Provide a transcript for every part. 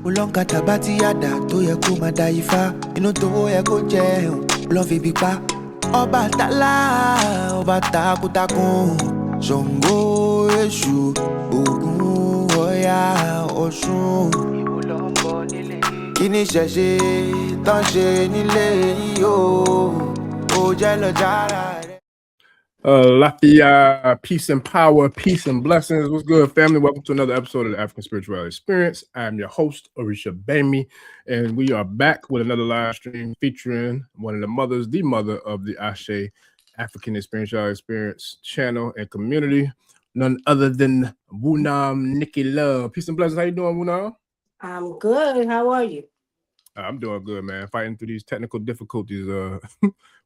Ulonga tabati yada to ye kuma daifa. Inu to ye ko je love bipa. Oba tala, oba takutakun. Zongo eshu, ogun oya osun. Kini sheshe, tan she nile yo. O jalo jara. Lafia, peace and power, peace and blessings. What's good, family? Welcome to another episode of the African Spirituality Experience. I'm your host, Orisha Bami, and we are back with another live stream featuring one of the mothers, the mother of the Ashe African Spirituality Experience channel and community, none other than Wunam Nicky Love. Peace and blessings. How you doing, Wunam? I'm good. How are you? I'm doing good, man. Fighting through these technical difficulties.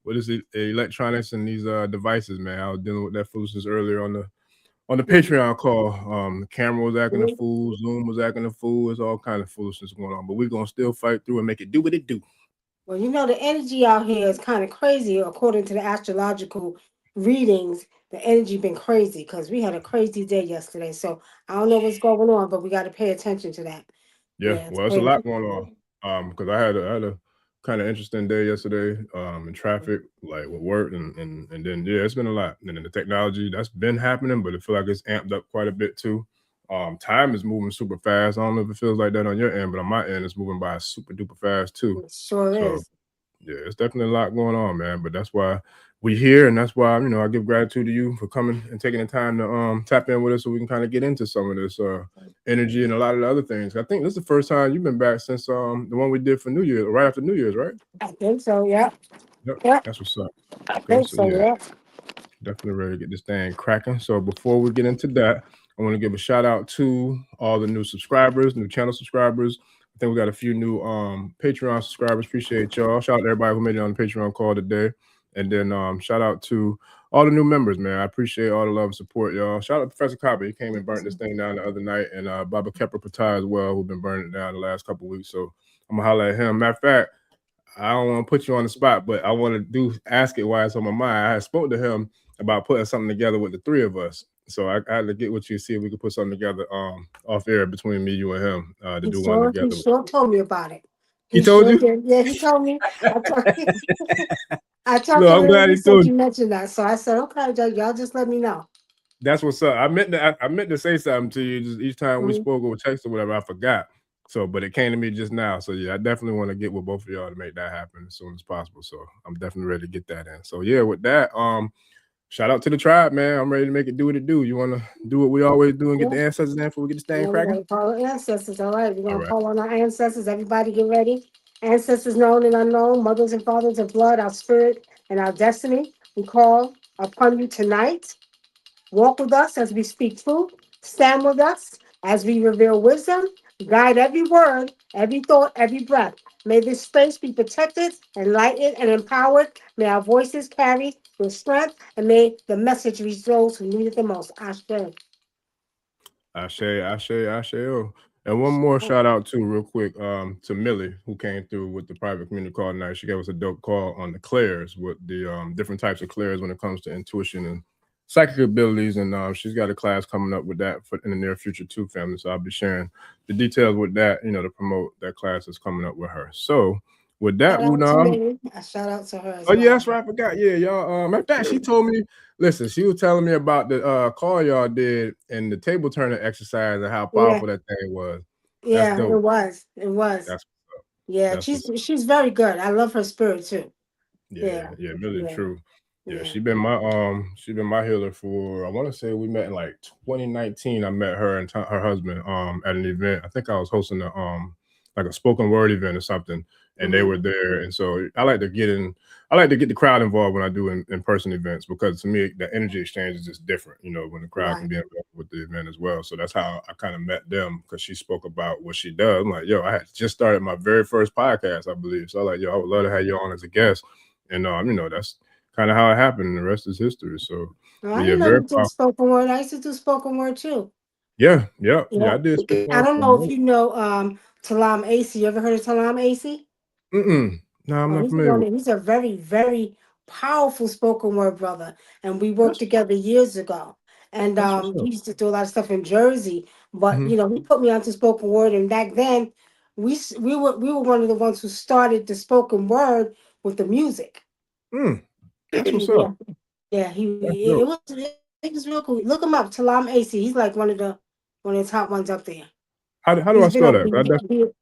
What is it? Electronics and these devices, man. I was dealing with that foolishness earlier on the Patreon call. The camera was acting a fool, Zoom was acting a fool. It's all kind of foolishness going on, but we're gonna still fight through and make it do what it do. Well, you know, the energy out here is kind of crazy. According to the astrological readings, the energy been crazy because we had a crazy day yesterday. So I don't know what's going on, but we got to pay attention to that. Yeah, well, it's a lot going on. Because I had a kind of interesting day yesterday in traffic, like with work, and then it's been a lot. And then the technology that's been happening, but I feel like it's amped up quite a bit too. Time is moving super fast. I don't know if it feels like that on your end, but on my end, it's moving by super duper fast too. It sure is. Yeah, it's definitely a lot going on, man. But that's why we're here, and that's why I give gratitude to you for coming and taking the time to tap in with us, so we can kind of get into some of this energy and a lot of the other things. I think this is the first time you've been back since the one we did for New Year, right after New Year's, right? I think so. Yeah. Yep. That's what's up. I think so. Yeah. Definitely ready to get this thing cracking. So before we get into that, I want to give a shout out to all the new subscribers, new channel subscribers. I think we got a few new Patreon subscribers. Appreciate y'all. Shout out to everybody who made it on the Patreon call today. And then shout out to all the new members, man. I appreciate all the love and support, y'all. Shout out to Professor Copper. He came and burnt this thing down the other night. And Baba Kepper Patai as well, who've been burning it down the last couple of weeks. So I'm going to holler at him. Matter of fact, I don't want to put you on the spot, but I want to ask it while it's on my mind. I had spoke to him about putting something together with the three of us. So I had to get with you, see if we could put something together off air between me, you, and him to do one together. He sure told me about it. He told you? Did. Yeah, he told me. I talked I'm glad he told you mentioned that. So I said, okay, y'all just let me know. That's what's up. I meant to say something to you just each time we spoke or text or whatever. I forgot. So, but it came to me just now. So yeah, I definitely want to get with both of y'all to make that happen as soon as possible. So I'm definitely ready to get that in. So yeah, with that, shout out to the tribe, man. I'm ready to make it do what it do. You want to do what we always do and get the ancestors in before we get this thing cracking? We're going to call ancestors. All right. We're going to call on our ancestors. Everybody get ready. Ancestors known and unknown, mothers and fathers of blood, our spirit and our destiny. We call upon you tonight. Walk with us as we speak truth. Stand with us as we reveal wisdom. Guide every word, every thought, every breath. May this space be protected, enlightened, and empowered. May our voices carry with strength, and may the message reach those who need it the most. Ashe. Ashe. And one more shout out too, real quick, to Millie, who came through with the private community call tonight. She gave us a dope call on the clairs, with the different types of clairs when it comes to intuition and psychic abilities, and she's got a class coming up with that in the near future too, family. So I'll be sharing the details with that, to promote that class that's coming up with her. So with that, a shout out to her. Yeah, that's right. I forgot. Yeah, y'all. Matter of fact, she told me. Listen, she was telling me about the call y'all did and the table turner exercise and how powerful that thing was. Yeah, it was. That's she's very good. I love her spirit too. Yeah, really true. Yeah, she been my healer for, I want to say we met in like 2019. I met her and her husband at an event. I think I was hosting like a spoken word event or something, and they were there. And so I like to get the crowd involved when I do in-person events, because to me the energy exchange is just different, when the crowd can be involved with the event as well. So that's how I kind of met them, because she spoke about what she does. I'm like, yo, I had just started my very first podcast, I believe. So I'm like, yo, I would love to have you on as a guest. And that's kind of how it happened, and the rest is history. So I didn't know you did spoken word. I used to do spoken word too. Yeah, I did. I don't know if you know Talam AC. You ever heard of Talam AC? No, I'm not familiar. He's a very, very powerful spoken word brother, and we worked together years ago. And he used to do a lot of stuff in Jersey, but he put me onto spoken word. And back then, we were one of the ones who started the spoken word with the music. That's what's Yeah, up. yeah. That's It dope. was real cool. Look him up, Talam AC. He's like one of the top ones up there. How do I He's been spell on that?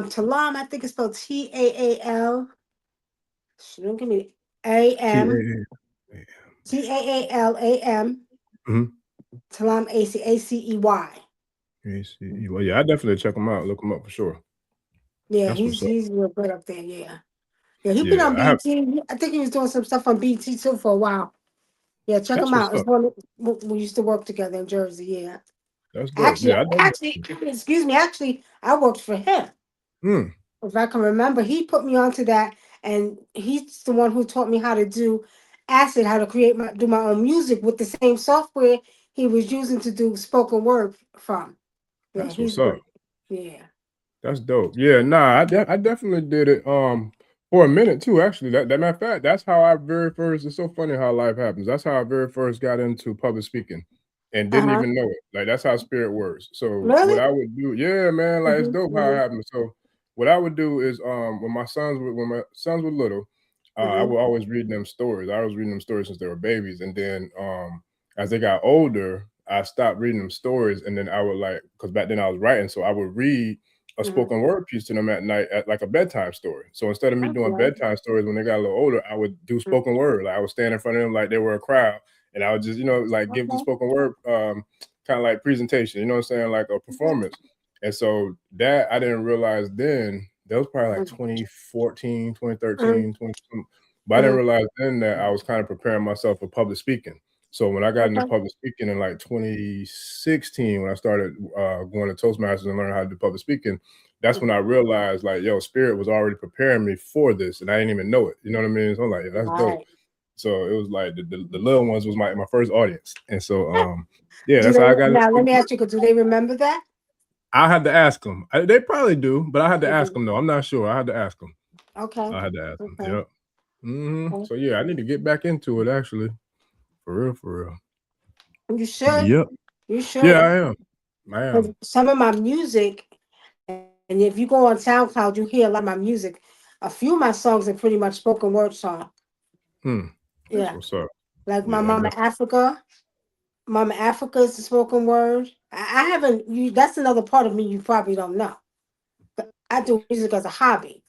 Talam. I think it's spelled TAAL. Don't give me T A AM A. TAALAM. Mm-hmm. Talam AC ACEY. A-C-E. Well, yeah, I definitely check them out. Look them up for sure. Yeah, That's what's up. he's real good up there. Yeah, yeah. He's been Yeah, on BT. I think he was doing some stuff on BT too for a while. Yeah, check that's him what's out. It's up. one we used to work together in Jersey. Yeah. That's dope. Actually, Yeah, excuse me. Actually, I worked for him. Mm, If I can remember, he put me onto that, and he's the one who taught me how to do acid, how to do my own music with the same software he was using to do spoken word from. Yeah, that's what's he's up. great. Yeah. That's dope. Yeah, nah, I definitely did it for a minute too, actually. That matter of fact, that's how I very first, it's so funny how life happens. That's how I very first got into public speaking and didn't Uh-huh. even know it. Like that's how spirit works. So what Really? I would do, yeah, man, like it's dope how it happens. So what I would do is when my sons were little, I Mm-hmm. would always read them stories. I was reading them stories since they were babies. And then as they got older, I stopped reading them stories. And then I would because back then I was writing, so I would read a Mm-hmm. spoken word piece to them at night at like a bedtime story. So instead of me doing Okay. bedtime stories when they got a little older, I would do spoken word. Like I would stand in front of them like they were a crowd, and I would just like give the Okay. spoken word kind of like presentation. You know what I'm saying, like a performance. And so that I didn't realize then. That was probably like 2014, 2013, 20. But I didn't realize then that I was kind of preparing myself for public speaking. So when I got into Okay. public speaking in like 2016, when I started going to Toastmasters and learning how to do public speaking, that's when I realized like, yo, spirit was already preparing me for this, and I didn't even know it. You know what I mean? So I'm like, yeah, that's dope. Right. So it was like the little ones was my first audience, and so yeah, Do that's they how I got into now? Let me speaking. ask you, do they remember that? I had to ask them. They probably do, but I had to They ask do. them though. I'm not sure. I had to ask them. Okay. I had to ask them. Okay. Yep. Okay. So yeah, I need to get back into it actually. For real, for real. You should. Yep. You Yeah, should. I am. I Because am. some of my music, and if you go on SoundCloud, you hear a lot of my music. A few of my songs are pretty much spoken word song. Hmm. That's Yeah. what's up. Like my Yeah, Mama Africa. Mama Africa is a spoken word. I haven't you that's another part of me you probably don't know. But I do music as a hobby.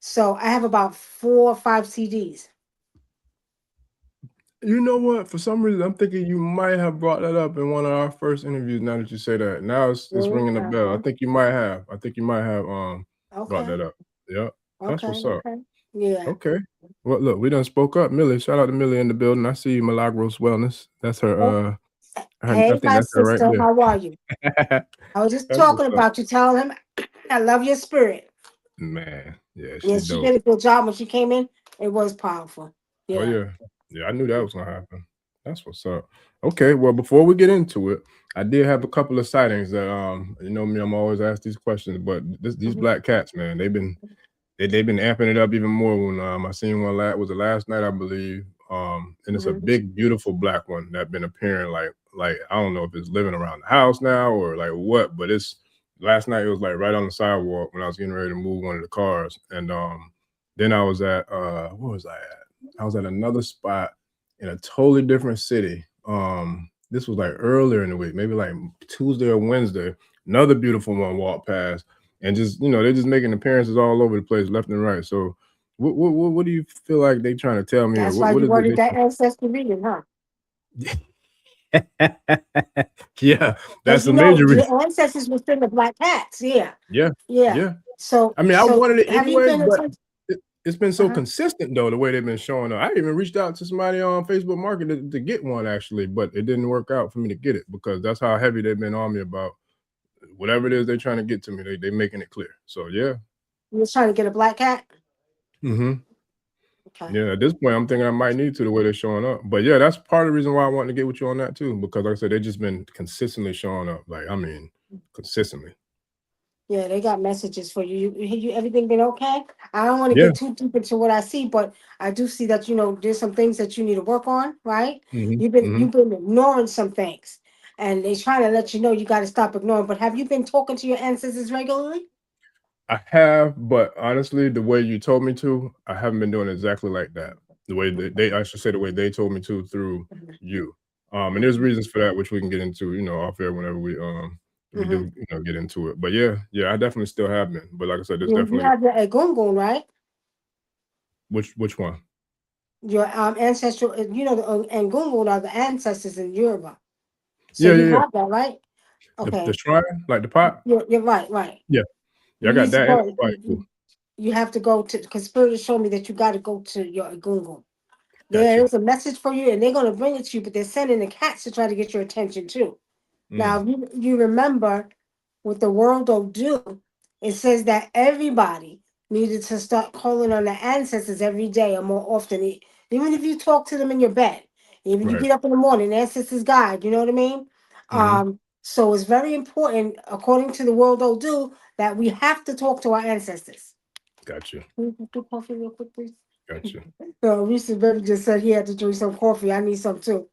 So I have about 4 or 5 CDs. you know what? For some reason, I'm thinking you might have brought that up in one of our first interviews. Now that you say that, now it's Really? ringing a bell. I think you might have. I think you might have brought Okay. that up. Yep. That's Okay. what's up. Okay. Yeah. Okay. Well, look, we done spoke up. Millie, shout out to Millie in the building. I see you, Milagros Wellness. That's her. I Hey, think my that's her right sister, there. how are you? I was just That's talking what's up, about you, telling him I love your spirit. man. Yeah, she Yes, she dope. did a good job when she came in. It was powerful. Oh Yeah. yeah, yeah. I knew that was gonna happen. That's what's up. Okay, well, before we get into it, I did have a couple of sightings that you know me, I'm always asked these questions, but these Mhm. black cats, man, they've been amping it up even more. When I seen one was the last night, I believe, and it's a Mhm. big, beautiful black one that been appearing like I don't know if it's living around the house now or like what, but it's last night it was like right on the sidewalk when I was getting ready to move one of the cars, and then I was at where was I at? I was at another spot in a totally different city. This was like earlier in the week, maybe like Tuesday or Wednesday. Another beautiful one walked past, and just they're just making appearances all over the place, left and right. So, what do you feel like they trying to tell me, or That's why what you is it? wanted that ancestor reading, huh? Yeah, Because that's you a know major reason. your ancestors were still the black cats. Yeah. Yeah, Yeah. yeah. So I mean, I so wanted it have you anyway, been in but touch? it's been so Uh-huh. consistent though the way they've been showing up. I even reached out to somebody on Facebook Market to get one actually, but it didn't work out for me to get it because that's how heavy they've been on me about whatever it is they're trying to get to me. They making it clear. So yeah. You was trying to get a black cat? Mm-hmm. Okay. Yeah, at this point, I'm thinking I might need to the way they're showing up. But yeah, that's part of the reason why I wanted to get with you on that too, because like I said, they've just been consistently showing up. Like, I mean, consistently. Yeah, they got messages for you. Everything been okay? I don't want to Yeah. get too deep into what I see, but I do see that there's some things that you need to work on, right? Mm-hmm. You've been ignoring some things, and they're trying to let you know you got to stop ignoring. But have you been talking to your ancestors regularly? I have, but honestly, the way you told me to, I haven't been doing exactly like that. The way I should say the way they told me to through you. And there's reasons for that, which we can get into, off air whenever we do, get into it. But yeah, I definitely still have been. But like I said, there's You definitely have your Egungun, right? which one? Your ancestral, the Egungun are the ancestors in Yoruba. So Yeah, you yeah, yeah. have that, right? The Okay. shrine, like the pot. You're right, right. Yeah, I You got need to that and go. the pot too. You have to go to, because Spirit has shown me that you got to go to your Egungun. Got There you. is a message for you, and they're going to bring it to you, but they're sending the cats to try to get your attention too. Now, if you remember what the world will do, it says that everybody needed to start calling on the ancestors every day or more often. Even if you talk to them in your bed, even you Right. get up in the morning, the ancestors guide, you know what I mean? Mm-hmm. So it's very important, according to the world will do, that we have to talk to our ancestors. Got you. Can you do coffee real quick, please? Got you. So Reese's baby just said he had to drink some coffee. I need some too.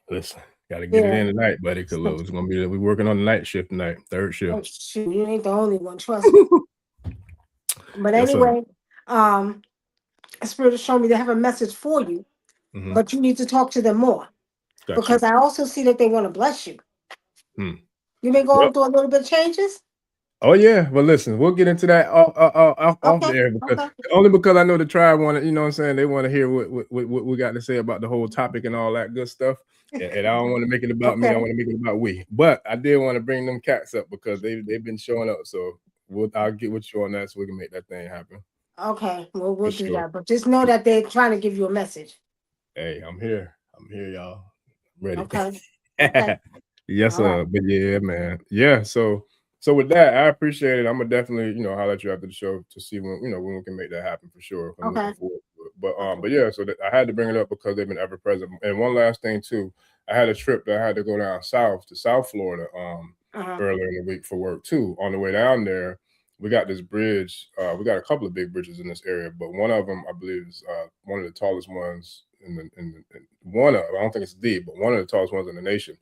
Listen, gotta get it Yeah. in tonight, buddy. Cause it's gonna be we're working on the night shift tonight, third shift. Oh, shoot, you ain't the only one, trust me. But Yes, sir. anyway, Spirit has shown me they have a message for you, but you need to talk to them more. Got Because you. I also see that they want to bless you. Hmm. You been Well, going through a little bit of changes? oh yeah, but listen, we'll get into that off the Okay, air because okay. only because I know the tribe want to, you know what I'm saying, they want to hear what we got to say about the whole topic and all that good stuff. And I don't want to make it about me. I Okay. want to make it about we. But I did want to bring them cats up because they've been showing up. So I'll get with you on that so we can make that thing happen. Okay, well, For we'll do sure. that. But just know that they're trying to give you a message. Hey, I'm here. I'm here, y'all. I'm ready. Okay. Okay. Yes, All right. but yeah, man. Yeah, so with that, I appreciate it. I'm gonna definitely, holler at you after the show to see when when we can make that happen for sure. I'm looking Okay. forward to it. Okay. But yeah, so I had to bring it up because they've been ever present. And one last thing too, I had a trip that I had to go down south to South Florida earlier in the week for work too. On the way down there, we got this bridge. We got a couple of big bridges in this area, but one of them I believe is one of the tallest ones in one of, I don't think it's the, but one of the tallest ones in the nation.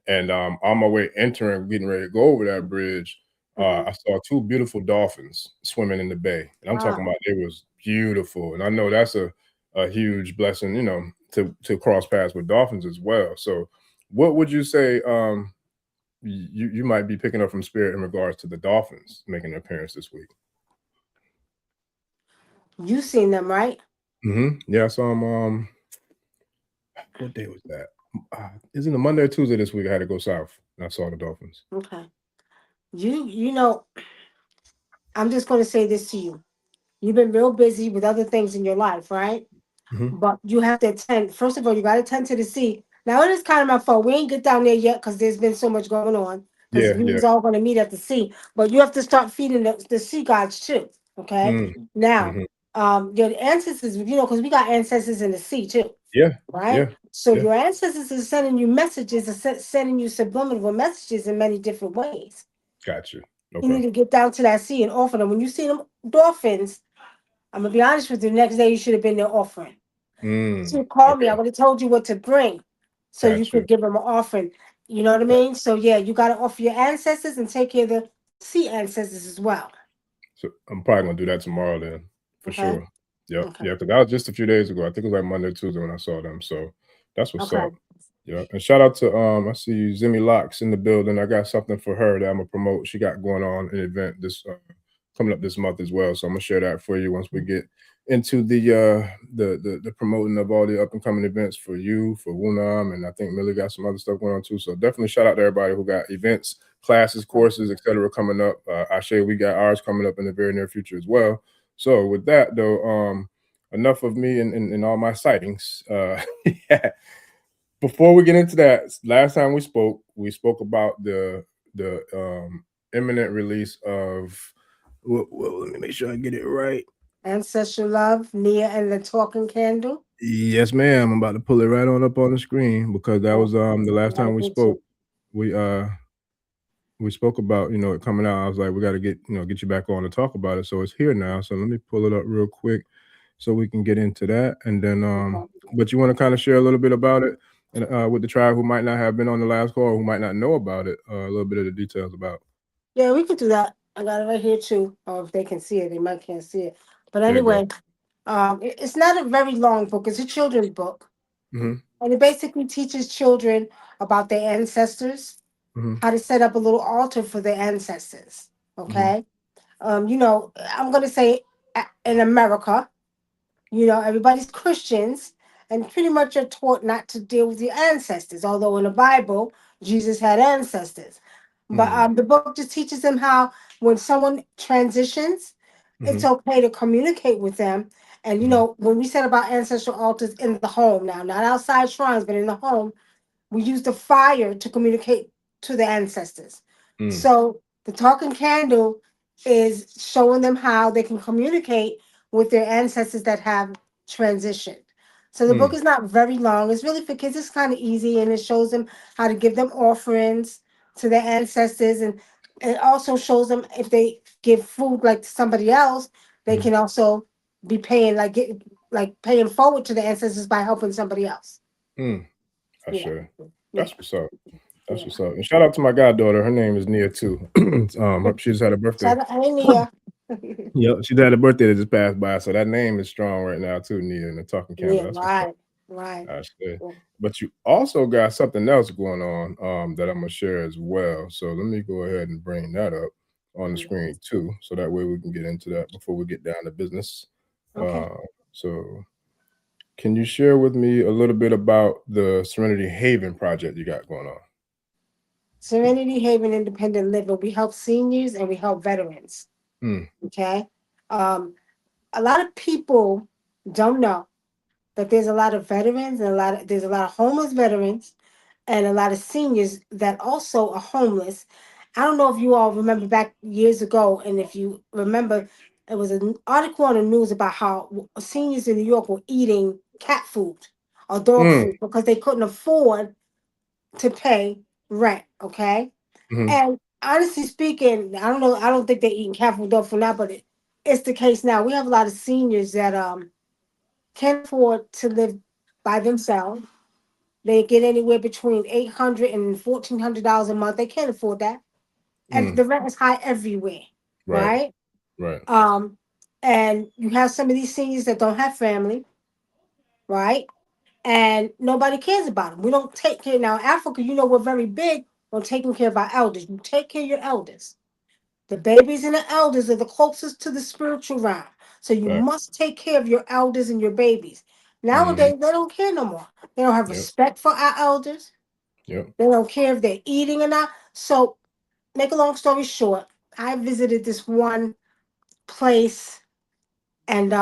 And on my way entering, getting ready to go over that bridge, I saw two beautiful dolphins swimming in the bay. And I'm talking about it was beautiful. And I know that's a huge blessing, to cross paths with dolphins as well. So what would you say you might be picking up from spirit in regards to the dolphins making an appearance this week? You seen them, right? Yeah, I saw them. What day was that? Isn't it Monday or Tuesday this week? I had to go south and I saw the dolphins. Okay. You know, I'm just going to say this to you. You've been real busy with other things in your life, right? But you have to attend. First of all, you got to attend to the sea. Now, it is kind of my fault. We ain't get down there yet because there's been so much going on. Because Yeah, we yeah. was all going to meet at the sea. But you have to start feeding the sea gods too. Okay. Now, your ancestors, because we got ancestors in the sea too. Yeah, Right. yeah, So yeah. your ancestors are sending you messages, sending you subliminal messages in many different ways. Got you. You need Okay. to get down to that sea and offer them. When you see them dolphins, I'm gonna be honest with you. The next day you should have been there offering. You called me, I Okay. would have told you what to bring, so you Got you. could give them an offering. You know what I mean? So yeah, you got to offer your ancestors and take care of the sea ancestors as well. So I'm probably gonna do that tomorrow then, for Okay. sure. Yep. Okay. Yeah, because that was just a few days ago. I think it was like Monday, Tuesday when I saw them. So that's what's Okay. up. Yeah. And shout out to I see Zimmy Locks in the building. I got something for her that I'm gonna promote. She got going on an event this coming up this month as well. So I'm gonna share that for you once we get into the promoting of all the up and coming events for you, for Wunam, and I think Millie got some other stuff going on too. So definitely shout out to everybody who got events, classes, courses, etc. coming up. We got ours coming up in the very near future as well. So with that though, enough of me and all my sightings. Yeah. Before we get into that, last time we spoke about the imminent release of. Well, let me make sure I get it right. Ancestral Love, Nia and the Talking Candle. Yes, ma'am. I'm about to pull it right on up on the screen because that was the last time we spoke. We spoke about it coming out. I was like, we got to get you back on to talk about it. So it's here now. So let me pull it up real quick so we can get into that. And then but you want to kind of share a little bit about it and with the tribe who might not have been on the last call, who might not know about it, a little bit of the details about. Yeah, we could do that. I got it right here too. Or if they can see it, they might can't see it. But There you go. anyway, it's not a very long book. It's a children's book, Mm-hmm. and it basically teaches children about their ancestors, Mm-hmm. how to set up a little altar for their ancestors. Mm-hmm. Okay, I'm gonna say in America, everybody's Christians, and pretty much are taught not to deal with your ancestors. Although in the Bible, Jesus had ancestors, but Mm-hmm. the book just teaches them how when someone transitions, it's Mm-hmm. okay to communicate with them. And when we set up our ancestral altars in the home now, not outside shrines, but in the home, we use the fire to communicate to the ancestors. Mm-hmm. So the talking candle is showing them how they can communicate with their ancestors that have transitioned. So the book Mm-hmm. is not very long. It's really for kids. It's kind of easy, and it shows them how to give them offerings to their ancestors, and it also shows them if they give food like to somebody else, they can also be paying like paying forward to the ancestors by helping somebody else. Mm-hmm. I Yeah, sure. yeah, That's what's up. That's yeah. what's up. And shout out to my goddaughter. Her name is Nia too. She just had a birthday. Shout out, hey Nia. Yep, she had a birthday that just passed by, so that name is strong right now too, Nia, in the talking camera. Yeah, That's what's up. right, right. I say. Yeah. But you also got something else going on that I'm gonna share as well. So let me go ahead and bring that up on the screen too, so that way we can get into that before we get down to business. Okay. So can you share with me a little bit about the Serenity Haven project you got going on? Serenity Haven Independent Living. We help seniors and we help veterans. Mm, Okay. Um, a lot of people don't know that there's a lot of veterans and there's a lot of homeless veterans and a lot of seniors that also are homeless. I don't know if you all remember back years ago, and if you remember, it was an article on the news about how seniors in New York were eating cat food or dog mm, food because they couldn't afford to pay rent. Okay, mm-hmm, and honestly speaking, I don't know. I don't think they're eating cat food, dog food now, but it's the case now. We have a lot of seniors that can't afford to live by themselves. They get anywhere between $800 and $1,400 a month. They can't afford that, and mm, the rent is high everywhere, right, right? right. Um, and you have some of these seniors that don't have family, right? And nobody cares about them. We don't take care now. Africa, we're very big on taking care of our elders. You take care of your elders. The babies and the elders are the closest to the spiritual realm. So you Fact. must take care of your elders and your babies. Mm-hmm. Nowadays, they don't care no more. They don't have Yep, respect for our elders. yep. They don't care if they're eating or not. So, make a long story short, I visited this one place, and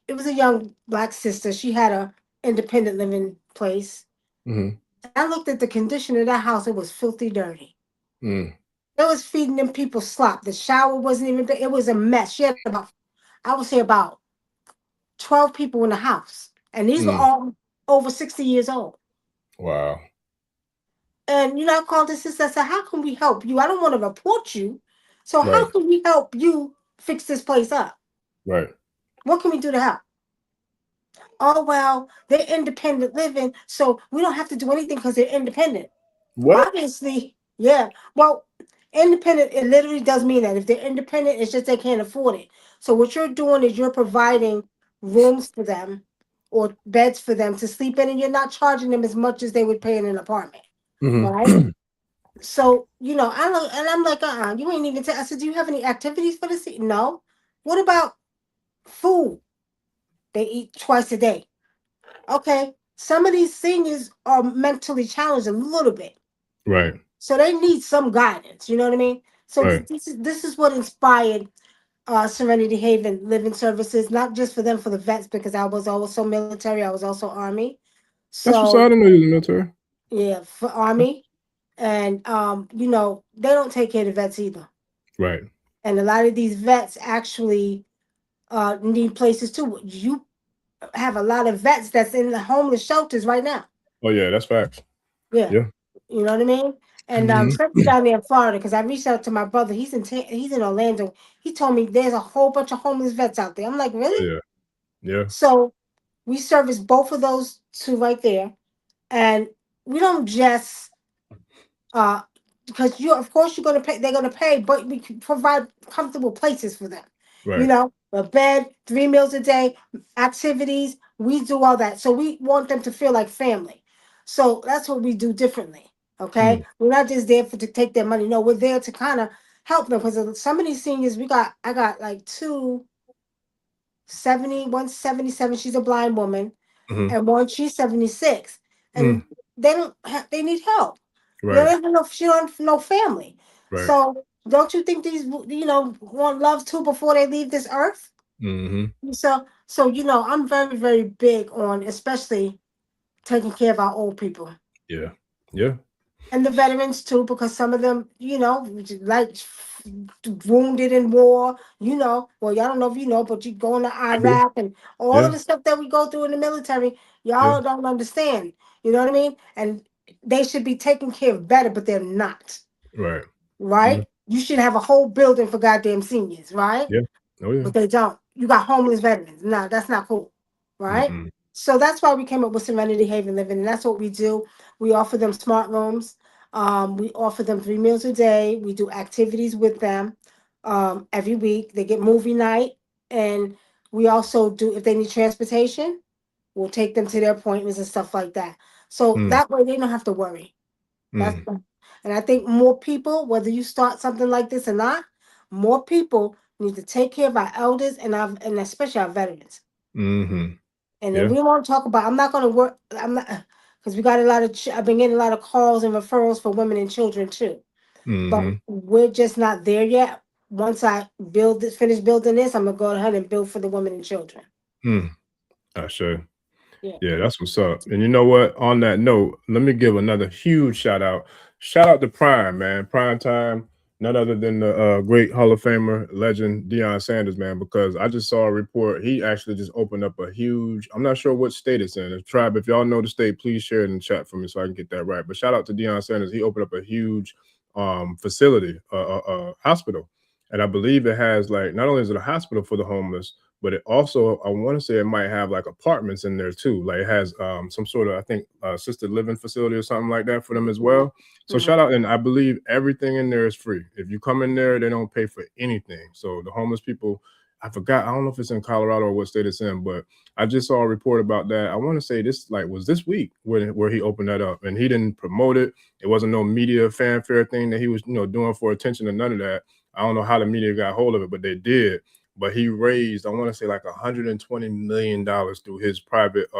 it was a young black sister. She had a independent living place. Mm-hmm. And I looked at the condition of that house. It was filthy dirty. Mm, It was feeding them people slop. The shower wasn't even there. It was a mess. She had I would say about 12 people in the house. And these were mm. all over 60 years old. Wow. And I called the sister. I said, how can we help you? I don't want to report you. So how Right, can we help you fix this place up? right. What can we do to help? Oh, well, they're independent living, so we don't have to do anything because they're independent. What? Obviously, yeah. Well, independent, it literally does mean that. If they're independent, it's just they can't afford it. So what you're doing is you're providing rooms for them or beds for them to sleep in, and you're not charging them as much as they would pay in an apartment. Right? Mm-hmm. So, I look and I'm like, you ain't even I said, do you have any activities for this? No. What about food? They eat twice a day. Okay. Some of these seniors are mentally challenged a little bit. Right, So they need some guidance. You know what I mean? So right. this is what inspired Serenity Haven Living Services, not just for them, for the vets, because I was also military, I was also Army. That's what's I So didn't know you was in the military. yeah, for Army. And they don't take care of the vets either. Right. And a lot of these vets actually need places too. You have a lot of vets that's in the homeless shelters right now. Oh yeah, that's facts. Yeah, Yeah. you know what I mean. And Mm-hmm. especially down there in Florida, because I reached out to my brother. He's in Orlando. He told me there's a whole bunch of homeless vets out there. I'm like, Oh really? yeah, yeah. So we service both of those two right there, and we don't just uh because of course you're gonna pay. They're gonna pay, but we can provide comfortable places for them. Right. You know, a bed, 3 meals a day, activities. We do all that, so we want them to feel like family. So that's what we do differently. Okay, we're not just there to take their money. No, we're there to kind of help them because some of these seniors I got like 270, 177. She's a blind woman, and one she's 76, and they need help. Right. There isn't no she don't no family. Right. So don't you think these want love too before they leave this earth? So I'm very, very big on especially taking care of our old people. Yeah. Yeah. And the veterans too, because some of them, like wounded in war, well, y'all don't know if you know, but you go into Iraq and all of the stuff that we go through in the military, y'all don't understand. You know what I mean? And they should be taken care of better, but they're not. Right. Right? You should have a whole building for goddamn seniors, right? Yeah. Oh yeah. But they don't. You got homeless veterans. No, that's not cool. Right? So that's why we came up with Serenity Haven Living, and that's what we do. We offer them smart rooms. We offer them 3 meals a day. We do activities with them every week. They get movie night, and we also do, if they need transportation, we'll take them to their appointments and stuff like that. So that way they don't have to worry. That's and I think more people, whether you start something like this or not, more people need to take care of our elders and especially our veterans. And then we want to talk about. I'm not going to work. I'm not because we got a lot of. I've been getting a lot of calls and referrals for women and children too. But we're just not there yet. Once I finish building this, I'm gonna go ahead and build for the women and children. I sure. Yeah, that's what's up. And you know what? On that note, let me give another huge shout out. Shout out to Prime, man. Prime Time, none other than the great Hall of Famer, legend Deion Sanders, man, because I just saw a report. He actually just opened up a huge, I'm not sure what state it's in. Tribe, if y'all know the state, please share it in the chat for me so I can get that right. But shout out to Deion Sanders. He opened up a huge facility, hospital. And I believe it has, like, not only is it a hospital for the homeless, but it also, I want to say it might have like apartments in there too. Like it has some sort of, I think, assisted living facility or something like that for them as well. So shout out. And I believe everything in there is free. If you come in there, they don't pay for anything. So the homeless people, I forgot, I don't know if it's in Colorado or what state it's in, but I just saw a report about that. I want to say this was this week where he opened that up, and he didn't promote it. It wasn't no media fanfare thing that he was, doing for attention or none of that. I don't know how the media got hold of it, but they did. But he raised, I want to say, like $120 million through his private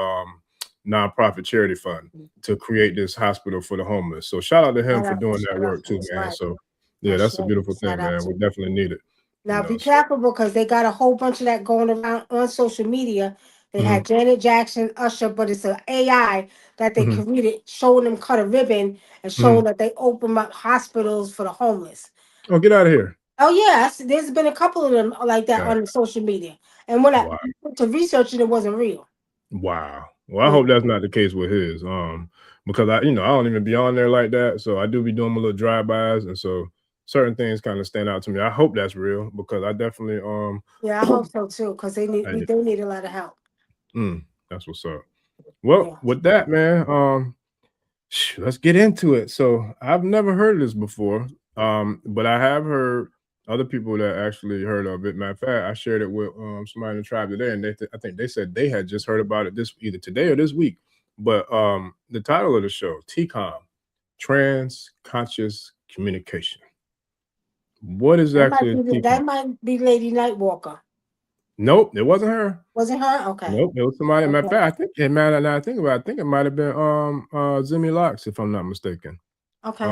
nonprofit charity fund to create this hospital for the homeless. So shout out to him for doing that work too, man. So yeah, that's a beautiful thing, man. We definitely need it. Now be careful because they got a whole bunch of that going around on social media. They had Janet Jackson, Usher, but it's an AI that they created showing them cut a ribbon and showing that they open up hospitals for the homeless. Oh, get out of here. Oh yes, there's been a couple of them like that on the social media. And when I went to research it wasn't real. Wow. Well, I hope that's not the case with his. Because I don't even be on there like that. So I do be doing my little drive-bys, and so certain things kind of stand out to me. I hope that's real because I definitely yeah, I hope so too, because they need a lot of help. That's what's up. Well, with that, man, let's get into it. So I've never heard of this before, but I have heard other people that actually heard of it. Matter of fact, I shared it with somebody in the tribe today, and I think they said they had just heard about it either today or this week. But the title of the show, TCOM, Transconscious Communication. What is actually that might be Lady Nightwalker. Nope, it wasn't her. Wasn't her? Okay. Nope, it was somebody. Matter of fact, I think it might. Now I think about it, I think it might have been Zimmy Locks, if I'm not mistaken. Okay.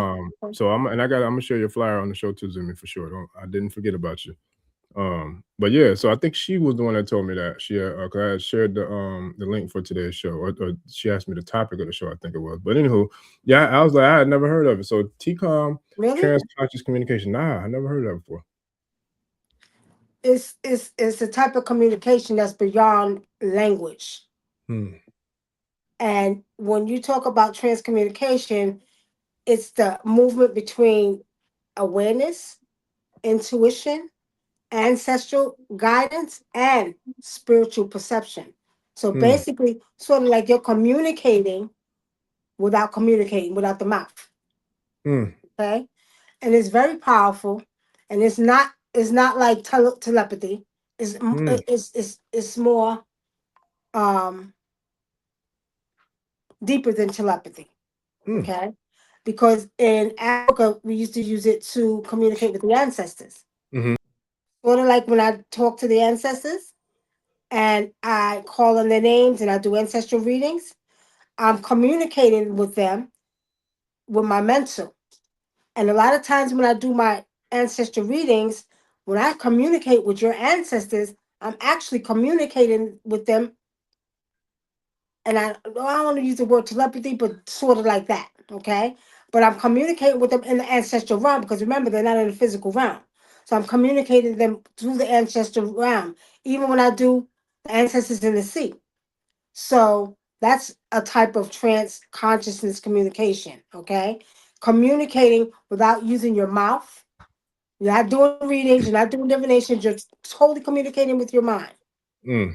So I'm gonna show you a flyer on the show too, Zimmy, for sure. I didn't forget about you. But yeah, so I think she was the one that told me that she cause I had shared the link for today's show, or she asked me the topic of the show, I think it was. But anywho, yeah, I was like, I had never heard of it. So TCOM, Transconscious Communication. Nah, I never heard of that before. It's a type of communication that's beyond language. And when you talk about transcommunication, it's the movement between awareness, intuition, ancestral guidance, and spiritual perception. So basically, sort of like you're communicating without the mouth. Okay. and it's very powerful, and it's not like telepathy. It's more um deeper than telepathy. Okay, because in Africa we used to use it to communicate with the ancestors. Mm-hmm. Sort of like when I talk to the ancestors and I call on their names and I do ancestral readings. I'm communicating with them with my mental. And a lot of times when I do my ancestral readings, when I communicate with your ancestors, I'm actually communicating with them. And I don't want to use the word telepathy, but sort of like that. Okay. But I'm communicating with them in the ancestral realm because remember, they're not in the physical realm. So I'm communicating them through the ancestral realm, even when I do the ancestors in the sea. So that's a type of trance consciousness communication. Okay. Communicating without using your mouth. You're not doing readings, you're not doing divinations, you're totally communicating with your mind. Mm.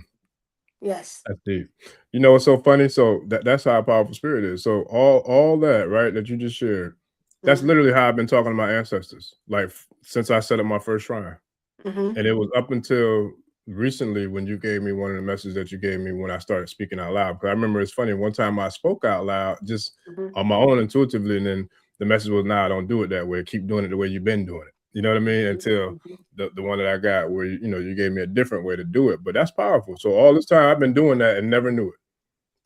Yes. That's deep. You know what's so funny? So that's how powerful spirit is. So all that, right, that you just shared, that's literally how I've been talking to my ancestors, like since I set up my first shrine. Mm-hmm. And it was up until recently when you gave me one of the messages that you gave me when I started speaking out loud. Because I remember it's funny, one time I spoke out loud just Mm-hmm. on my own intuitively, and then the message was, "Nah, don't do it that way. Keep doing it the way you've been doing it." You know what I mean? Until the one that I got where you gave me a different way to do it. But that's powerful. So all this time I've been doing that and never knew it.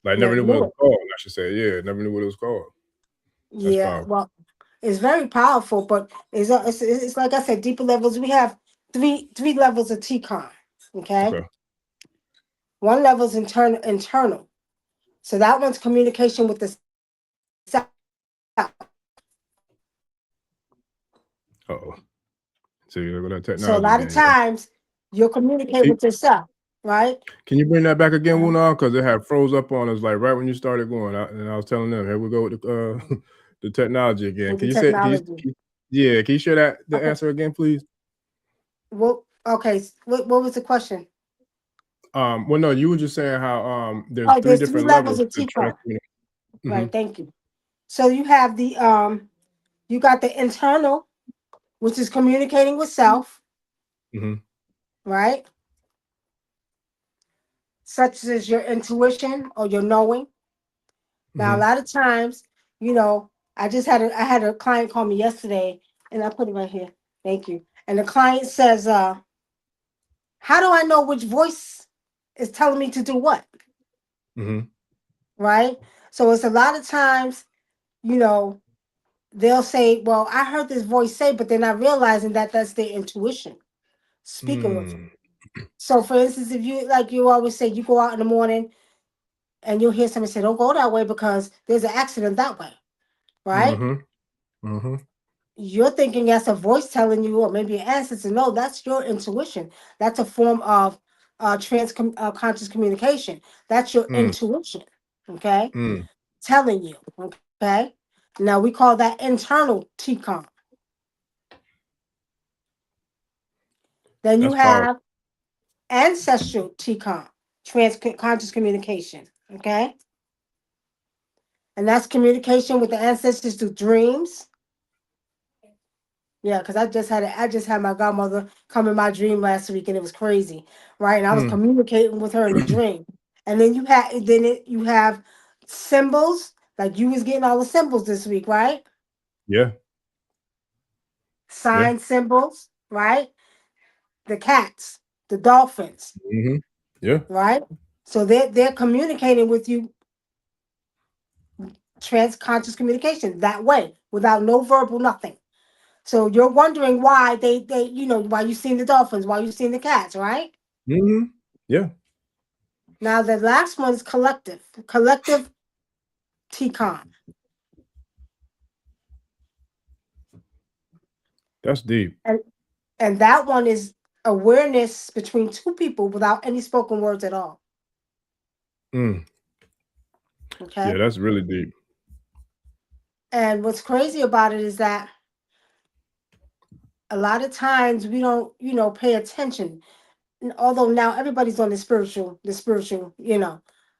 Like never Never knew what it knew was it. called. I should say, yeah, never knew what it was called. That's Yeah, powerful. well, it's very powerful, but it's like I said, deeper levels. We have three levels of TCON. Okay, Okay. one level is internal. So that one's communication with the self. Uh-oh. So you're with that So a technology lot of again, yeah. times you'll communicate with yourself, right? Can you bring that back again, Uh-huh. Wunam? Because it had froze up on us like right when you started going. And I was telling them, here we go with the the technology again. With the Can you say? technology. Yeah? Can you share that the Okay. answer again, please? Well, okay. What was the question? Well, no, you were just saying how there's Oh, three there's three different levels levels of to TCON. Mm-hmm. Right. Thank you. So you have you got the internal, which is communicating with self, Mm-hmm. right? Such as your intuition or your knowing. Now, a Mm-hmm. lot of times, I had a client call me yesterday, and I put it right here. Thank you. And the client says, "How do I know which voice is telling me to do what?" Mm-hmm. Right. So it's a lot of times, you know, they'll say, "Well, I heard this voice say," but they're not realizing that that's their intuition speaking with them. Mm. So, for instance, if you like you always say, you go out in the morning and you'll hear somebody say, "Don't go that way because there's an accident that way," right? Mm-hmm. Mm-hmm. You're thinking that's a voice telling you, or maybe an ancestor. No, that's your intuition. That's a form of conscious communication. That's your Mm. intuition, okay? Mm. Telling you, okay? Now we call that internal TCOM. Then you That's powerful. have ancestral TCOM, conscious communication, okay? And that's communication with the ancestors through dreams. Yeah, because I just had my godmother come in my dream last week, and it was crazy, right? And I was Mm. communicating with her in the dream. And then you have symbols, like you was getting all the symbols this week, right? Yeah. Yeah. Sign symbols, right? The cats, the dolphins, Mm-hmm. Yeah. right? So they're communicating with you conscious communication that way, without no verbal nothing. So you're wondering why they why you seen the dolphins, why you seen the cats, right? Mm-hmm. Yeah. Now the last one is collective TCOM, That's deep. and that one is awareness between two people without any spoken words at all. Mm. Yeah, Okay, that's really deep. and what's crazy about it is that a lot of times we don't pay attention. And although now everybody's on the spiritual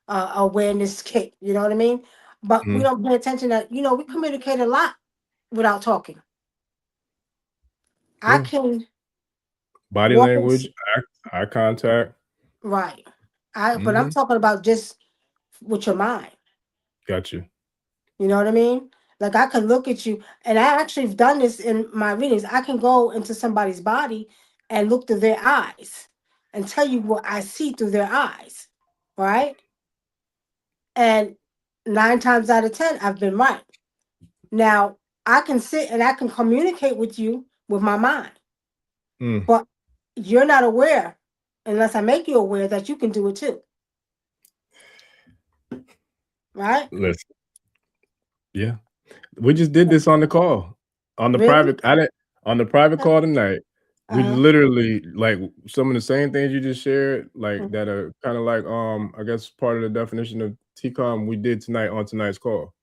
awareness kick. You know what I mean? But we Mm-hmm. don't pay attention that we communicate a lot without talking. I can body walk language, eye contact. right. But I'm talking about just with your mind. Got you. You know what I mean? Like I can look at you, and I actually have done this in my readings. I can go into somebody's body and look through their eyes and tell you what I see through their eyes, right? And 9 times out of 10, I've been right. Now I can sit and I can communicate with you with my mind, but you're not aware unless I make you aware that you can do it too, right? Listen, yeah, we just did this on the call, on the Really? private. On the private call tonight. We Uh-huh. literally like some of the same things you just shared, like Mhm. that are kind of like I guess part of the definition of TCOM we did tonight on tonight's call.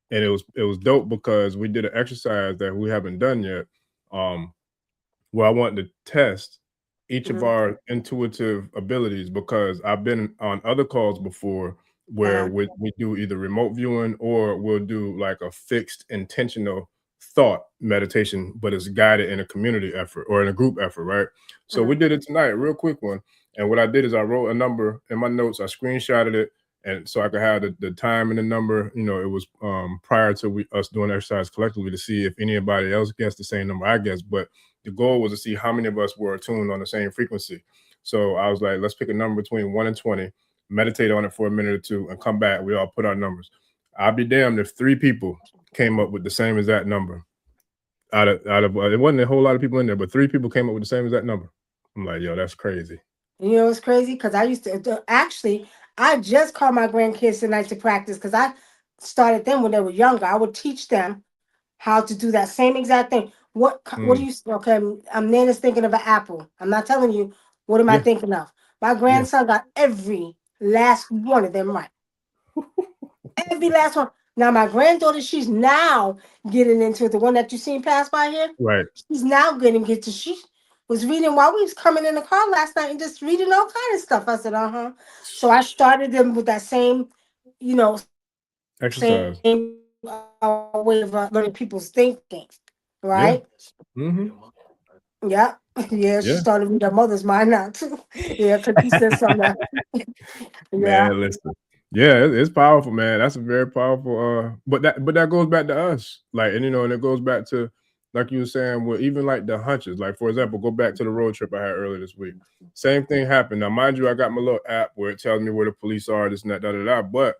And it was dope because we did an exercise that we haven't done yet. Where I wanted to test each of Mhm. our intuitive abilities because I've been on other calls before where Uh-huh. we do either remote viewing or we'll do like a fixed intentional thought meditation, but it's guided in a community effort or in a group effort, right? So we Uh-huh. did it tonight, a real quick one. And what I did is I wrote a number in my notes, I screenshotted it, and so I could have the time and the number. You know, it was prior to us doing exercise collectively to see if anybody else guessed the same number I guessed, but the goal was to see how many of us were attuned on the same frequency. So I was like, let's pick a number between 1 and 20, meditate on it for a minute or two, and come back. We all put our numbers. I'll be damned if 3 people came up with the same exact number. Out of it wasn't a whole lot of people in there, but 3 people came up with the same exact number. I'm like, yo, that's crazy. You know, it's crazy because I used to actually, I just called my grandkids tonight to practice because I started them when they were younger. I would teach them how to do that same exact thing. What do you, okay, I'm Nana's thinking of an apple. I'm not telling you, what am I Yeah, thinking of? My yeah, grandson got every last one of them right. Every last one. Now, my granddaughter, she's now getting into it. The one that you seen pass by here, right. she's now getting into. She was reading while we was coming in the car last night and just reading all kind of stuff. I said, uh-huh. So I started them with that same, you know, same Exercise. way of learning people's thinking, right? Yeah. Mm-hmm. Yeah. Yeah, she Yeah. started with her mother's mind now too. Yeah, because you said something. Yeah. Man, listen. Yeah, it's powerful, man. That's a very powerful but that goes back to us. Like, and and it goes back to like you were saying, with even like the hunches. Like, for example, go back to the road trip I had earlier this week. Same thing happened. Now, mind you, I got my little app where it tells me where the police are, this and that, da da da. But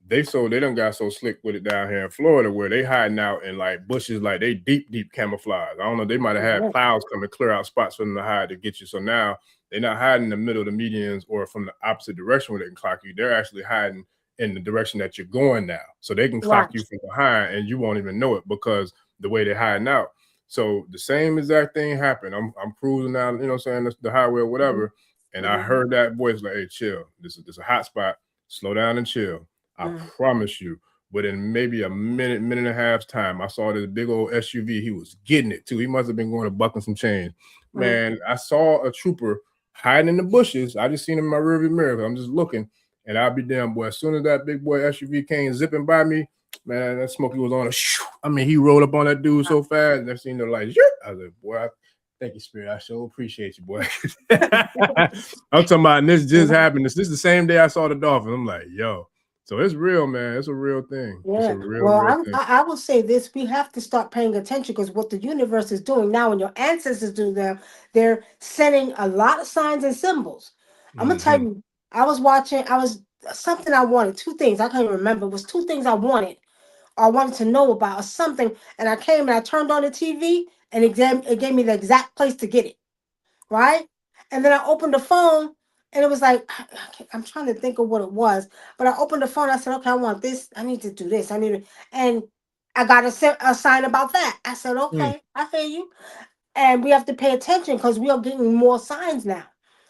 they done got so slick with it down here in Florida where they hiding out in like bushes, like they deep camouflage. I don't know, they might have had plows come and clear out spots for them to hide to get you. So now they're not hiding in the middle of the medians or from the opposite direction where they can clock you. They're actually hiding in the direction that you're going now. So they can clock Right. you from behind and you won't even know it because the way they're hiding out. So the same exact thing happened. I'm cruising down, you know what I'm saying, the highway or whatever. And I heard that voice like, hey, chill. This is a hot spot. Slow down and chill. I promise you, within maybe a minute and a half's time, I saw this big old SUV. He was getting it too. He must have been going to buckling some chains. Man, I saw a trooper hiding in the bushes. I just seen him in my rearview mirror. I'm just looking, and I'll be damn, boy. As soon as that big boy SUV came zipping by me, man, that Smokey was on a I mean, he rolled up on that dude so fast. And I seen the lights. I was like, boy, thank you, Spirit. I sure appreciate you, boy. I'm talking about, and this just happened. This is the same day I saw the Dolphins. I'm like, yo. So it's real, man. It's a real thing. It's a Yeah. real Well, thing. I will say this: we have to start paying attention because what the universe is doing now, and your ancestors do them, they're sending a lot of signs and symbols. I'm gonna tell you. I was watching. I was something I wanted. Two things I can't remember. It was two things I wanted. Or I wanted to know about or something, and I came and I turned on the TV, and it gave me the exact place to get it. Right? And then I opened the phone and it was like, I'm trying to think of what it was, but I opened the phone. I said, okay, I want this. I need to do this. I need to, and I got a sign about that. I said, okay, I hear you. And we have to pay attention because we are getting more signs now.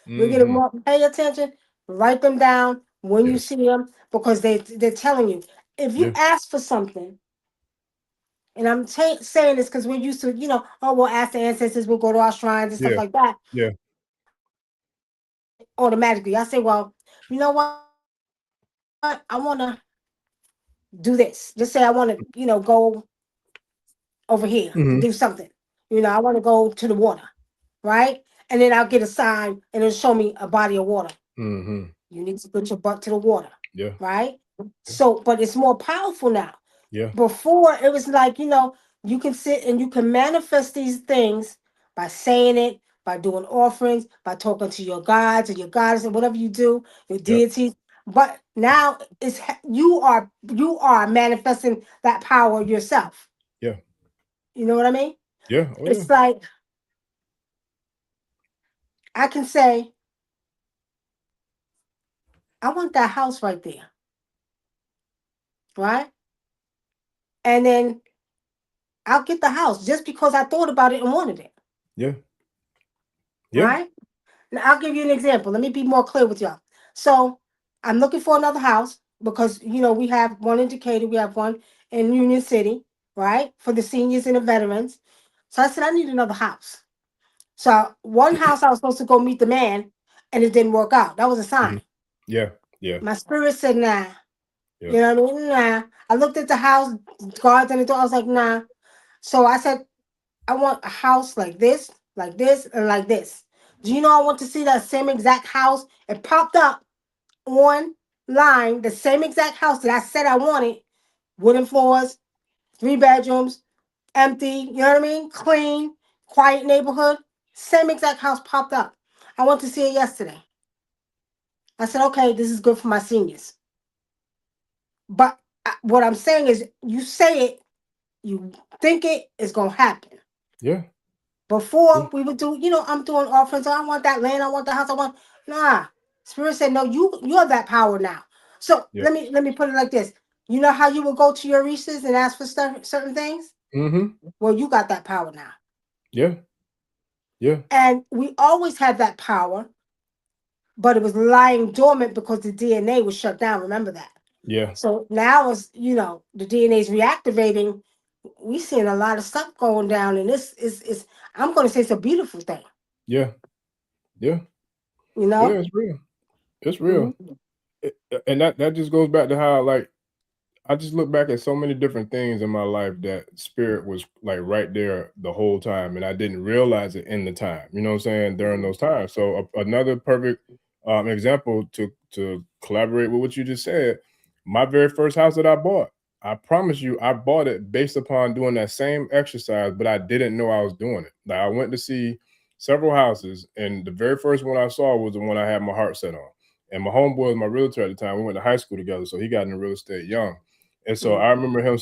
We're getting more, pay attention, write them down when you Yes. see them because they're telling you. If you Yeah. ask for something, and I'm saying this because we're used to, oh, we'll ask the ancestors, we'll go to our shrines and stuff Yeah. like that Yeah. automatically. I say, well, you know what? I want to do this. Just say I want to, go over here and do something. You know, I want to go to the water, right? And then I'll get a sign and it'll show me a body of water. Mm-hmm. You need to put your butt to the water. Yeah. Right? So, but it's more powerful now. Yeah. Before it was like, you know, you can sit and you can manifest these things by saying it, by doing offerings, by talking to your gods or your goddess and whatever you do, your deities. But now it's you are manifesting that power yourself. Yeah. You know what I mean? Yeah. Oh, it's like I can say, I want that house right there. Right? And then I'll get the house just because I thought about it and wanted it. Yeah. Yeah. Right? Now, I'll give you an example. Let me be more clear with y'all. So I'm looking for another house because, you know, we have one in Decatur, we have one in Union City, right? For the seniors and the veterans. So I said, I need another house. So one house I was supposed to go meet the man and it didn't work out. That was a sign. Yeah. Yeah. My spirit said, nah. Yeah. You know what I mean? Nah. I looked at the house, guards on the door. I was like, nah. So I said, I want a house like this, and like this. Do you know I want to see that same exact house? It popped up online, the same exact house that I said I wanted. Wooden floors, 3 bedrooms, empty, you know what I mean? Clean, quiet neighborhood. Same exact house popped up. I went to see it yesterday. I said, okay, this is good for my seniors. But what I'm saying is, you say it, you think it is going to happen. Yeah. Before we would do, you know, I'm doing offerings. I want that land. I want the house. I want. Nah. Spirit said, no, you have that power now. So let me put it like this. You know how you would go to your Reese's and ask for certain things? Mm-hmm. Well, you got that power now. Yeah. Yeah. And we always had that power, but it was lying dormant because the DNA was shut down. Remember that? Yeah. So now, as you know, the DNA is reactivating. We seeing a lot of stuff going down, and this is I'm going to say it's a beautiful thing. Yeah. Yeah. You know? Yeah, it's real. It's real. And that just goes back to how, like, I just look back at so many different things in my life that spirit was like right there the whole time, and I didn't realize it in the time. You know what I'm saying? During those times. So another perfect example to collaborate with what you just said. My very first house that I bought, I promise you, I bought it based upon doing that same exercise, but I didn't know I was doing it. Like, I went to see several houses, and the very first one I saw was the one I had my heart set on. And my homeboy was my realtor at the time. We went to high school together, so he got into real estate young. And so I remember him,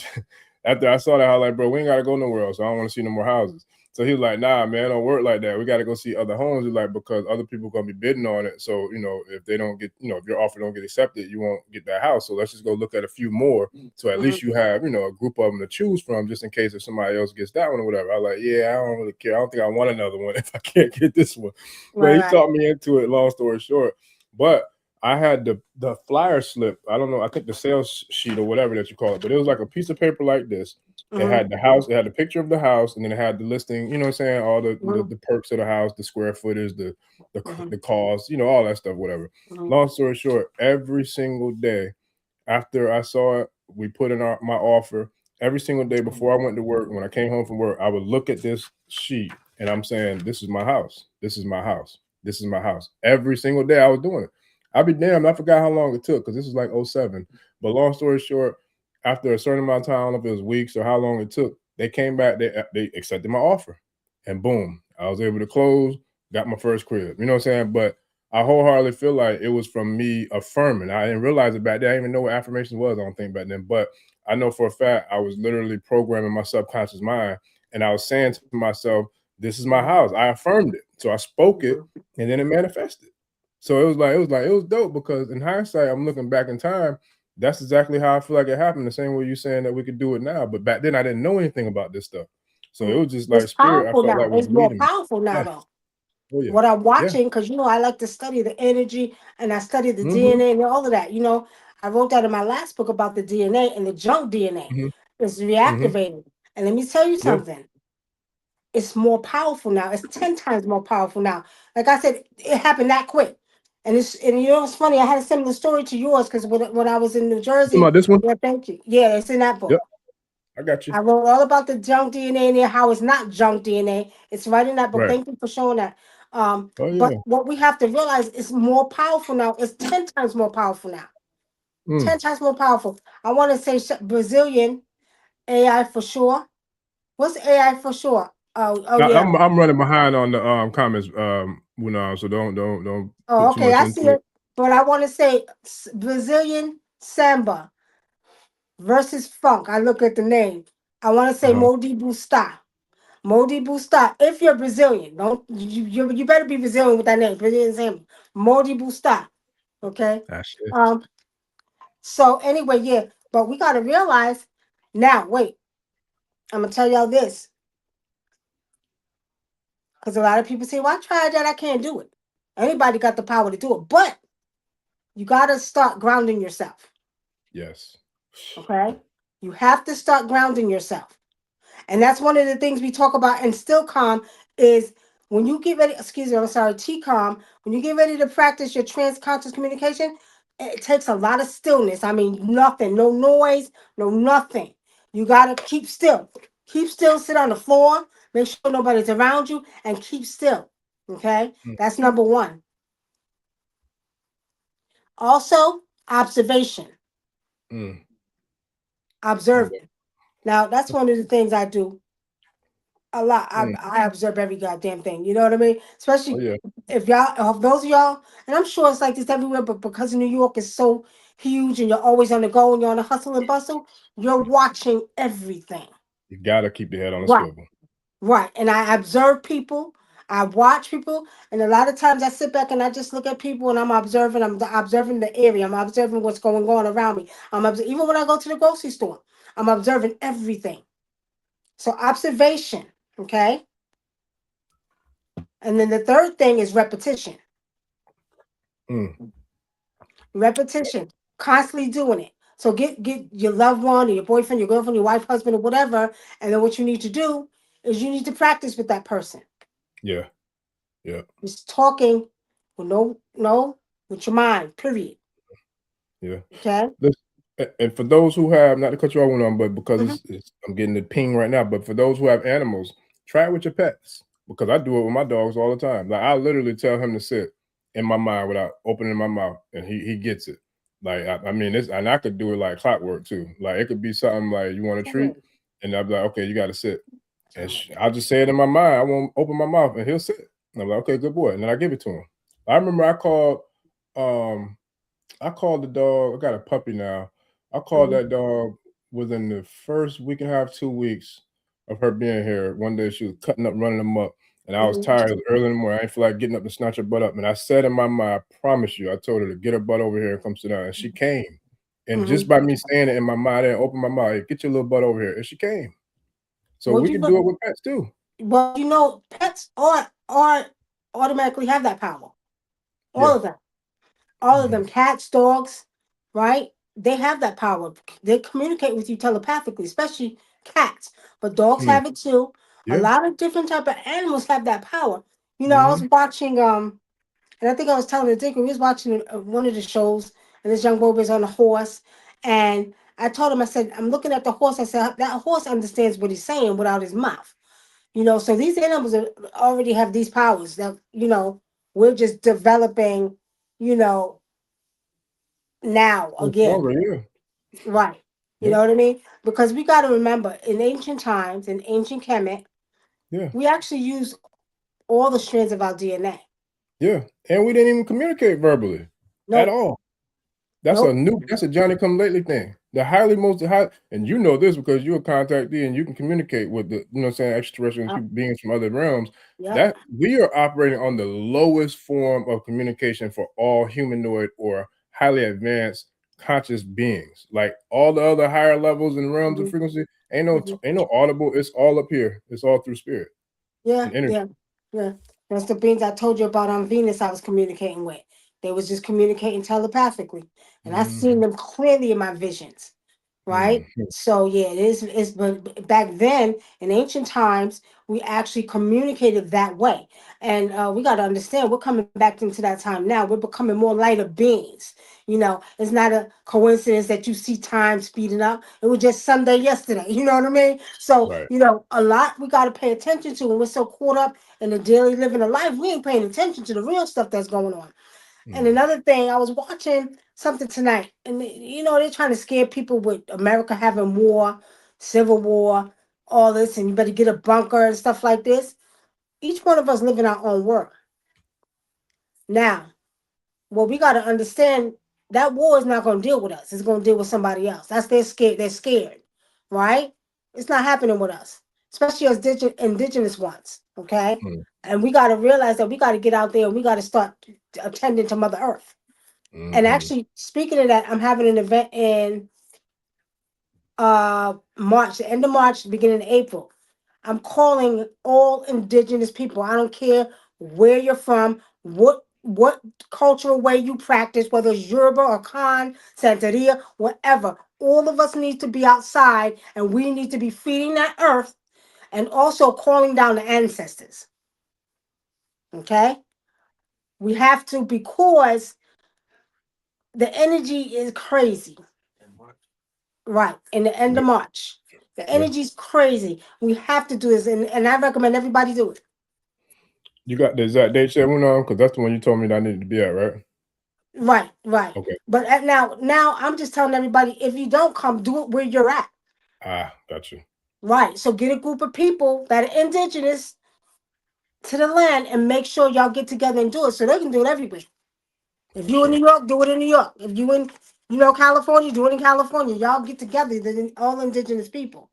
after I saw that, I was like, bro, we ain't got to go nowhere else. So I don't want to see no more houses. So he was like, nah, man, don't work like that. We got to go see other homes. He's like, because other people going to be bidding on it. So, you know, if they don't get, you know, if your offer don't get accepted, you won't get that house. So let's just go look at a few more. So at least you have, you know, a group of them to choose from, just in case if somebody else gets that one or whatever. I was like, yeah, I don't really care. I don't think I want another one if I can't get this one. But he talked me into it, long story short. But I had the flyer slip. I don't know. I think the sales sheet or whatever that you call it, but it was like a piece of paper like this. It had the house. It had the picture of the house, and then it had the listing. You know what I'm saying? All the perks of the house, the square footage, the cost. You know, all that stuff. Whatever. Long story short, every single day after I saw it, we put in my offer. Every single day before I went to work, when I came home from work, I would look at this sheet, and I'm saying, "This is my house. This is my house. This is my house." Every single day, I was doing it. I'll be damned. I forgot how long it took because this was like 07. But long story short, after a certain amount of time, I don't know if it was weeks or how long it took, they came back, they accepted my offer. And boom, I was able to close, got my first crib. You know what I'm saying? But I wholeheartedly feel like it was from me affirming. I didn't realize it back then. I didn't even know what affirmation was, I don't think, back then. But I know for a fact I was literally programming my subconscious mind. And I was saying to myself, this is my house. I affirmed it. So I spoke it, and then it manifested. So it was dope because in hindsight, I'm looking back in time. That's exactly how I feel like it happened. The same way you're saying that we could do it now, but back then I didn't know anything about this stuff. So it was just like spirit. I felt like was It's more leading me. powerful now, though. Oh, yeah. What I'm watching, because you know I like to study the energy and I study the DNA and all of that. You know, I wrote that in my last book about the DNA and the junk DNA. It's reactivating. And let me tell you something. It's more powerful now. It's 10 times more powerful now. Like I said, it happened that quick. And you know it's funny. I had a similar story to yours because when I was in New Jersey. About this one? Yeah, thank you. Yeah, it's in that book. Yep. I got you. I wrote all about the junk DNA in there, how it's not junk DNA. It's right in that book. Right. Thank you for showing that. Oh But yeah. what we have to realize is more powerful now. It's 10 times more powerful now. 10 times more powerful. I want to say Brazilian AI for sure. What's AI for sure? Oh yeah. I'm running behind on the comments, Wunam, so don't Oh, put too okay. much I see into it. it. But I want to say Brazilian samba versus funk. I look at the name. I want to say Modi Busta. Modi Busta. If you're Brazilian, don't you better be Brazilian with that name. Brazilian samba. Modi Busta. Okay. That's it. So anyway, yeah. But we got to realize now. Wait. I'm gonna tell y'all this because a lot of people say, "Well, I tried that. I can't do it." Anybody got the power to do it, but you got to start grounding yourself. Yes. Okay. You have to start grounding yourself. And that's one of the things we talk about in Still Calm is when you get ready, excuse me, I'm sorry, TCOM, when you get ready to practice your transconscious communication, it takes a lot of stillness. I mean, nothing, no noise, no nothing. You got to keep still. Keep still, sit on the floor, make sure nobody's around you, and keep still. Okay? That's number one. Also, observation. Observing. Now, that's one of the things I do a lot. I observe every goddamn thing. You know what I mean? Especially if y'all, if those of y'all, and I'm sure it's like this everywhere, but because New York is so huge and you're always on the go and you're on the hustle and bustle, you're watching everything. You gotta keep the head on a Right. swivel. Right. And I observe people. I watch people, and a lot of times I sit back and I just look at people and I'm observing. I'm observing the area. I'm observing what's going on around me. Even when I go to the grocery store, I'm observing everything. So observation, okay? And then the third thing is repetition. Repetition, constantly doing it. So get your loved one or your boyfriend, your girlfriend, your wife, husband, or whatever, and then what you need to do is you need to practice with that person. Yeah. Yeah. Just talking with no with your mind, period. Yeah. Okay. And for those who have, not to cut you off on, but because I'm getting the ping right now, but for those who have animals, try it with your pets, because I do it with my dogs all the time. Like I literally tell him to sit in my mind without opening my mouth, and he gets it. Like I mean, and I could do it like clockwork too. Like it could be something like you want a treat, and I'll be like, okay, you got to sit, and I'll just say it in my mind. I won't open my mouth, and he'll sit. And I'm like, okay, good boy, and then I give it to him. I remember I called the dog. I got a puppy now. I called that dog within the first week and a half, 2 weeks of her being here. One day she was cutting up, running them up, and I was tired. It was early in the morning. I didn't feel like getting up to snatch her butt up. And I said in my mind, I promise you, I told her to get her butt over here and come sit down. And she came. And just by me saying it in my mind, I didn't open my mouth. Hey, get your little butt over here. And she came. So we can do it with pets too. Well, you know, pets are automatically have that power. All of them. All of them. Cats, dogs, right? They have that power. They communicate with you telepathically, especially cats. But dogs have it too. A lot of different type of animals have that power. You know, I was watching and I think I was telling the Dick, we was watching one of the shows, and this young boy was on a horse, and I told him, I said, I'm looking at the horse. I said, that horse understands what he's saying without his mouth. You know, so these animals already have these powers that, you know, we're just developing, you know, now again. Right. You know what I mean? Because we got to remember, in ancient times, in ancient Kemet, we actually use all the strands of our DNA. Yeah. And we didn't even communicate verbally at all. That's a Johnny come lately thing. The high, and you know this because you're a contactee and you can communicate with the, you know what I'm saying, extraterrestrial beings from other realms. That we are operating on the lowest form of communication for all humanoid or highly advanced conscious beings. Like all the other higher levels and realms of frequency, ain't no audible. It's all up here. It's all through spirit. And energy. Yeah. That's the beings I told you about on Venus I was communicating with. They was just communicating telepathically. And I seen them clearly in my visions. right? So yeah, it is. It's but back then in ancient times, we actually communicated that way, and we got to understand we're coming back into that time now. We're becoming more lighter beings. You know, it's not a coincidence that you see time speeding up. It was just Sunday yesterday. You know what I mean? So Right. you know, a lot we got to pay attention to, and we're so caught up in the daily living of life, we ain't paying attention to the real stuff that's going on. And another thing, I was watching something tonight, and you know they're trying to scare people with America having war, civil war, all this, and you better get a bunker and stuff like this. Each one of us live in our own world. Now, what we got to understand, that war is not going to deal with us. It's going to deal with somebody else. That's they're scared. They're scared, right? It's not happening with us, especially as indigenous ones. Okay, and we got to realize that we got to get out there and we got to start attending to Mother Earth. And actually, speaking of that, I'm having an event in March, the end of March, beginning of April. I'm calling all indigenous people. I don't care where you're from, what cultural way you practice, whether it's Yoruba or Khan, Santeria, whatever. All of us need to be outside, and we need to be feeding that earth, and also calling down the ancestors. Okay, we have to, because the energy is crazy. Right, in the end of March. The energy's crazy. We have to do this, and I recommend everybody do it. You got the exact date yet, Wunam? Because that's the one you told me that I needed to be at, right? Right. Okay. But now I'm just telling everybody, if you don't come, do it where you're at. Got you. Right. So get a group of people that are indigenous to the land and make sure y'all get together and do it so they can do it everywhere. If you in New York, do it in New York. If you in, California, do it in California. Y'all get together, all indigenous people.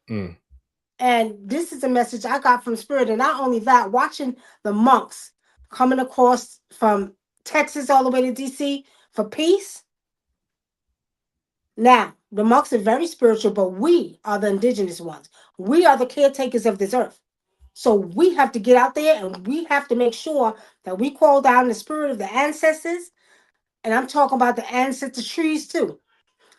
And this is a message I got from Spirit. And not only that, watching the monks coming across from Texas all the way to DC for peace. Now, the monks are very spiritual, but we are the indigenous ones. We are the caretakers of this earth. So we have to get out there and we have to make sure that we call down the spirit of the ancestors. And I'm talking about the ancestor trees too,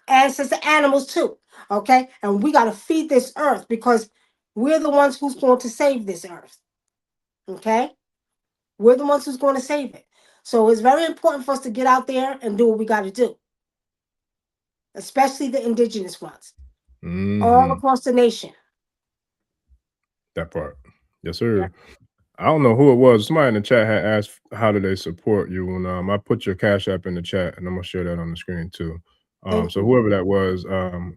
ancestor animals too. Okay. And we got to feed this earth because we're the ones who's going to save this earth. Okay. We're the ones who's going to save it. So it's very important for us to get out there and do what we got to do, especially the indigenous ones, all across the nation. That part. Yes, sir. Yeah. I don't know who it was. Somebody in the chat had asked, how do they support you? And I put your Cash App in the chat, and I'm going to share that on the screen too. So whoever that was,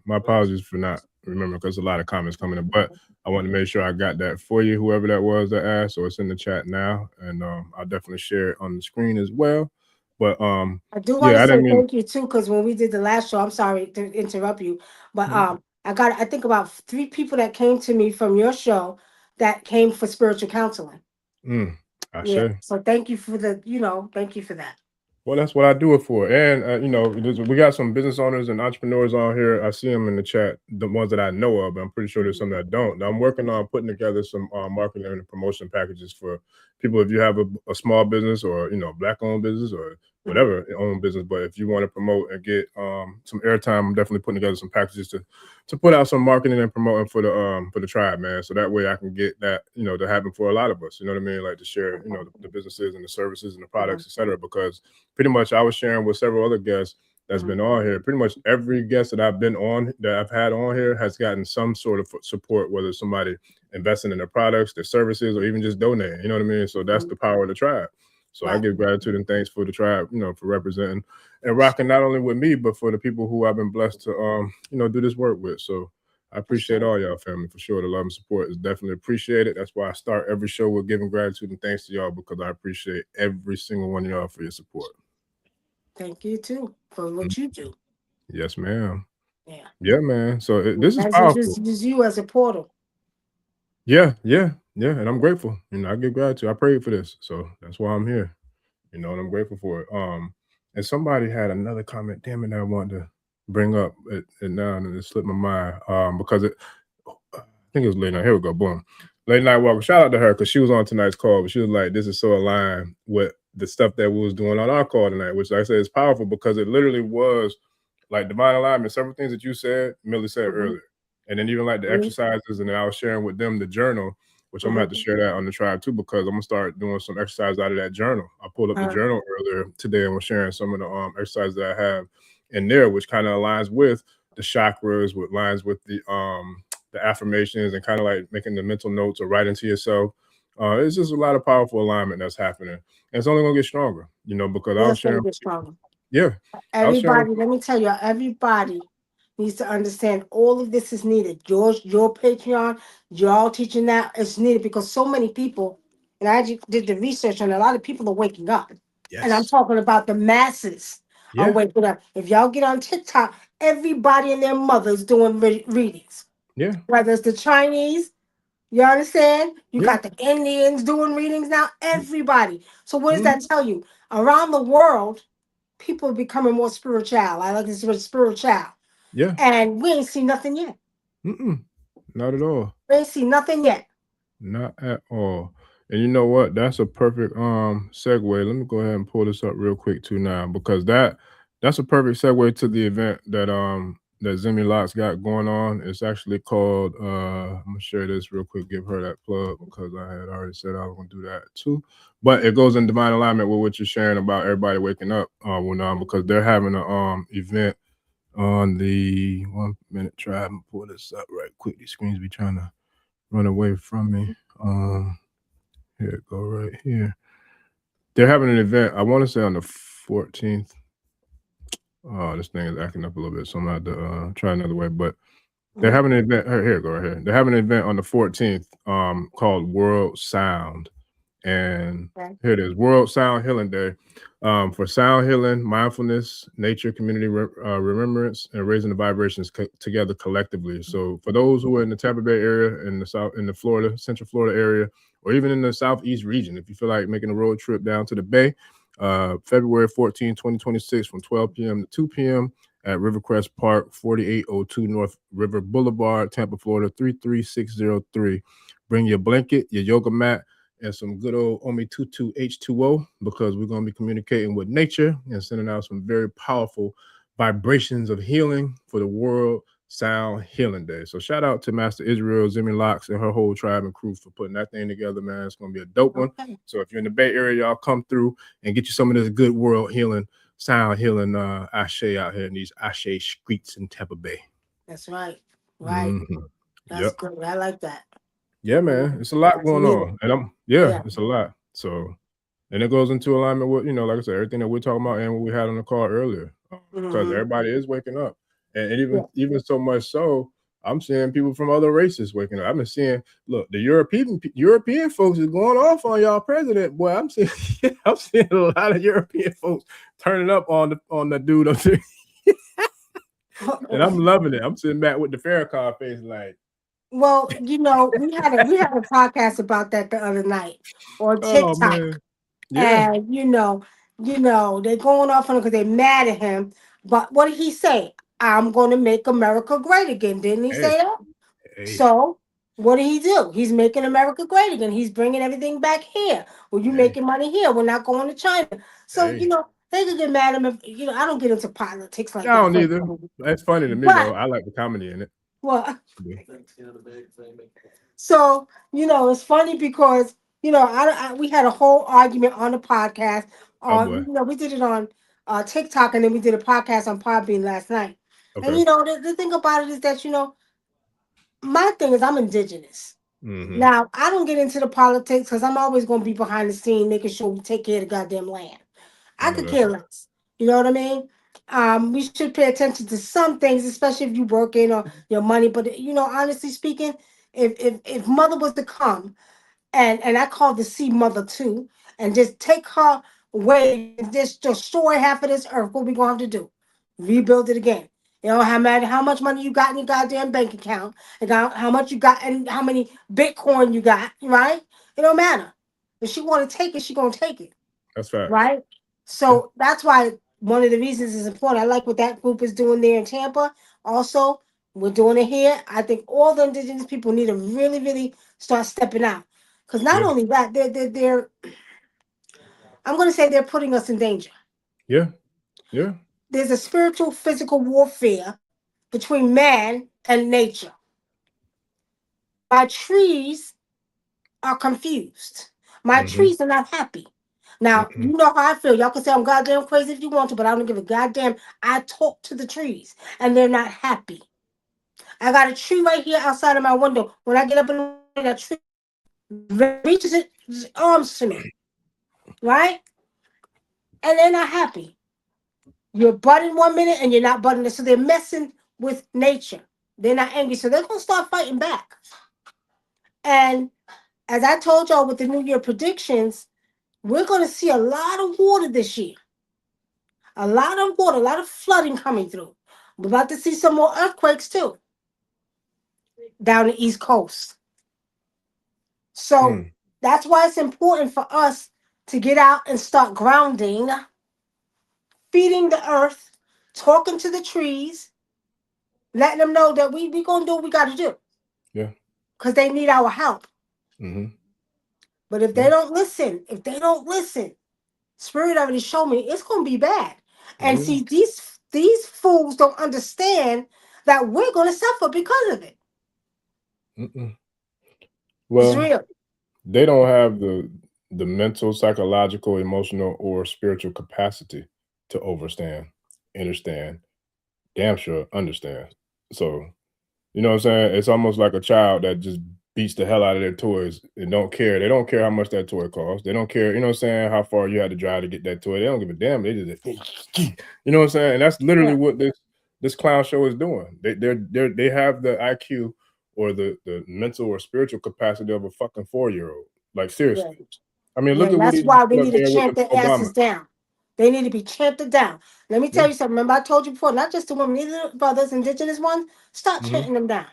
my apologies for not remembering because a lot of comments coming in, but I want to make sure I got that for you, whoever that was that asked. So it's in the chat now, and I'll definitely share it on the screen as well. But I do want to say thank you too, because when we did the last show, I'm sorry to interrupt you, but I think about 3 people that came to me from your show that came for spiritual counseling. Yeah. So thank you for thank you for that. Well, that's what I do it for. And, we got some business owners and entrepreneurs on here. I see them in the chat, the ones that I know of, but I'm pretty sure there's some that don't. Now, I'm working on putting together some marketing and promotion packages for people. If you have a small business or, Black-owned business or whatever owned business, but if you want to promote and get some airtime, I'm definitely putting together some packages to put out some marketing and promoting for the tribe, man. So that way I can get that, to happen for a lot of us, you know what I mean? Like to share, the businesses and the services and the products, et cetera, because pretty much I was sharing with several other guests that's been on here. Pretty much every guest that I've had on here has gotten some sort of support, whether it's somebody investing in their products, their services, or even just donating, you know what I mean? So that's the power of the tribe. So I give gratitude and thanks for the tribe, for representing and rocking not only with me, but for the people who I've been blessed to, do this work with. So I appreciate all y'all, family, for sure. The love and support is definitely appreciated. That's why I start every show with giving gratitude and thanks to y'all, because I appreciate every single one of y'all for your support. Thank you too for what you do. Yes, ma'am. Yeah, man. So this is powerful. Use you as a portal. Yeah. And I'm grateful. I give gratitude. I prayed for this, so that's why I'm here. And I'm grateful for it. And somebody had another comment. Damn it, I wanted to bring up it now, and it slipped my mind. Because I think it was late night. Here we go. Boom. Late Nightwalker. Shout out to her because she was on tonight's call, but she was like, "This is so aligned with the stuff that we was doing on our call tonight," which, like I said, is powerful because it literally was like divine alignment, several things that you said, Millie said earlier. And then even like the exercises, and then I was sharing with them the journal, which I'm gonna have to share that on the tribe too, because I'm gonna start doing some exercise out of that journal. I pulled up the journal earlier today and was sharing some of the exercises that I have in there, which kind of aligns with the chakras, with lines with the affirmations, and kind of like making the mental notes or writing to yourself. It's just a lot of powerful alignment that's happening, and it's only gonna get stronger, you know, because I was sharing. Yeah, everybody. Let me tell you, everybody needs to understand all of this is needed. Your Patreon, you're all teaching that it's needed because so many people, and I did the research, and a lot of people are waking up. Yes. And I'm talking about the masses are waking up. If y'all get on TikTok, everybody and their mother is doing readings. Yeah. Whether it's the Chinese, you understand? You got the Indians doing readings now, everybody. So what does that tell you? Around the world, people are becoming more spiritual. I like this word spiritual. Yeah. And we ain't seen nothing yet. Not at all. We ain't seen nothing yet. Not at all. And you know what? That's a perfect segue. Let me go ahead and pull this up real quick too now, because that's a perfect segue to the event that that Zemi Locks got going on. It's actually called I'm gonna share this real quick, give her that plug, because I had already said I was gonna do that too. But it goes in divine alignment with what you're sharing about everybody waking up, because they're having a event on the 1 minute. Try and pull this up right quick. These screens be trying to run away from me. Here it go right here. They're having an event, I want to say on the 14th. Oh, this thing is acting up a little bit, so I'm gonna have to try another way. But they're having an event. Here it go right here. They're having an event on the 14th called World Sound. And here it is, World Sound Healing Day, for sound healing, mindfulness, nature, community remembrance, and raising the vibrations together collectively. So for those who are in the Tampa Bay area, in the Florida, Central Florida area, or even in the Southeast region, if you feel like making a road trip down to the Bay, February 14, 2026, from 12 p.m. to 2 p.m. at Rivercrest Park, 4802 North River Boulevard, Tampa, Florida, 33603. Bring your blanket, your yoga mat, and some good old Omi Tutu H2O, because we're going to be communicating with nature and sending out some very powerful vibrations of healing for the World Sound Healing Day. So shout out to Master Israel, Zemi Locks, and her whole tribe and crew for putting that thing together, man. It's going to be a dope one. So if you're in the Bay Area, y'all come through and get you some of this good world healing, sound healing ashe out here in these ashe streets in Tampa Bay. That's right. Right. That's good. I like that. Yeah, man, it's a lot going on, and it's a lot. So, and it goes into alignment with, like I said, everything that we're talking about and what we had on the call earlier, because everybody is waking up, and even so much so, I'm seeing people from other races waking up. I've been seeing, look, the European folks is going off on y'all president. Boy, I'm seeing a lot of European folks turning up on the dude up there, and I'm loving it. I'm sitting back with the Farrakhan face, like. Well, we had a podcast about that the other night on TikTok, and they're going off on it because they're mad at him. But what did he say? I'm going to make America great again. Didn't he say that? So what did he do? He's making America great again. He's bringing everything back here. Well, you making money here. We're not going to China. So they could get mad at him. If, I don't get into politics like that. I don't either. That's funny to me, though. I like the comedy in it. Well, so it's funny because we had a whole argument on the podcast. We did it on TikTok, and then we did a podcast on Podbean last night. Okay. And the thing about it is that my thing is I'm indigenous. Now I don't get into the politics because I'm always going to be behind the scene, making sure we take care of the goddamn land. I could care less. You know what I mean? We should pay attention to some things, especially if you work in or your money. But honestly speaking, if mother was to come and I call the sea mother too, and just take her away and just destroy half of this earth, what we gonna have to do? Rebuild it again. How much money you got in your goddamn bank account, and how much you got, and how many Bitcoin you got, right? It don't matter. If she want to take it, she gonna take it. That's right. Right. So that's why one of the reasons is important. I like what that group is doing there in Tampa. Also, we're doing it here. I think all the indigenous people need to really, really start stepping out. Because not only that, they're I'm going to say they're putting us in danger. Yeah. Yeah. there's a spiritual physical warfare between man and nature. My trees are confused. My trees are not happy. Now, you know how I feel. Y'all can say I'm goddamn crazy if you want to, but I don't give a goddamn. I talk to the trees, and they're not happy. I got a tree right here outside of my window. When I get up in the morning, that tree reaches its arms to me, right? And they're not happy. You're budding 1 minute and you're not budding it. So they're messing with nature. They're not angry. So they're going to start fighting back. And as I told y'all with the New Year predictions, we're going to see a lot of water this year. A lot of water, a lot of flooding coming through. We're about to see some more earthquakes too down the East Coast. So that's why it's important for us to get out and start grounding, feeding the earth, talking to the trees, letting them know that we going to do what we got to do. Yeah. Because they need our help. But if they don't listen, Spirit already showed me it's going to be bad. And see, these fools don't understand that we're going to suffer because of it. Well, it's real. They don't have the mental, psychological, emotional, or spiritual capacity to understand, damn sure understand. So, you know what I'm saying? It's almost like a child that just beats the hell out of their toys and don't care. They don't care how much that toy costs. They don't care, you know what I'm saying, how far you had to drive to get that toy. They don't give a damn. They just, you know what I'm saying? And that's literally what this clown show is doing. They have the IQ or the mental or spiritual capacity of a fucking 4-year-old. Like, seriously. I mean, look at what that's he why we put need up to there with chant their Obama. asses down. They need to be chanted down. Let me tell you something. Remember I told you before, not just the women, either brothers, indigenous ones, start chanting them down.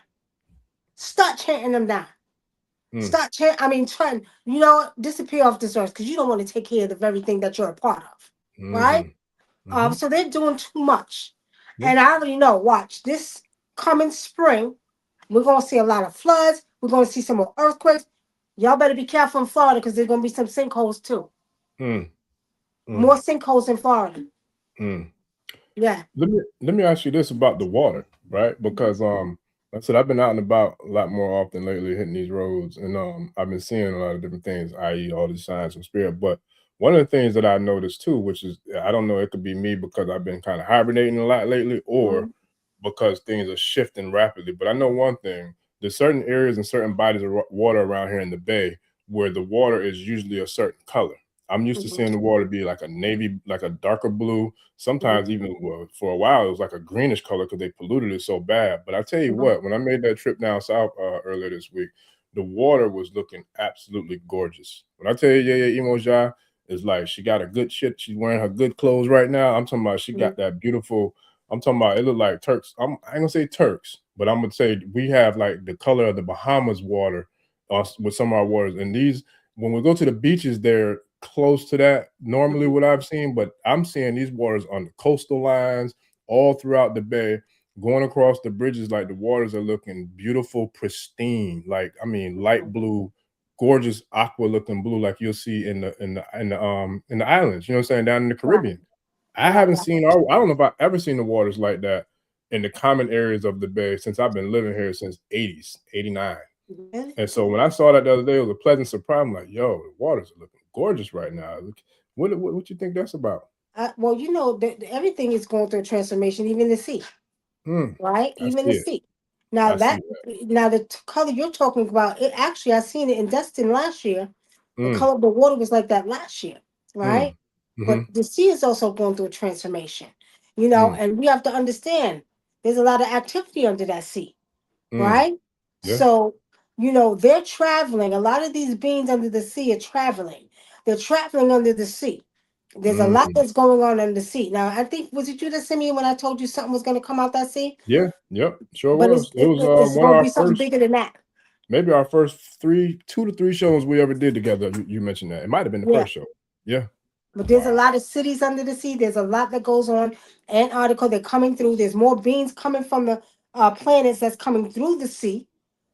Start chanting them down. Start chanting, trying, disappear off this earth because you don't want to take care of the very thing that you're a part of. Right? So they're doing too much. And I already know, watch, this coming spring, we're going to see a lot of floods. We're going to see some more earthquakes. Y'all better be careful in Florida because there's going to be some sinkholes too. More sinkholes in Florida. Yeah. Let me ask you this about the water, right? Because like I said, I've been out and about a lot more often lately, hitting these roads, and I've been seeing a lot of different things, i.e., all these signs from spirit. But one of the things that I noticed too, which is, I don't know, it could be me because I've been kind of hibernating a lot lately, or because things are shifting rapidly. But I know one thing: there's certain areas and certain bodies of water around here in the bay where the water is usually a certain color. I'm used to seeing the water be like a navy, like a darker blue. Sometimes even for a while, it was like a greenish color because they polluted it so bad. But I tell you what, when I made that trip down south earlier this week, the water was looking absolutely gorgeous. When I tell you, Emoja is like, she got a good shit. She's wearing her good clothes right now. I'm talking about she got that beautiful, I'm talking about, it looked like Turks. I ain't gonna say Turks, but I'm gonna say we have like the color of the Bahamas water with some of our waters. And these, when we go to the beaches, they're close to that normally what I've seen, but I'm seeing these waters on the coastal lines all throughout the bay, going across the bridges. Like, the waters are looking beautiful, pristine, like, I mean, light blue, gorgeous aqua looking blue, like you'll see in the islands, you know what I'm saying, down in the Caribbean. I haven't seen, I don't know if I've ever seen the waters like that in the common areas of the bay since I've been living here since 80s, 89. And so when I saw that the other day, it was a pleasant surprise. I'm like, yo, the waters are looking gorgeous right now. What you think that's about? Well, everything is going through a transformation, even the sea. Right? Even the sea. Now the color you're talking about, it actually, I seen it in Destin last year. The color of the water was like that last year, right? But the sea is also going through a transformation, and we have to understand there's a lot of activity under that sea, right? So, they're traveling. A lot of these beings under the sea are traveling. They're traveling under the sea. There's a lot that's going on under the sea. Now, I think, was it you that sent me when I told you something was going to come out that sea? Yeah, yep, sure But was. It was it's one of going to our be something first, bigger than that. maybe our first 2 to 3 shows we ever did together. You mentioned that. It might have been the first show. Yeah. But there's a lot of cities under the sea. There's a lot that goes on. Antarctica, they're coming through. There's more beings coming from the planets that's coming through the sea.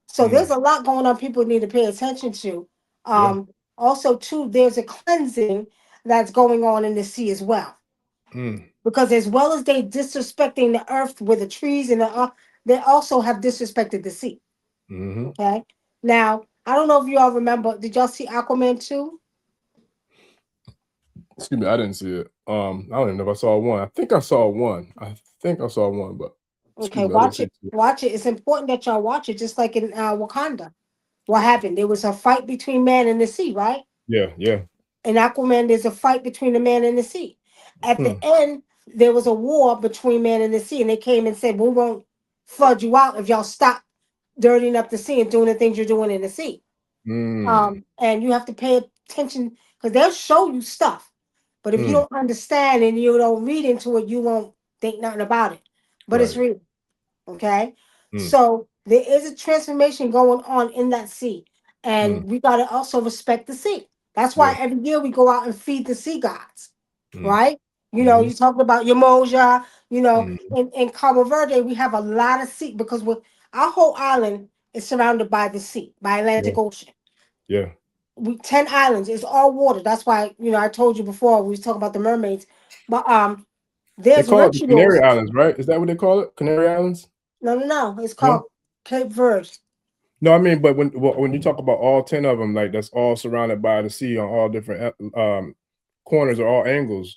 So there's a lot going on people need to pay attention to. Also, too, there's a cleansing that's going on in the sea as well. Because as well as they disrespecting the earth with the trees and they also have disrespected the sea. Mm-hmm. Okay. Now, I don't know if you all remember, did y'all see Aquaman 2? Excuse me, I didn't see it. I don't even know if I saw one. I think I saw one. But Okay, excuse me, I didn't watch see it. two. Watch it. It's important that y'all watch it, just like in Wakanda. What happened? There was a fight between man and the sea, right? Yeah, yeah. In Aquaman, there's a fight between the man and the sea. At the end, there was a war between man and the sea, and they came and said, "We won't flood you out if y'all stop dirtying up the sea and doing the things you're doing in the sea." And you have to pay attention because they'll show you stuff, but if you don't understand and you don't read into it, you won't think nothing about it. But it's Right. real, okay? So there is a transformation going on in that sea, and we got to also respect the sea. That's why Yeah. every year we go out and feed the sea gods, right? You know, Mm-hmm. you talked about your Moja, you know, Mm-hmm. in Cabo Verde, we have a lot of sea because our whole island is surrounded by the sea, by Yeah. Atlantic Ocean. Yeah. 10 islands, it's all water. That's why, you know, I told you before we was talking about the mermaids. But They there's call it the Canary rituals. Islands, right? Is that what they call it? Canary Islands? No. It's No. called Cape Verde. No, I mean, but when you talk about all 10 of them, like that's all surrounded by the sea on all different corners or all angles.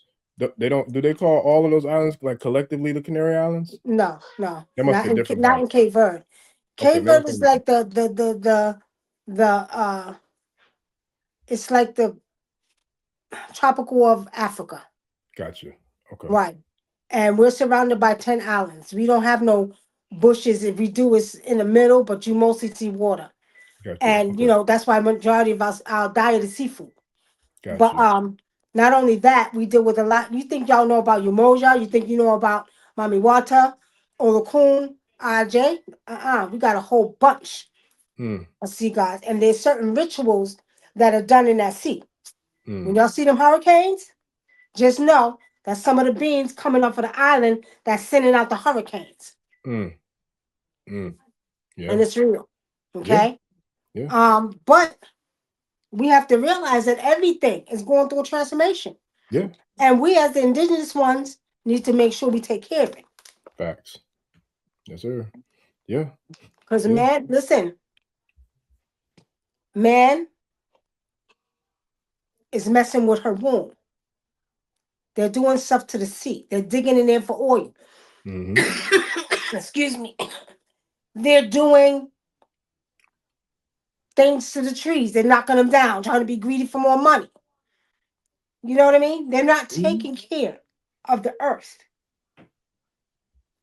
They don't. Do they call all of those islands like collectively the Canary Islands? No, There must be a different not one. in Cape Verde. Okay, Cape maybe I'm Verde is thinking. like the it's like the tropical of Africa. Gotcha. Okay. Right. And we're surrounded by 10 islands. We don't have no bushes. If we do, it's in the middle, but you mostly see water. Gotcha. And you Okay. know, that's why majority of our diet is seafood. But Gotcha. not only that, we deal with a lot. You think y'all know about Umoja? You think you know about Mami Wata, Olokun, AJ? We got a whole bunch of sea gods, and there's certain rituals that are done in that sea. When y'all see them hurricanes, just know that some of the beings coming up for the island that's sending out the hurricanes, Mm. Yeah. and it's real. Yeah. Okay. Yeah. But we have to realize that everything is going through a transformation. Yeah. And we, as the indigenous ones, need to make sure we take care of it. Facts. Yes, sir. Yeah. Because, Yeah. man, listen, man is messing with her womb. They're doing stuff to the sea. They're digging in there for oil. Excuse me. They're doing things to the trees. They're knocking them down, trying to be greedy for more money. You know what I mean? They're not taking care of the earth.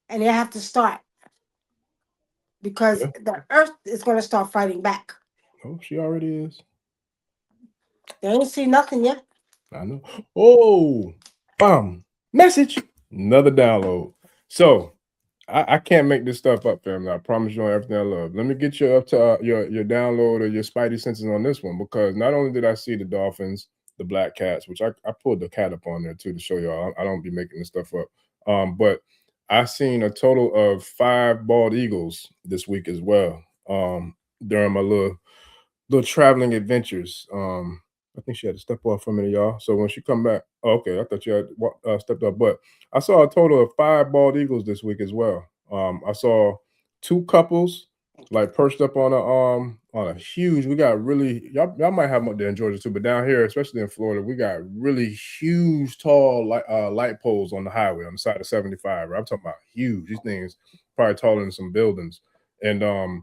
And they have to start because Yeah. the earth is going to start fighting back. Oh, she already is. They ain't see nothing yet. I know. Oh, message. Another download. So I can't make this stuff up, family. I promise you on everything I love. Let me get you up to your download or your spidey senses on this one, because not only did I see the dolphins, the black cats, which I pulled the cat up on there too to show y'all. I don't be making this stuff up. But I seen a total of 5 bald eagles this week as well. During my little traveling adventures. I think she had to step off for a minute, y'all. So when she come back, okay, I thought you had stepped up, but I saw a total of 5 bald eagles this week as well. I saw 2 couples like perched up on a huge. We got really y'all might have them up there in Georgia too, but down here, especially in Florida, we got really huge, tall light poles on the highway on the side of 75. Right? I'm talking about huge. These things probably taller than some buildings, and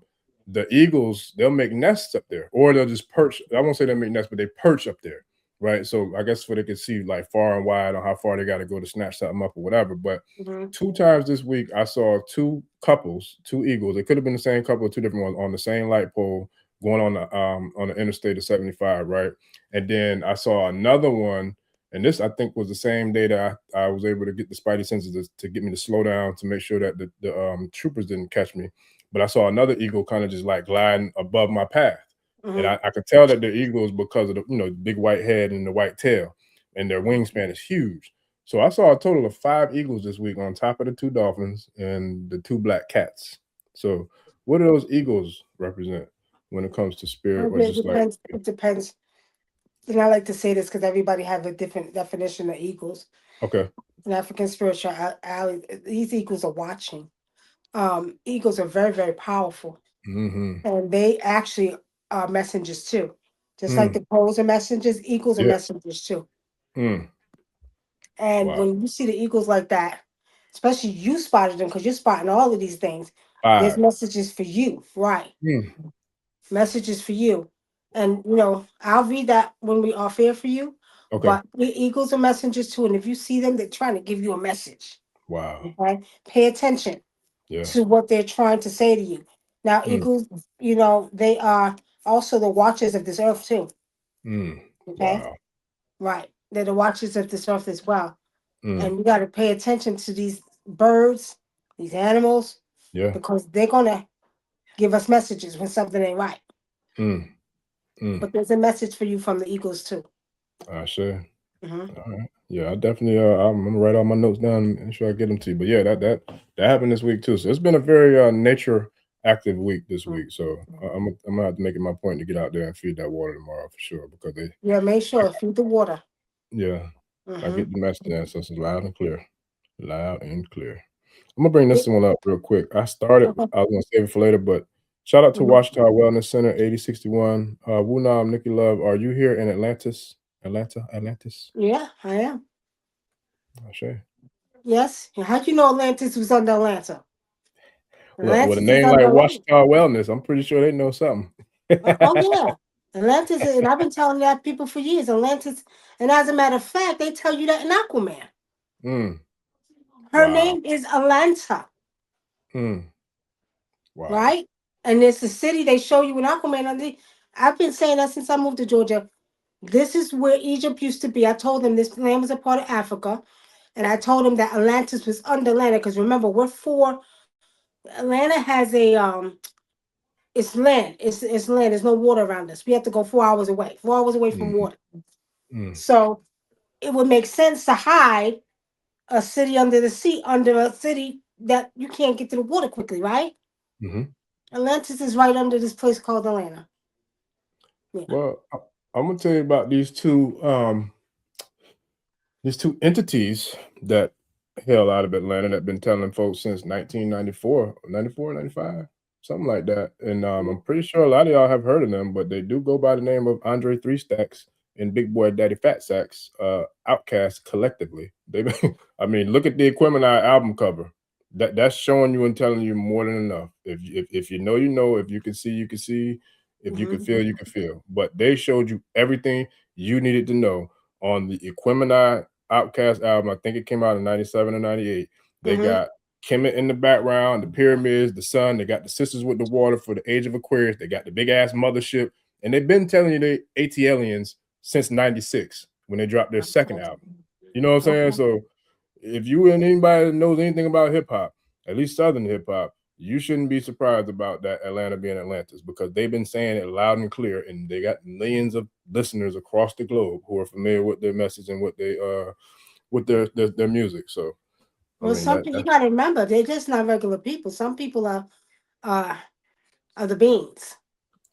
the eagles, they'll make nests up there, or they'll just perch. I won't say they make nests, but they perch up there, right? So I guess so they can see like far and wide on how far they got to go to snatch something up or whatever. But 2 times this week, I saw 2 couples, 2 eagles. It could have been the same couple or 2 different ones on the same light pole going on the interstate of 75, right? And then I saw another one, and this I think was the same day that I was able to get the spidey senses to get me to slow down to make sure that the troopers didn't catch me. But I saw another eagle kind of just like gliding above my path. And I could tell that they're eagles because of the big white head and the white tail, and their wingspan is huge. So I saw a total of 5 eagles this week on top of the 2 dolphins and the 2 black cats. So what do those eagles represent when it comes to spirit, or It just like? depends. It depends. and I like to say this because everybody have a different definition of eagles. Okay. In African spirituality, these eagles are watching. Eagles are very, very powerful, and they actually are messengers too. Just like the crows are messengers, eagles are messengers too. And Wow. when you see the eagles like that, especially you spotted them because you're spotting all of these things. There's messages for you, right? Messages for you. And I'll read that when we are here for you. Okay. But the eagles are messengers too. And if you see them, they're trying to give you a message. Wow. Okay. Pay attention to what they're trying to say to you. Now, eagles, they are also the watchers of this earth too. Okay. Wow. Right. They're the watchers of this earth as well. And you got to pay attention to these birds, these animals, because they're going to give us messages when something ain't right. But there's a message for you from the eagles too. I sure. All right. Yeah, I definitely. I'm gonna write all my notes down and sure I get them to you. But yeah, that happened this week too. So it's been a very nature active week this week. So I'm gonna have to make it my point to get out there and feed that water tomorrow for sure because they. Yeah, make sure feed the water. Yeah, I get the message there, so it's loud and clear, loud and clear. I'm gonna bring this one up real quick. I was gonna save it for later, but shout out to Watchtower Wellness Center 8061. Wunam Nicky Love, are you here in Atlantis? Atlantis? Yeah, I am. Sure. Yes. How'd you know Atlantis was under Atlanta? Well, with a Atlantis is name under like Atlanta. Watchtower Wellness, I'm pretty sure they know something. Oh yeah. Atlantis, and I've been telling that people for years. Atlantis, and as a matter of fact, they tell you that in Aquaman. Her name is Atlanta. Wow. Right? And it's the city they show you in Aquaman. I've been saying that since I moved to Georgia. This is where Egypt used to be. I told them this land was a part of Africa. And I told them that Atlantis was under Atlanta. Because remember, Atlanta has it's land. It's land. There's no water around us. We have to go 4 hours away. 4 hours away from water. So it would make sense to hide a city under the sea, under a city that you can't get to the water quickly, right? Atlantis is right under this place called Atlanta. Yeah. Well, I'm gonna tell you about these two entities that hail out of Atlanta that have been telling folks since 1994, 94, 95, something like that. And I'm pretty sure a lot of y'all have heard of them, but they do go by the name of Andre Three Stacks and Big Boy Daddy Fat Sacks, Outcast collectively. I mean, look at the Equimini album cover. That's showing you and telling you more than enough. If you know, you know. If you can see, you can see. If you can feel, you can feel. But they showed you everything you needed to know on the Equimini Outcast album. I think it came out in 97 or 98. They got Kemet in the background, the pyramids, the sun. They got the Sisters with the Water for the Age of Aquarius. They got the big ass mothership. And they've been telling you they ATLians since 96 when they dropped their second album. You know what I'm saying? So if you and anybody that knows anything about hip hop, at least Southern hip hop, you shouldn't be surprised about that Atlanta being Atlantis because they've been saying it loud and clear, and they got millions of listeners across the globe who are familiar with their message and what they with their music. So, well, some people you got to remember they're just not regular people. Some people are the beings.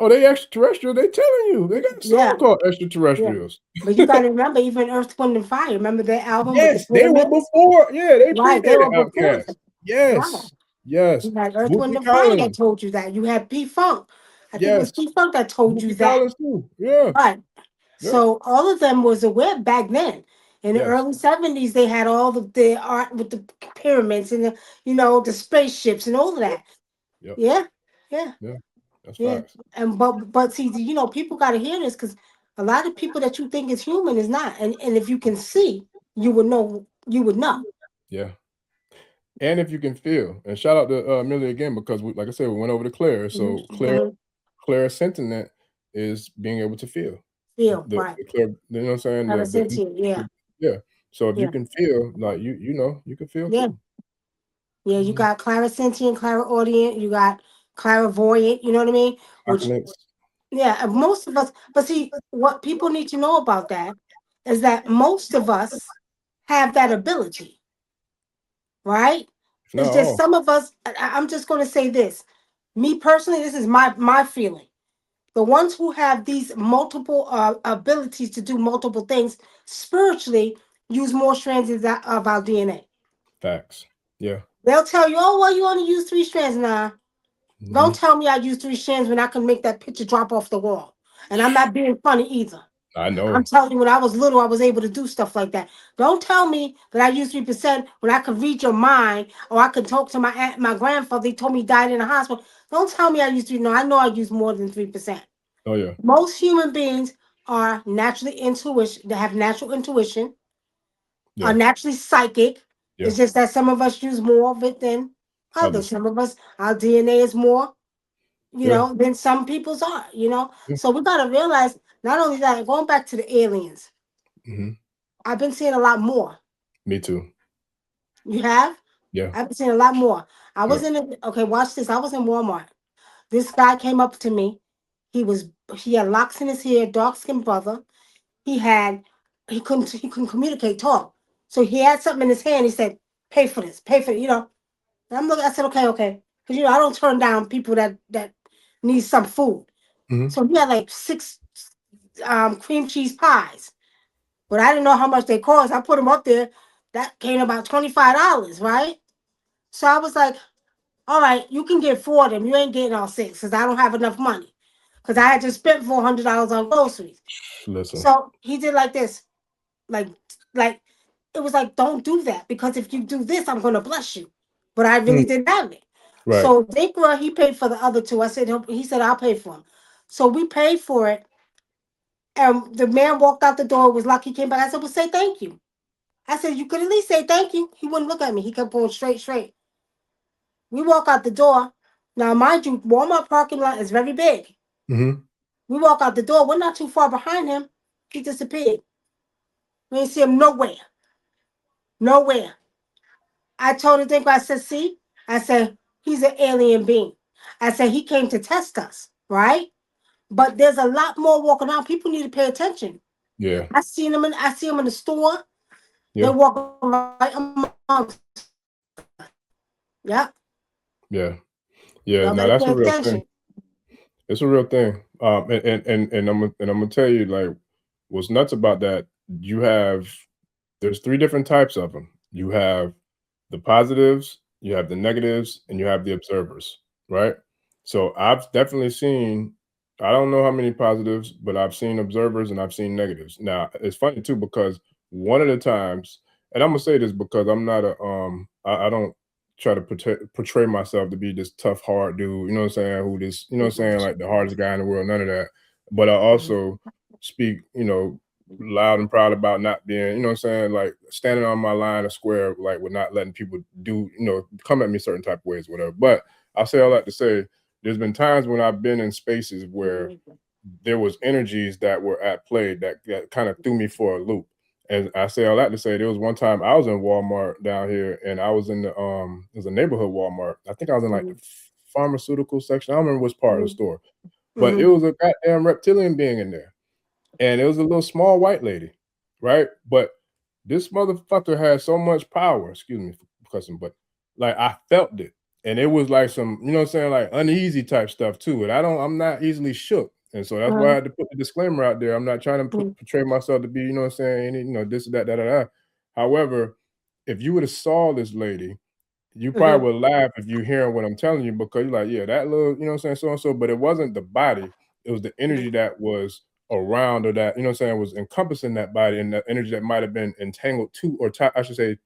Oh, they extraterrestrial. They telling you they got a song called Extraterrestrials. Yeah. But you got to remember, even Earth, Wind, and Fire. Remember their album? Yes, they were before. Yeah, they they were predated before. Outkast. Yes, Right. yes. You had Earth, Wind, Bootsy and Fire that Collins. told you that. You had P Funk. I think it was Yes. P Funk that told you Bootsy that. Collins too. Yeah. Right. Yeah. So all of them was aware back then. In the Yes. early 70s, they had all the art with the pyramids and the spaceships and all of that. Yep. Yeah. Yeah. That's facts. And but see, people got to hear this because a lot of people that you think is human is not. And if you can see, you would know. You would know. Yeah. And if you can feel, and shout out to Millie again because like I said, we went over to Claire. So Claire's sentiment is being able to feel. Right. Claire, you know what I'm saying? Yeah. So if you can feel, like you can feel too. Yeah, you got clarisentient, clairaudient, you got clairvoyant, you know what I mean? And most of us, but see, what people need to know about that is that most of us have that ability, right? It's just some of us, I'm just going to say this. Me personally, this is my feeling. The ones who have these multiple abilities to do multiple things spiritually use more strands of our DNA. Facts. Yeah. They'll tell you, oh, well, you only use 3 strands. Nah, don't tell me I use 3 strands when I can make that picture drop off the wall. And I'm not being funny either. I know. I'm telling you, when I was little, I was able to do stuff like that. Don't tell me that I use 3% when I can read your mind, or I can talk to my grandfather. He told me he died in the hospital. Don't tell me I use 3. No, I know I use more than 3%. Oh yeah. Most human beings are naturally intuition. They have natural intuition. Yeah. Are naturally psychic. Yeah. It's just that some of us use more of it than others. Some of us, our DNA is more, than some people's are. So we gotta realize. Not only that, going back to the aliens, I've been seeing a lot more. Me too. You have? Yeah. I've been seeing a lot more. I was okay, watch this. I was in Walmart. This guy came up to me. He had locks in his hair, dark skinned brother. He couldn't communicate, talk. So he had something in his hand. He said, pay for this, pay for it, And I'm looking, I said, okay. Because I don't turn down people that need some food. So he had like 6 cream cheese pies. But I didn't know how much they cost. I put them up there. That came about $25, right? So I was like, all right, you can get 4 of them. You ain't getting all 6 because I don't have enough money. Because I had just spent $400 on groceries. Listen. So he did like this. Like it was like, don't do that. Because if you do this, I'm going to bless you. But I really didn't have it. Right. So he paid for the other 2. He said, I'll pay for them. So we paid for it. And the man walked out the door. It was lucky he came back. I said, well, say thank you. I said, you could at least say thank you. He wouldn't look at me. He kept going straight. We walk out the door. Now, mind you, Walmart parking lot is very big. We walk out the door. We're not too far behind him. He disappeared. We didn't see him nowhere. I told him, I said, see? I said, he's an alien being. I said, he came to test us, right? But there's a lot more walking around. People need to pay attention. Yeah. I see him in the store. Yeah. They're walking right amongst. Yeah. Yeah. Yeah. Y'all Now that's pay a real attention. thing. It's a real thing. And I'm gonna tell you, like, what's nuts about that, there's 3 different types of them. You have the positives, you have the negatives, and you have the observers, right? So I've definitely seen, I don't know how many positives, but I've seen observers and I've seen negatives. Now it's funny too, because one of the times, and I'm gonna say this because I'm not I don't try to portray myself to be this tough, hard dude, you know what I'm saying, who this, you know what I'm saying, like the hardest guy in the world, none of that. But I also speak, loud and proud about not being, you know what I'm saying, like standing on my line of square, like with not letting people do, come at me certain type of ways, whatever. But I'll say all that to say, there's been times when I've been in spaces where there was energies that were at play that kind of threw me for a loop. And I say all that to say, there was one time I was in Walmart down here, and I was in the it was a neighborhood Walmart. I think I was in like the pharmaceutical section. I don't remember which part of the store, but it was a goddamn reptilian being in there, and it was a little small white lady, right? But this motherfucker had so much power. Excuse me for cussing, but like I felt it, and it was like some, you know what I'm saying, like uneasy type stuff too. And I'm not easily shook. And so that's why I had to put the disclaimer out there. I'm not trying to portray myself to be, you know what I'm saying, this, that, that. However, if you would have saw this lady, you probably would laugh if you hearing what I'm telling you, because you're like, yeah, that little, you know what I'm saying, so-and-so, but it wasn't the body. It was the energy that was around, or that, you know what I'm saying, was encompassing that body, and the energy that might have been entangled to, or I should say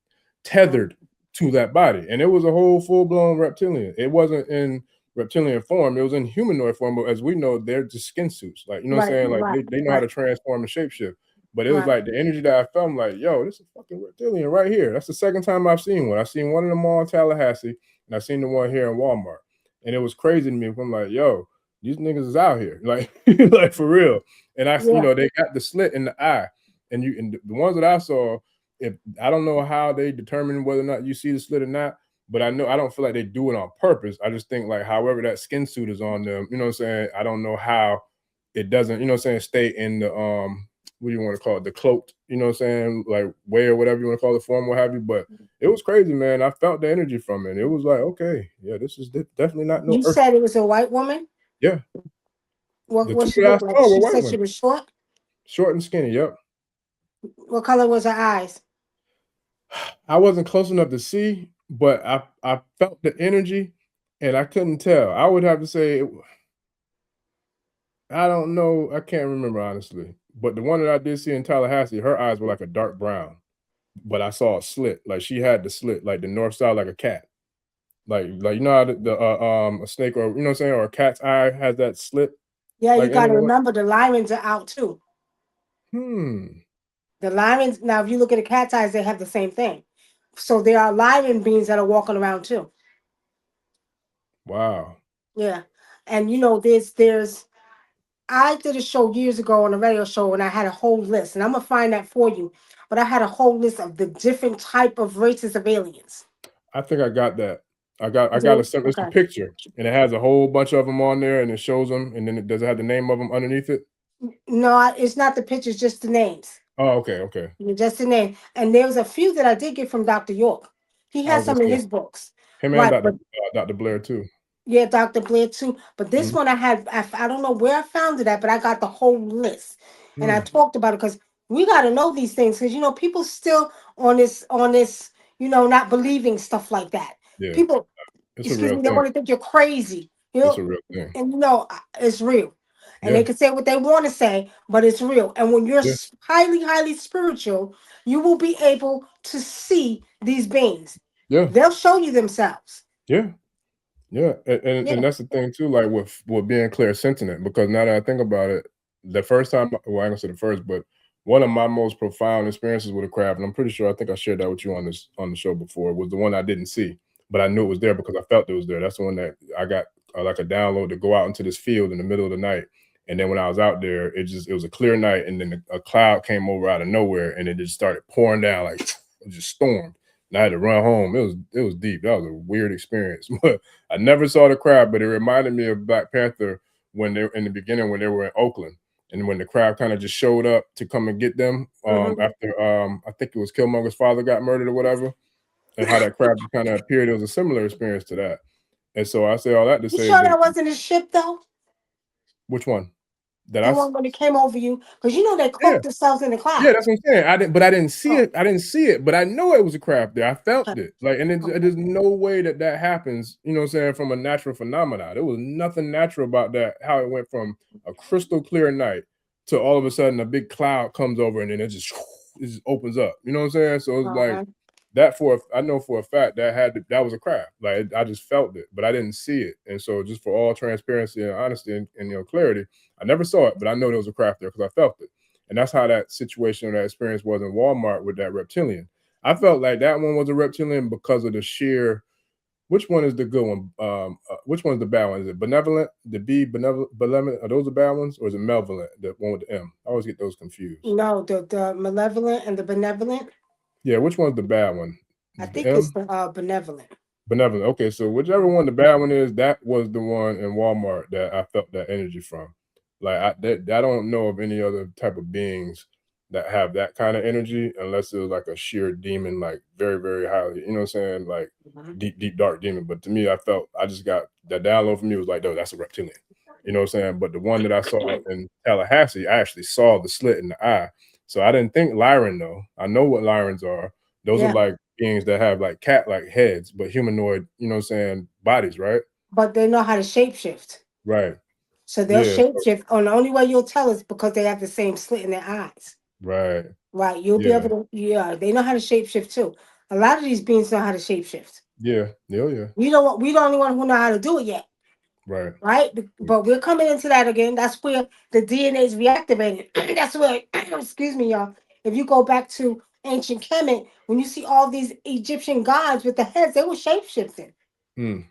tethered to that body. And it was a whole full-blown reptilian. It wasn't in reptilian form, it was in humanoid form, but as we know, they're just skin suits, like, you know what I'm saying, like they know how to transform and shapeshift. But it was like the energy that I felt, I'm like, yo, this is a fucking reptilian right here. That's the second time I've seen one. I seen one in the mall in Tallahassee, and I seen the one here in Walmart. And it was crazy to me. I'm like, yo, these niggas is out here, like, like for real. And they got the slit in the eye, and the ones that I saw, if I don't know how they determine whether or not you see the slit or not, but I know I don't feel like they do it on purpose. I just think like however that skin suit is on them, you know what I'm saying, I don't know how it doesn't, you know what I'm saying, stay in the what do you want to call it, the cloaked, you know what I'm saying, like way or whatever you want to call it, form, what have you. But it was crazy, man. I felt the energy from it. It was like, okay, yeah, this is definitely not no. You said it was a white woman? Yeah. What she two that I looked like? saw were She white said she women, was short. short and skinny. Yep. What color was her eyes? I wasn't close enough to see, but I felt the energy, and I couldn't tell. I would have to say, I don't know. I can't remember honestly. But the one that I did see in Tallahassee, her eyes were like a dark brown, but I saw a slit. Like she had the slit, like the north side, like a cat. Like you know how a snake or you know what I'm saying, or a cat's eye has that slit. Yeah, you Like got to anyone? remember the lions are out too. The lions, now if you look at the cat's eyes, they have the same thing. So there are lion beings that are walking around too. Wow. Yeah. And you know, there's I did a show years ago on a radio show and I had a whole list, and I'm gonna find that for you. But I had a whole list of the different type of races of aliens. I think I got that. I got Do it's a okay. picture, and it has a whole bunch of them on there, and it shows them, and then does it have the name of them underneath it? No, it's not the pictures, just the names. Oh, okay. Just the name. And there was a few that I did get from Dr. York. He I has was gonna some in say his books. him and Right, but Dr. Blair too. yeah, Dr. Blair too. But this Mhm. one I don't know where I found it at, but I got the whole list. And I Hmm. talked about it because we got to know these things because, you know, people still on this, you know, not believing stuff like that. Yeah, People, it's a excuse real me, they thing. want to think you're crazy, you It's know, a real thing. and you know, it's real. And they Yeah, can say what they want to say, but it's real. And when you're yeah, highly, highly spiritual, you will be able to see these beings. yeah, They'll show you themselves. yeah. Yeah, and Yeah. that's the thing too, like with being clairsentient, because now that I think about it, the first time, well, I ain't gonna say the first, but one of my most profound experiences with a craft, and I'm pretty sure I think I shared that with you on the show before, was the one I didn't see, but I knew it was there because I felt it was there. That's the one that I got like a download to go out into this field in the middle of the night, and then when I was out there, it was a clear night, and then a cloud came over out of nowhere, and it just started pouring down like it just stormed. And I had to run home. It was deep. That was a weird experience, but I never saw the crowd, but it reminded me of Black Panther when they in the beginning when they were in Oakland, and when the crowd kind of just showed up to come and get them Mhm. after I think it was Killmonger's father got murdered or whatever, and how that crowd just kind of appeared. It was a similar experience to that, and so I say all that to You say sure that that wasn't a ship though? which one that The one when it came over you, because you know they yeah. cloaked themselves in the Yeah, cloud. that's what I'm saying. I didn't see Oh, it. I didn't see it, but I know it was a craft there. I felt okay, it. Like, and okay. there's no way that happens, you know what I'm saying, from a natural phenomenon. There was nothing natural about that, how it went from a crystal clear night to all of a sudden a big cloud comes over and then it just opens up. You know what I'm saying? So it's All like right. I know for a fact that was a craft. Like I just felt it, but I didn't see it. And so just for all transparency and honesty and clarity, I never saw it, but I know there was a craft there because I felt it. And that's how that situation or that experience was in Walmart with that reptilian. I felt like that one was a reptilian because of the sheer. Which one is the good one? Which one's the bad one? Is it benevolent? The B benevolent? Are those the bad ones, or is it malevolent? The one with the M? I always get those confused. No, the malevolent and the benevolent. Yeah, which one's the bad one? I The think it's M? the benevolent. Benevolent. Okay, so whichever one the bad one is, that was the one in Walmart that I felt that energy from. Like I don't know of any other type of beings that have that kind of energy unless it was like a sheer demon, like very, very highly, you know what I'm saying? Like Mhm. deep, dark demon. But to me, I just got that download for me was like, no, that's a reptilian. You know what I'm saying? But the one that I saw in Tallahassee, I actually saw the slit in the eye. So I didn't think Lyran though. I know what Lyrans are. Those are Yeah, like beings that have like cat-like heads, but humanoid, you know what I'm saying, bodies, right? but they know how to shapeshift. Right. So they'll Yeah. shapeshift. And the only way you'll tell is because they have the same slit in their eyes. Right. Right. You'll be able Yeah. to, yeah, they know how to shapeshift too. A lot of these beings know how to shapeshift. Yeah. Oh, yeah. We the only one who know how to do it yet. Right. Right? But we're coming into that again. That's where the DNA is reactivated. That's where, excuse me, y'all. If you go back to ancient Kemet, when you see all these Egyptian gods with the heads, they were shapeshifting.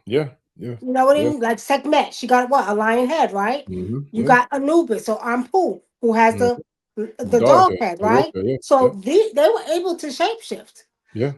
Yeah. Yeah. You know what I Yeah. mean? Like Sekhmet, she got what? A lion head, right? You Yeah. got Anubis or Anpu, who has Mhm. the Dog dog head. head, The wolf right? head. Yeah. So Yeah. they were able to shapeshift. Yeah.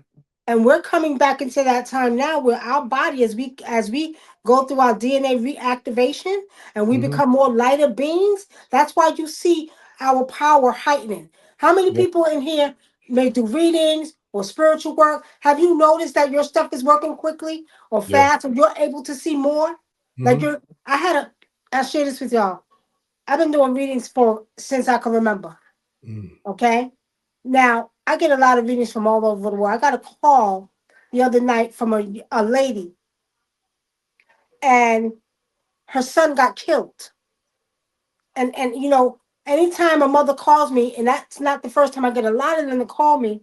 And we're coming back into that time now where our body, as we go through our DNA reactivation and we Mhm. become more lighter beings, that's why you see our power heightening. How many Yeah. people in here may do readings or spiritual work? Have you noticed that your stuff is working quickly or Yeah. fast, or you're able to see more? Like Mhm. you're, I'll share this with y'all. I've been doing readings since I can remember. Okay. Now I get a lot of readings from all over the world. I got a call the other night from a lady, and her son got killed. And anytime a mother calls me, and that's not the first time, I get a lot of them to call me.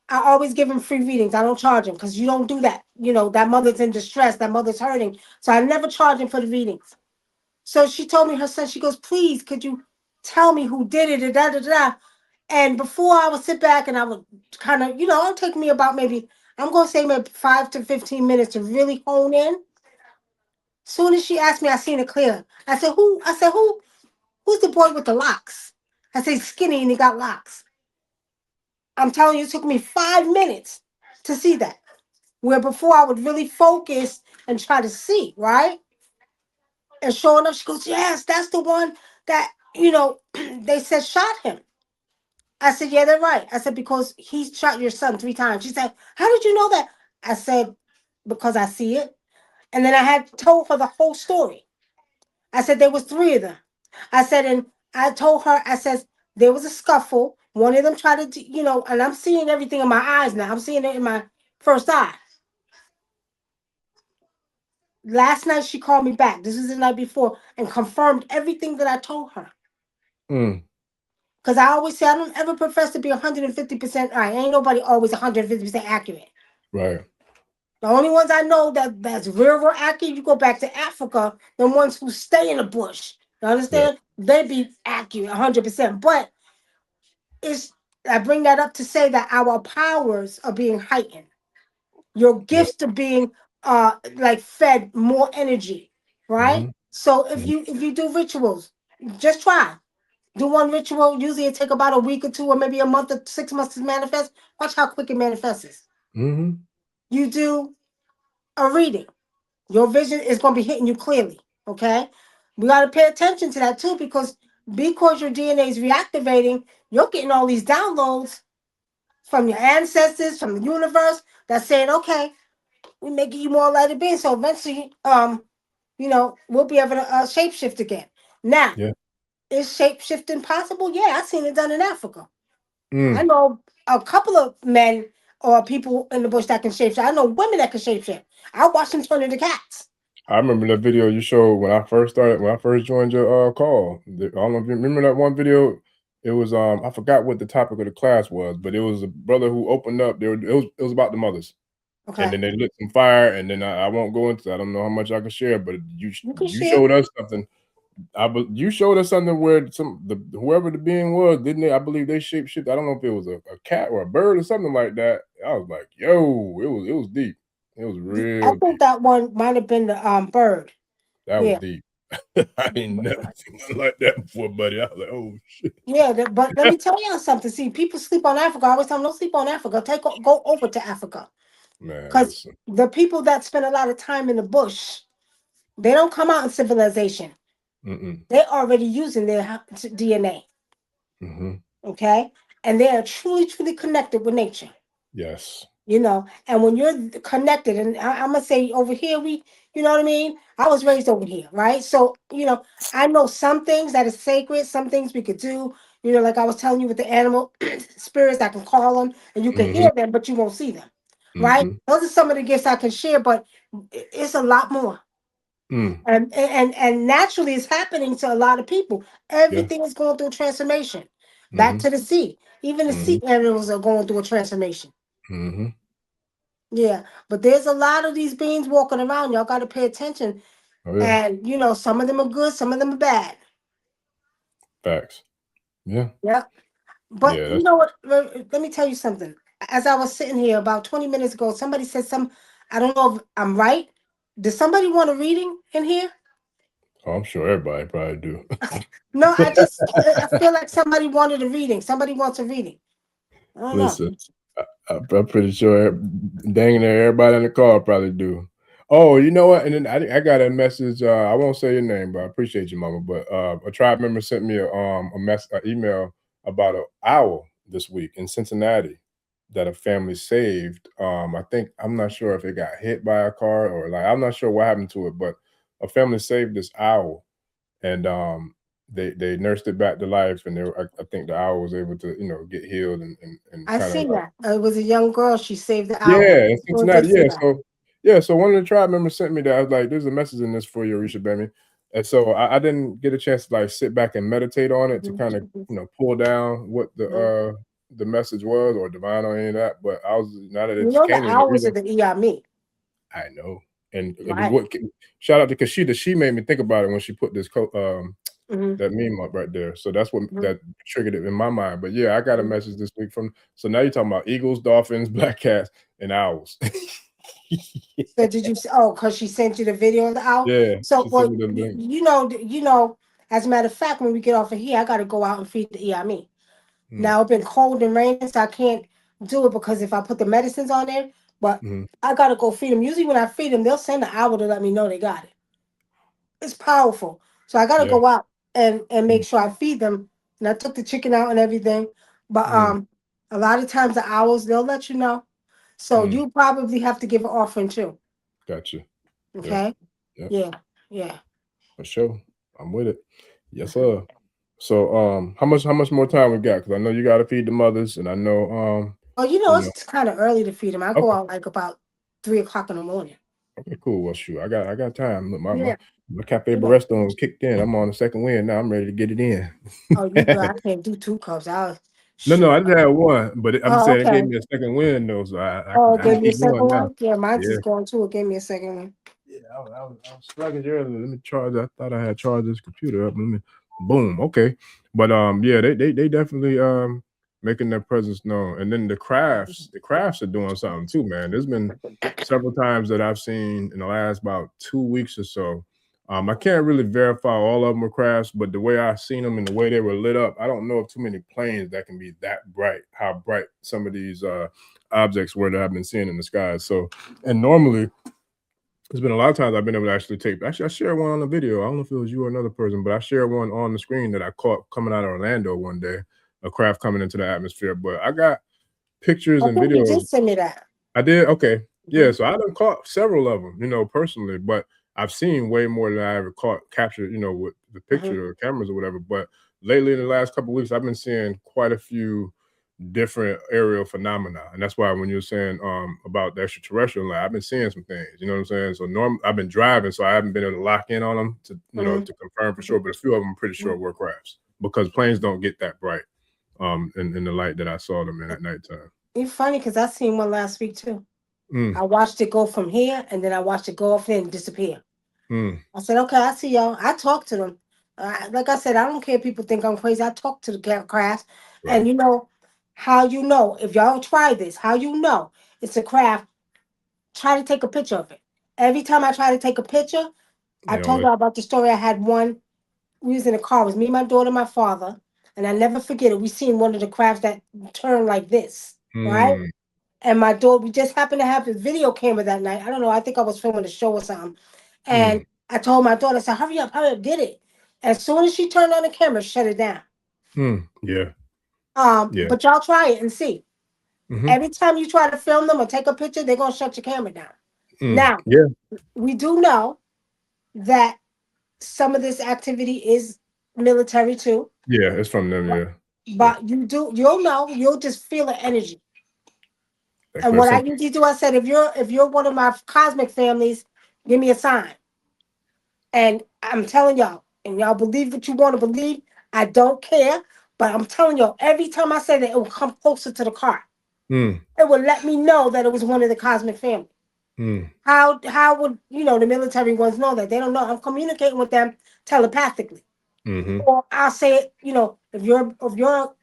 I always give them free readings. I don't charge them because you don't do that. That mother's in distress. That mother's hurting. So I never charge them for the readings. So she told me her son, she goes, please, could you tell me who did it? Da, da, da, da. And before I would sit back and I would kind of, it'll take me about maybe, I'm going to say maybe 5 to 15 minutes to really hone in. Soon as she asked me, I seen it clear. I said, who? Who's the boy with the locks? I said, skinny and he got locks. I'm telling you, it took me 5 minutes to see that. Where before I would really focus and try to see, right? And sure enough, she goes, yes, that's the one that, they said shot him. I said, yeah, they're right. I said, because he shot your son 3 times. She said, how did you know that? I said, because I see it. And then I had told her the whole story. I said, there was 3 of them. I said, and I told her, I said, there was a scuffle. One of them tried to, and I'm seeing everything in my eyes now. I'm seeing it in my first eye. Last night, she called me back. This was the night before, and confirmed everything that I told her. Because I always say, I don't ever profess to be 150% right. Ain't nobody always 150% accurate. Right. The only ones I know that's real accurate, you go back to Africa, the ones who stay in the bush. You understand? Yeah. They be accurate 100%. But I bring that up to say that our powers are being heightened. Your gifts are being fed more energy, right? Mm-hmm. So if you do rituals, just try. Do one ritual. Usually it take about a week or 2 or maybe a month or 6 months to manifest. Watch how quick it manifests. Mm-hmm. You do a reading. Your vision is going to be hitting you clearly. Okay? We got to pay attention to that too because your DNA is reactivating, you're getting all these downloads from your ancestors, from the universe that's saying, okay, we're making you more lighter being. So eventually, we'll be able to shapeshift again. Now, is shapeshifting possible? Yeah, I've seen it done in Africa. I know a couple of men or people in the bush that can shapeshift. I know women that can shapeshift. I watch them turn into cats. I remember that video you showed when I first joined your call. I don't know if you remember that one video. It was I forgot what the topic of the class was, but it was a brother who opened up. It was about the mothers. Okay. And then they lit some fire, and then I won't go into. I don't know how much I can share, but you showed us something. You showed us something where whoever the being was, didn't they? I believe they shapeshifted. I don't know if it was a cat or a bird or something like that. I was like, yo, it was deep. It was real. I think that one might have been the bird. That was deep. I ain't never seen nothing like that before, buddy. I was like, oh shit. Yeah, but let me tell y'all something. See, people sleep on Africa. I always tell them, don't sleep on Africa. Go over to Africa. Because the people that spend a lot of time in the bush, they don't come out in civilization. They're already using their DNA. Okay? And they are truly, truly connected with nature. Yes. And when you're connected, and I'm going to say over here, you know what I mean? I was raised over here, right? So, I know some things that is sacred, some things we could do, like I was telling you with the animal spirits, I can call them and you can hear them, but you won't see them, right? Those are some of the gifts I can share, but it's a lot more. And naturally it's happening to a lot of people. Everything is going through a transformation. Back to the sea. Even the sea animals are going through a transformation. Yeah, but there's a lot of these beings walking around. Y'all got to pay attention. And some of them are good, some of them are bad. Facts. Yeah. Yeah. But you know what? Let me tell you something. As I was sitting here about 20 minutes ago, somebody said I don't know if I'm right. Does somebody want a reading in here? Oh, I'm sure everybody probably do. No, I feel like somebody wanted a reading. Somebody wants a reading. I don't know. I'm pretty sure dang near everybody in the car probably do. Oh, you know what? And then I got a message. I won't say your name, but I appreciate you, Mama. But a tribe member sent me an email about an owl this week in Cincinnati that a family saved. I think I'm not sure if it got hit by a car or I'm not sure what happened to it, but a family saved this owl, and they nursed it back to life, and I think the owl was able to, you know, get healed and I kind of seen like, that. It was a young girl. She saved the owl. yeah, in Oh, did Cincinnati, see yeah. that. So one of the tribe members sent me that. I was like, "There's a message in this for you, Orisha Bemi." And so I didn't get a chance to like sit back and meditate on it to kind of, you know, pull down what the message was or divine or any of that. But I was, now that it You just know the came to me, owls are the EIME. I know. And Right. what shout out to Kashida, she made me think about it when she put this Mm-hmm. that meme up right there. So that's what Mm-hmm. that triggered it in my mind. But yeah, I got a message this week from, so now you're talking about eagles, dolphins, black cats, and owls. So did you? Oh, because she sent you the video of the owl. Yeah, So she well, sent me the link. you know. As a matter of fact, when we get off of here, I got to go out and feed the EIME. Now it's been cold and raining, so I can't do it because if I put the medicines on there, but I got to go feed them. Usually when I feed them, they'll send an owl to let me know they got it. It's powerful. So I got to go out and make sure I feed them. And I took the chicken out and everything. But a lot of times the owls, they'll let you know. So you probably have to give an offering too. Gotcha. Okay. Yeah. Yeah. For sure. I'm with it. Yes, sir. So how much more time we got? Because I know you gotta feed the mothers, and I know Oh, it's kind of early to feed them. I go okay. out like about 3:00 in the morning. Okay, cool. Well, shoot, I got time. Look, my Cafe Yeah. Barresto kicked in. I'm on the second wind now. I'm ready to get it in. Oh, you good. I can't do 2 cups. No, Shoot. I just had one, but I'm Oh, saying it gave okay. me a second wind though, so I Oh, can it gave me a keep second going now. one? Yeah, mine's Yeah. just going too. It gave me a second one. Yeah, I was struggling earlier. Let me charge. I thought I had charged this computer up. Boom. Okay, but yeah, they definitely making their presence known, and then the crafts are doing something too, man. There's been several times that I've seen in the last about 2 weeks or so. I can't really verify all of them were crafts, but the way I seen them and the way they were lit up, I don't know of too many planes that can be that bright. How bright some of these objects were that I've been seeing in the sky. So, and normally, there's been a lot of times I've been able to actually I shared one on the video. I don't know if it was you or another person, but I shared one on the screen that I caught coming out of Orlando one day, a craft coming into the atmosphere. But I got pictures I and think you videos. did send me that. I did? Okay. Yeah, so I done caught several of them, personally, but I've seen way more than I ever captured, with the picture or cameras or whatever. But lately in the last couple of weeks, I've been seeing quite a few different aerial phenomena, and that's why when you're saying about the extraterrestrial, like, I've been seeing some things, you know what I'm saying? So I've been driving, so I haven't been able to lock in on them to to confirm for sure, but a few of them I'm pretty sure were crafts because planes don't get that bright in the light that I saw them in at nighttime. It's funny because I seen one last week too. I watched it go from here and then I watched it go off there and disappear. I said, okay, I see y'all. I talk to them. Like I said, I don't care if people think I'm crazy. I talk to the crafts. Right. And how if y'all try this, how it's a craft, try to take a picture of it. Every time I try to take a picture, I told her about the story. I had one, we was in a car. It was me, my daughter, my father. And I never forget it. We seen one of the crafts that turned like this, right? And my daughter, we just happened to have the video camera that night. I don't know. I think I was filming a show or something. And I told my daughter, I said, hurry up, get it. As soon as she turned on the camera, shut it down. Yeah. But y'all try it and see. Every time you try to film them or take a picture, they're going to shut your camera down. Now, we do know that some of this activity is military too. Yeah, it's from them, yeah. But you'll just feel the energy. And what I usually do, I said, if you're one of my cosmic families, give me a sign. And I'm telling y'all, and y'all believe what you want to believe. I don't care, but I'm telling y'all, every time I say that, it will come closer to the car. It will let me know that it was one of the cosmic family. How would the military ones know that? They don't know. I'm communicating with them telepathically. Or I'll say it, if you're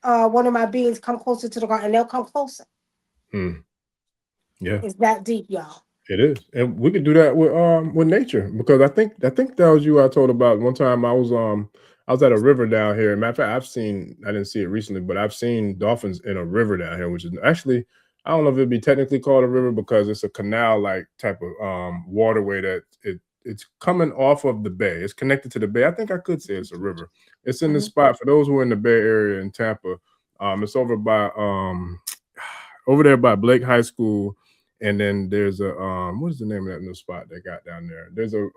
one of my beings, come closer to the car, and they'll come closer. Yeah, it's that deep, y'all. It is, and we could do that with nature, because I think that was you I told about one time. I was at a river down here. Matter of fact, I didn't see it recently, but I've seen dolphins in a river down here, which is actually, I don't know if it'd be technically called a river because it's a canal like type of waterway that it's coming off of the bay. It's connected to the bay. I think I could say it's a river. It's in the spot for those who are in the Bay Area in Tampa. It's over by over there by Blake High School. And then there's a what is the name of that new spot they got down there? There's a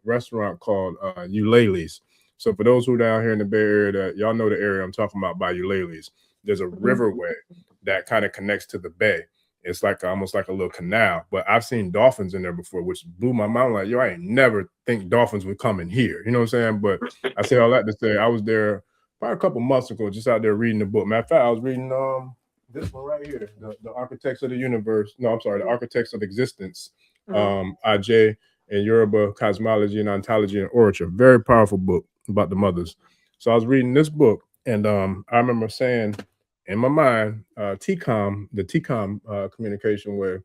restaurant called Eulaley's. So for those who are down here in the Bay Area, that y'all know the area I'm talking about by Ulele's, there's a riverway that kind of connects to the bay. It's like almost like a little canal, but I've seen dolphins in there before, which blew my mind. Like, yo, I ain't never think dolphins would come in here. You know what I'm saying? But I say all that to say I was there probably a couple months ago, just out there reading the book. Matter of fact, I was reading this one right here, the Architects of the Universe. No, I'm sorry, the Architects of Existence. Aj and Yoruba Cosmology and Ontology and Orature. Very powerful book about the mothers. So I was reading this book, and I remember saying in my mind, TCOM, the TCOM communication, where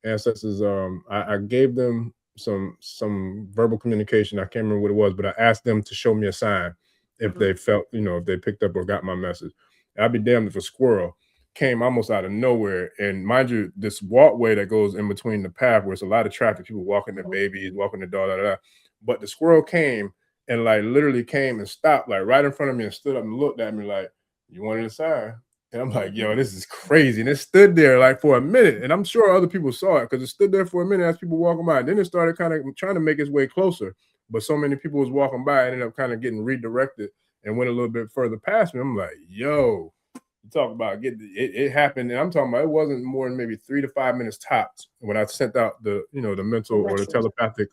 ancestors, I gave them some verbal communication. I can't remember what it was, but I asked them to show me a sign if they felt, if they picked up or got my message. I'd be damned if a squirrel came almost out of nowhere. And mind you, this walkway that goes in between the path where it's a lot of traffic, people walking their babies, walking their dog, but the squirrel came and like literally came and stopped like right in front of me and stood up and looked at me like, you wanted a sign? And I'm like, yo, this is crazy. And it stood there like for a minute. And I'm sure other people saw it because it stood there for a minute as people walking by. And then it started kind of trying to make its way closer. But so many people was walking by, it ended up kind of getting redirected and went a little bit further past me. I'm like, yo, you talk about it happened. And I'm talking about it wasn't more than maybe 3 to 5 minutes tops when I sent out the mental or the telepathic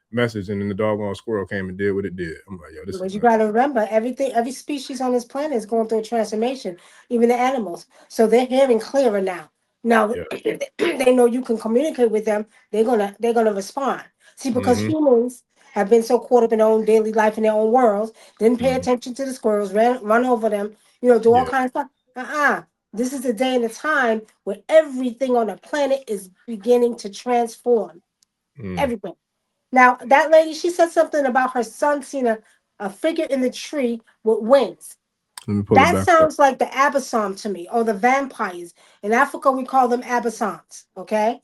message, and then the doggone squirrel came and did what it did. I'm like, yo, this but is you got to remember, every species on this planet is going through a transformation, even the animals. So they're hearing clearer now. Now they know you can communicate with them. They're gonna respond. See, because humans have been so caught up in their own daily life in their own worlds, didn't pay attention to the squirrels, run over them, do all kinds of stuff. This is the day and the time where everything on the planet is beginning to transform. Everything. Now, that lady, she said something about her son seeing a figure in the tree with wings. That sounds like the Abosom to me, or the vampires. In Africa, we call them Abosoms, okay?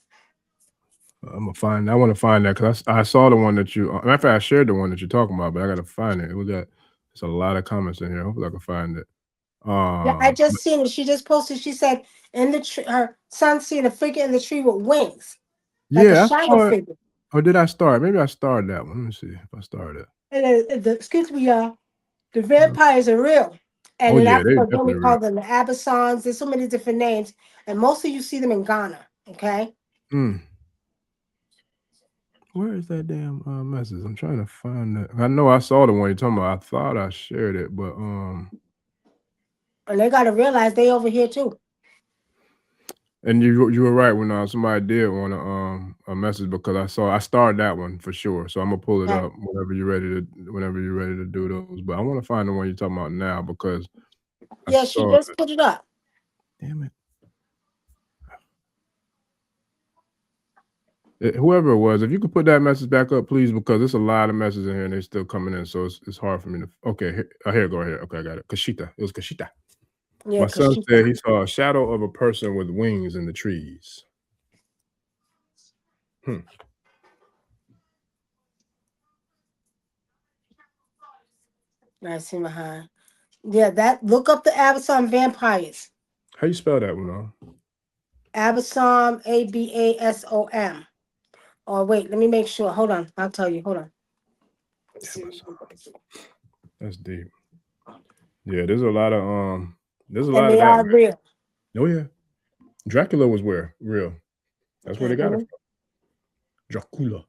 I want to find that because I saw the one that you, matter of fact, I shared the one that you're talking about, but I got to find it. There's a lot of comments in here. Hopefully I can find it. Yeah, I just seen it. She just posted, she said, in the tree, her son seeing a figure in the tree with wings. Like a shadow figure. Or did I start? Maybe I started that one. Let me see if I started. Excuse me, y'all. The vampires are real. And in Africa, then we call them the Abosoms. There's so many different names. And mostly you see them in Ghana, okay? Where is that damn message? I'm trying to find that. I know I saw the one you're talking about. I thought I shared it, but and they got to realize they over here too. And you were right when somebody did want a message, because I started that one for sure. So I'm gonna pull it up whenever you're ready to do those. But I want to find the one you're talking about now because she just put it up. Damn it. Whoever it was, if you could put that message back up, please, because there's a lot of messages in here and they're still coming in, so it's hard for me to. Okay, here, go ahead. Okay, I got it. Kashita. It was Kashita. Yeah, my son said he saw a shadow of a person with wings in the trees. I see behind. Yeah, look up the Abosom vampires. How you spell that one? Abosom, Abasom. Oh wait, let me make sure. Hold on, I'll tell you. Hold on. That's deep. Yeah, there's a lot of There's a lot of that. Real. Oh yeah, Dracula was real. That's where they got it from. Dracula.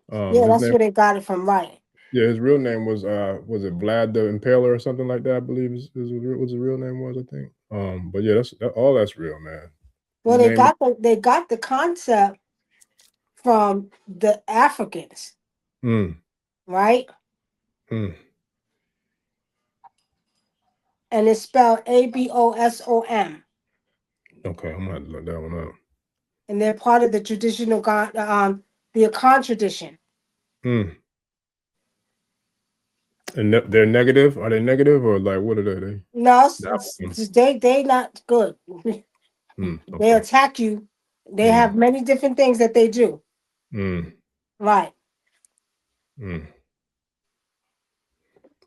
That's where they got it from, right? Yeah, his real name was it Vlad the Impaler or something like that? I believe was his real name was, I think. But yeah, that's real, man. Well, they got the concept from the Africans, right? And it's spelled Abosom. Okay, I'm gonna have to look that one up. And they're part of the traditional the Akan tradition. And they're negative? Are they negative or like what are they? No, they not good. Okay. They attack you. They have many different things that they do. Right. Yeah,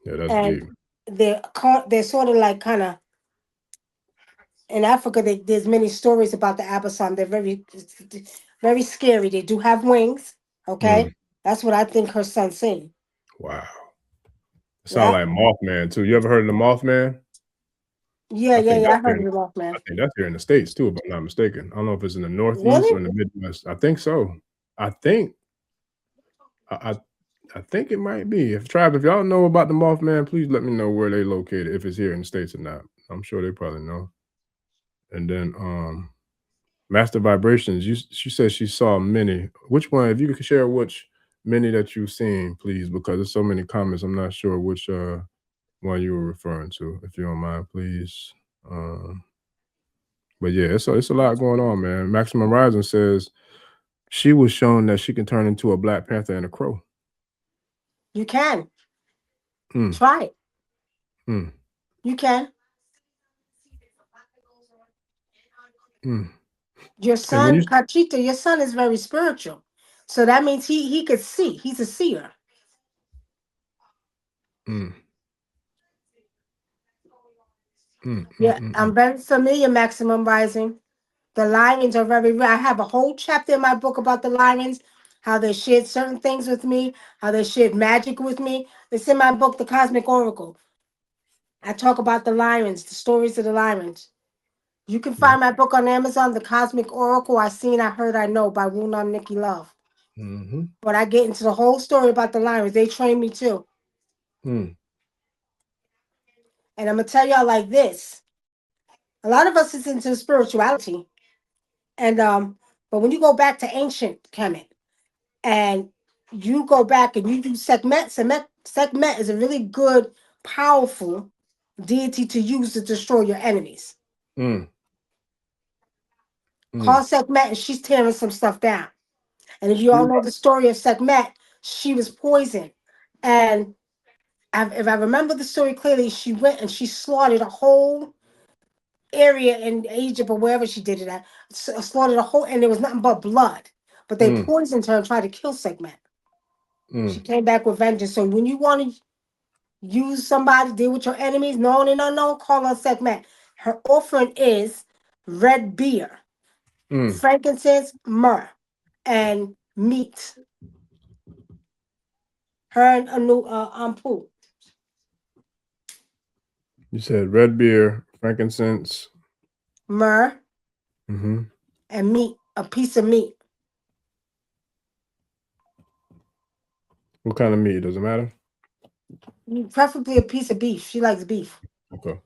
that's deep. They're sort of like kind of in Africa. There's many stories about the Abosom. They're very, very scary. They do have wings. Okay, that's what I think her son's saying. Wow. It sounds like Mothman too. You ever heard of the Mothman? Yeah, I heard of the Mothman. I think that's here in the States too, if I'm not mistaken. I don't know if it's in the Northeast Really? or in the Midwest. I think so. I think it might be. If y'all know about the Mothman, please let me know where they located, if it's here in the States or not. I'm sure they probably know. And then Master Vibrations, she said she saw many. Which one? If you could share which many that you've seen, please, because there's so many comments. I'm not sure which one you were referring to. If you don't mind, please. But yeah, it's a lot going on, man. Maximum Rising says she was shown that she can turn into a Black Panther and a crow. You can. Try it. You can. Your son, Kachita, your son is very spiritual. So that means he could see. He's a seer. Yeah, I'm very familiar, Maximum Rising. The lions are very real. I have a whole chapter in my book about the lions, how they shared certain things with me, how they shared magic with me. It's in my book, The Cosmic Oracle. I talk about the lions, the stories of the lions. You can find my book on Amazon, The Cosmic Oracle, I Seen, I Heard, I Know by Wunam Nicky Love. But I get into the whole story about the lions. They train me too. And I'm going to tell y'all like this. A lot of us is into spirituality. And but when you go back to ancient Kemet and you go back and you do Sekhmet is a really good, powerful deity to use to destroy your enemies. Call Sekhmet and she's tearing some stuff down. And if you all know the story of Sekhmet, she was poisoned. And if I remember the story clearly, she went and she slaughtered a whole area in Egypt or wherever she did it at, slaughtered a whole, and there was nothing but blood. But they poisoned her and tried to kill Sekhmet. She came back with vengeance. So when you want to use somebody, deal with your enemies, known and unknown, call on Sekhmet. Her offering is red beer, frankincense, myrrh, and meat. Her and Ampu. You said red beer, frankincense, myrrh, and meat, a piece of meat. What kind of meat? Does it matter? Preferably a piece of beef. She likes beef. Okay.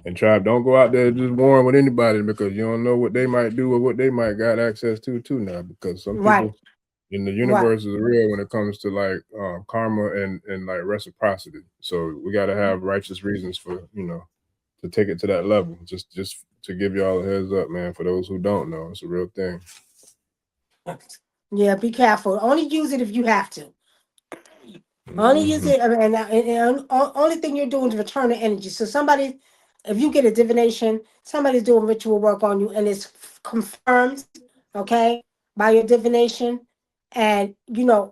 And tribe, don't go out there just warring with anybody, because you don't know what they might do or what they might got access to too now. Because some people in the universe is real when it comes to like karma and like reciprocity. So we got to have righteous reasons for to take it to that level. Just to give y'all a heads up, man. For those who don't know, it's a real thing. Yeah, be careful. Only use it if you have to. Only use it, and only thing you're doing is return the energy. So somebody, if you get a divination, somebody's doing ritual work on you, and it's confirmed, okay, by your divination, and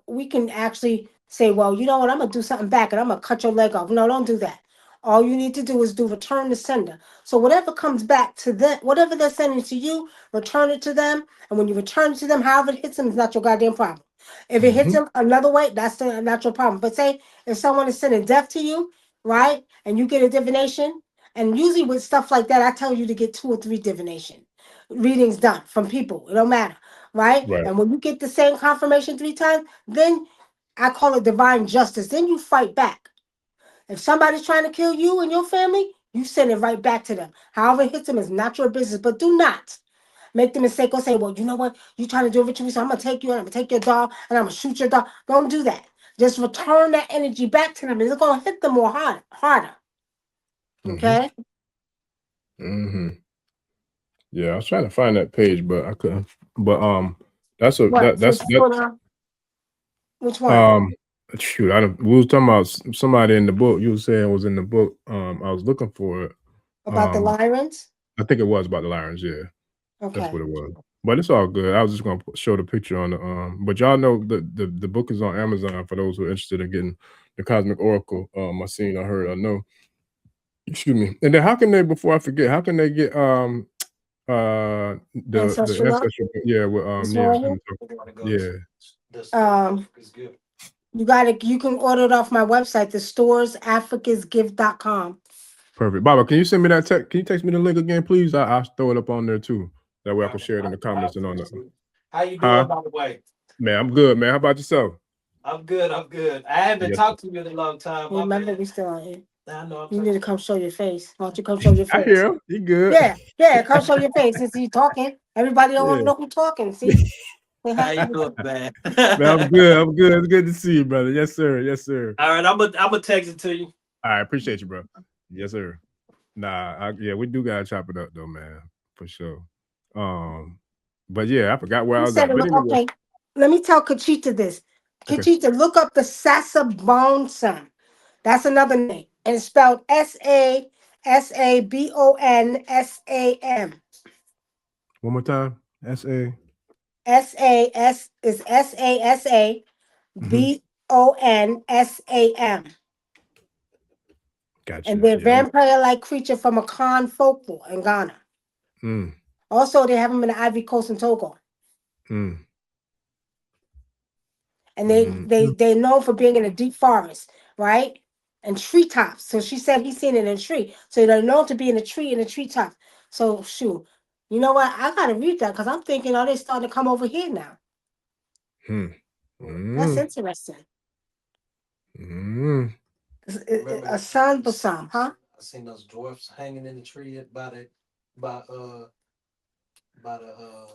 we can actually say, well, you know what, I'm gonna do something back, and I'm gonna cut your leg off. No, don't do that. All you need to do is return the sender. So whatever comes back to them, whatever they're sending to you, return it to them. And when you return it to them, however it hits them is not your goddamn problem. If it hits them another way, that's not your problem. But say if someone is sending death to you, right, and you get a divination, and usually with stuff like that, I tell you to get 2 or 3 divination readings done from people. It don't matter, right? And when you get the same confirmation 3 times, then I call it divine justice. Then you fight back. If somebody's trying to kill you and your family, you send it right back to them. However it hits them is not your business. But do not make the mistake or say, well, you know what? You're trying to do a ritual, so I'm going to take you and I'm going to take your dog and I'm going to shoot your dog. Don't do that. Just return that energy back to them. It's going to hit them more harder. Okay? Yeah, I was trying to find that page, but I couldn't. But that's which one? Shoot, we was talking about somebody in the book. You were saying was in the book. I was looking for it. About the Lyrans? I think it was about the Lyrans, yeah. Okay. That's what it was. But it's all good. I was just gonna show the picture on the but y'all know the book is on Amazon for those who are interested in getting the Cosmic Oracle. I seen, I heard, I know. Excuse me. And then how can they, before I forget, how can they get the Ancestral? Ancestral? Yeah, with You can order it off my website, the storesafricasgift.com. Perfect. Baba, can you send me that text? Can you text me the link again, please? I'll throw it up on there too. That way I can share it in the comments and on the. How you doing, by the way? Man, I'm good, man. How about yourself? I'm good. I haven't talked to you in a long time. Remember, we still on here. I know. You need to come show your face. Why don't you come show your face? I hear him. You good? Yeah. Come show your face since you talking. Everybody don't want to know who talking. See? How you doing, man? Man, I'm good. I'm good. It's good to see you, brother. Yes, sir. Yes, sir. All right, I'm gonna text it to you. All right, appreciate you, bro. Yes, sir. Nah, we do gotta chop it up though, man, for sure. But yeah, I forgot where I was at. But anyway. Okay, let me tell Kachita this. Kachita, look up the Sasabongsam. That's another name, and it's spelled Sabonsam. One more time. Sasa is Sabonsam. Gotcha. And they're vampire-like creature from a Khan folklore in Ghana. Also, they have them in the Ivory Coast and Togo. And they're known for being in a deep forest, right? And treetops. So she said he's seen it in a tree. So they're known to be in a tree, in the treetops. So shoot. You know what? I gotta read that because I'm thinking, are they starting to come over here now? That's interesting. A sun Abosom, huh? I seen those dwarfs hanging in the tree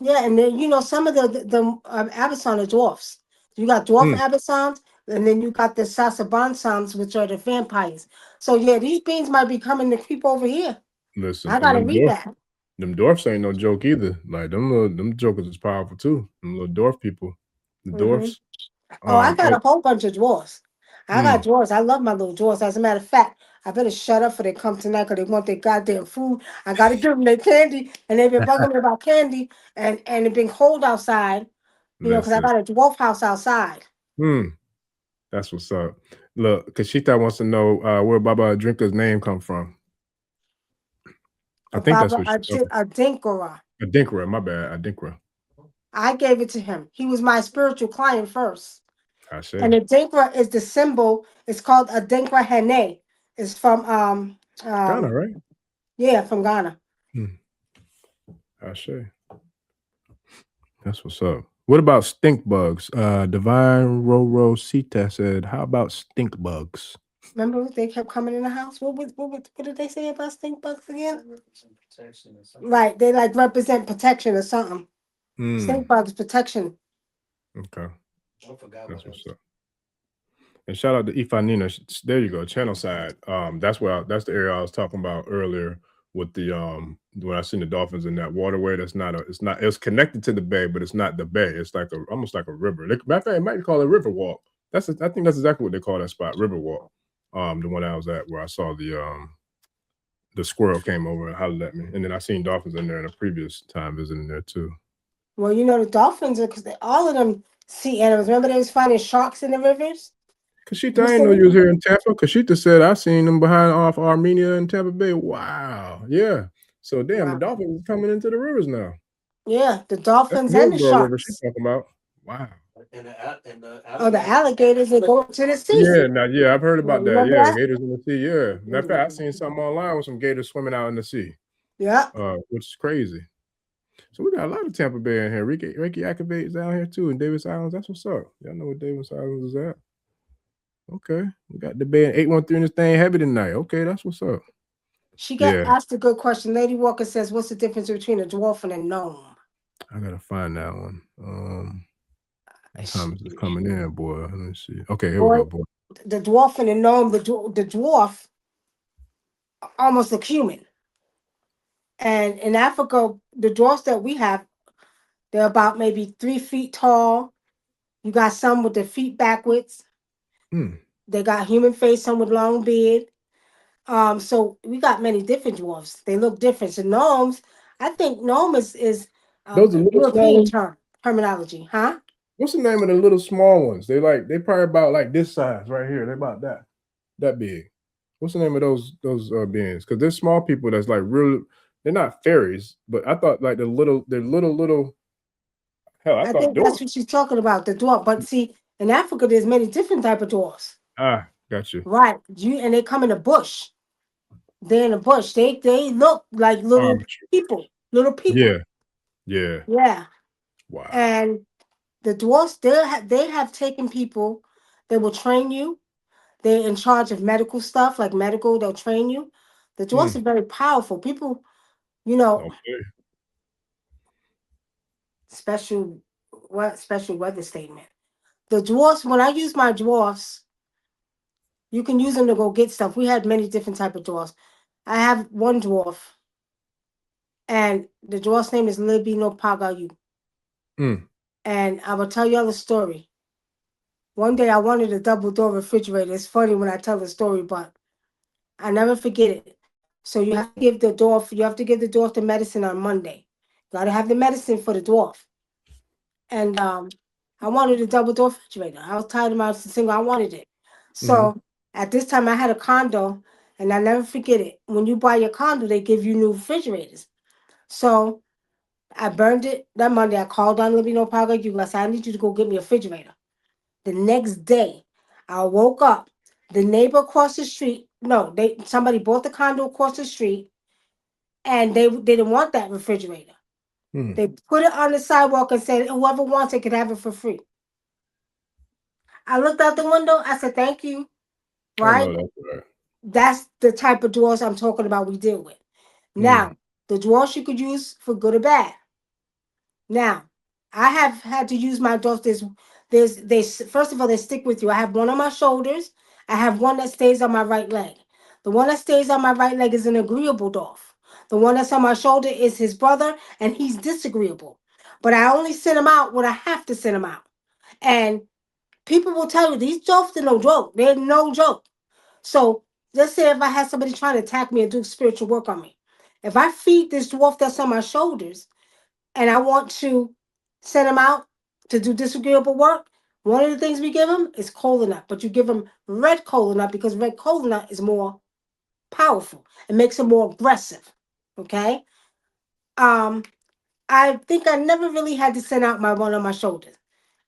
Yeah, and then some of the Abosom are dwarfs. You got dwarf Abosoms, and then you got the Sasabansoms, which are the vampires. So yeah, these beings might be coming to creep over here. Listen, I gotta read that. Them dwarfs ain't no joke either. Like them jokers is powerful too. Them little dwarf people, the dwarfs. I got a whole bunch of dwarfs. I got dwarfs. I love my little dwarfs. As a matter of fact, I better shut up for they come tonight because they want their goddamn food. I gotta give them their candy, and they've been bugging me about candy, and it's been cold outside. Because I got a dwarf house outside. That's what's up. Look, Kashita wants to know where Baba Drinker's name come from. I think that's what Adinkra. Adinkra, my bad. Adinkra. I gave it to him. He was my spiritual client first. I see. And Adinkra is the symbol. It's called Adinkra Hene. It's from Ghana, right? Yeah, from Ghana. I see. That's what's up. What about stink bugs? Divine Roro Sita said, how about stink bugs? Remember they kept coming in the house? What did they say about stink bugs again? Right, they like represent protection or something. Stink bugs protection. Okay. That's what's up. And shout out to Ifanina. There you go, channel side. That's the area I was talking about earlier with the when I seen the dolphins in that waterway. It's connected to the bay, but it's not the bay. It's like almost like a river. Matter of fact, they might call it River Walk. I think that's exactly what they call that spot, River Walk. The one I was at where I saw the squirrel came over and hollered at me, and then I seen dolphins in there in a previous time visiting there too. Well, the dolphins are because all of them sea animals. Remember they was finding sharks in the rivers. Kashita, I didn't know you was here in Tampa. Kashita said I seen them behind off Armenia and Tampa Bay. Wow, yeah. So damn, the dolphins are coming into the rivers now. Yeah, the dolphins and the sharks. She's talking about. Wow. And the alligators that go to the sea. Yeah, I've heard about that. Yeah, the gators in the sea. Yeah, matter of fact, I seen something online with some gators swimming out in the sea. Yeah, which is crazy. So we got a lot of Tampa Bay in here. Ricky activates down here too in Davis Islands. That's what's up. Y'all know what Davis Islands is at. Okay, we got the Bay in 813 in this thing heavy tonight. Okay, that's what's up. She got asked a good question. Lady Walker says, "What's the difference between a dwarf and a gnome?" I gotta find that one. Time is coming in, boy. Let me see. Okay, here we go, boy. The dwarf and the gnome. The dwarf almost look human. And in Africa, the dwarfs that we have, they're about maybe 3 feet tall. You got some with their feet backwards. They got human face, some with long beard. So we got many different dwarfs. They look different. So gnomes, I think gnome is those are European terminology, huh? What's the name of the little small ones? They probably about like this size right here. They're about that big. What's the name of those beings? Because there's small people that's like real. They're not fairies, but I thought like they're little. Hell, I think that's what she's talking about, the dwarf. But see, In Africa, there's many different type of dwarfs. Ah, got you. Right. And they come in the bush. They're in the bush. They look like little people. Little people. Yeah. Yeah. Yeah. Wow. And the dwarfs, they have taken people. They will train you. They're in charge of medical stuff, like medical. They'll train you. The dwarfs are very powerful. People, you know, special weather statement. The dwarfs, when I use my dwarfs, you can use them to go get stuff. We had many different type of dwarfs. I have one dwarf, and the dwarf's name is Libby no Pagayu. And I will tell y'all the story. One day I wanted a double door refrigerator. It's funny when I tell the story, but I never forget it. So you have to give the dwarf the medicine on Monday. You gotta have the medicine for the dwarf. And I wanted a double door refrigerator. I was tired of my single. I wanted it. So at this time I had a condo, and I never forget it. When you buy your condo, they give you new refrigerators. So I burned it that Monday. I called on Libby No Power. I said, I need you to go get me a refrigerator. The next day, I woke up. The neighbor across the street, somebody bought the condo across the street, and they didn't want that refrigerator. They put it on the sidewalk and said, whoever wants it could have it for free. I looked out the window. I said, thank you. Right? Oh, no, that's right. That's the type of dwarfs I'm talking about we deal with. Now, the dwarfs you could use for good or bad. Now, I have had to use my dwarfs. First of all, they stick with you. I have one on my shoulders. I have one that stays on my right leg. The one that stays on my right leg is an agreeable dwarf. The one that's on my shoulder is his brother, and he's disagreeable. But I only send him out when I have to send him out. And people will tell you these dwarfs are no joke. They're no joke. So let's say if I had somebody trying to attack me and do spiritual work on me, if I feed this dwarf that's on my shoulders and I want to send him out to do disagreeable work, one of the things we give him is cola nut, but you give him red cola nut because red cola nut is more powerful. It makes him more aggressive. Okay. I think I never really had to send out my one on my shoulders.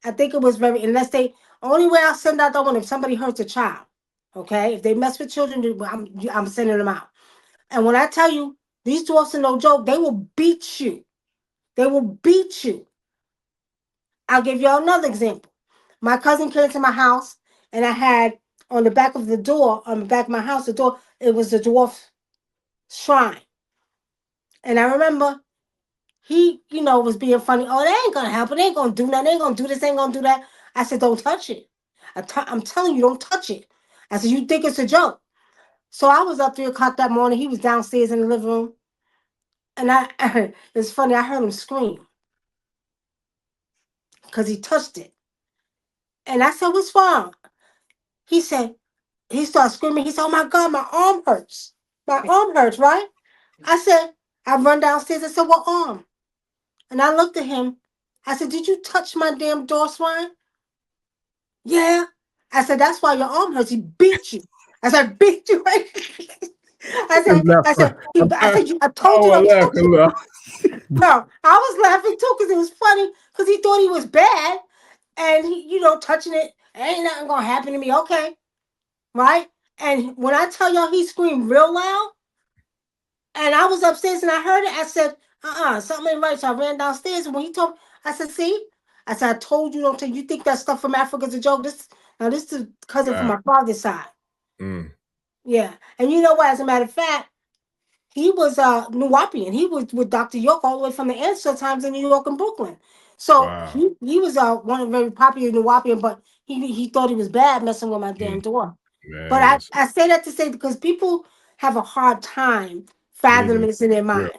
I think it was only way I'll send out that one if somebody hurts a child. Okay. If they mess with children, I'm sending them out. And when I tell you, these dwarfs are no joke, they will beat you. They will beat you. I'll give y'all another example. My cousin came to my house, and I had on the back of the door, on the back of my house, the door, it was the dwarf shrine. And I remember he, was being funny. Oh, they ain't gonna help it. They ain't gonna do nothing. They ain't gonna do this. They ain't gonna do that. I said, don't touch it. I'm telling you, don't touch it. I said, you think it's a joke? So I was up 3 o'clock that morning. He was downstairs in the living room, and it's funny. I heard him scream because he touched it. And I said, what's wrong? He started screaming. He said, oh my God, my arm hurts. My arm hurts, right? I said, I run downstairs. I said, what arm? And I looked at him. I said, did you touch my damn door swine? Yeah. I said, that's why your arm hurts. He beat you. I said, beat you. I told you don't touch it. No, I was laughing too because it was funny because he thought he was bad. And he, touching it, ain't nothing gonna happen to me. Okay. Right? And when I tell y'all he screamed real loud, and I was upstairs and I heard it, I said, something ain't right. So I ran downstairs, and when he told me, I said, see? I said, I told you don't take, you think that stuff from Africa is a joke? This is a cousin from my father's side. Yeah. And you know what? As a matter of fact, he was Nuwapian. He was with Dr. York all the way from the Ancestral times in New York and Brooklyn. So he was one of very popular Nuwapian, but he thought he was bad messing with my damn door. But I say that to say because people have a hard time fathoming this in their mind.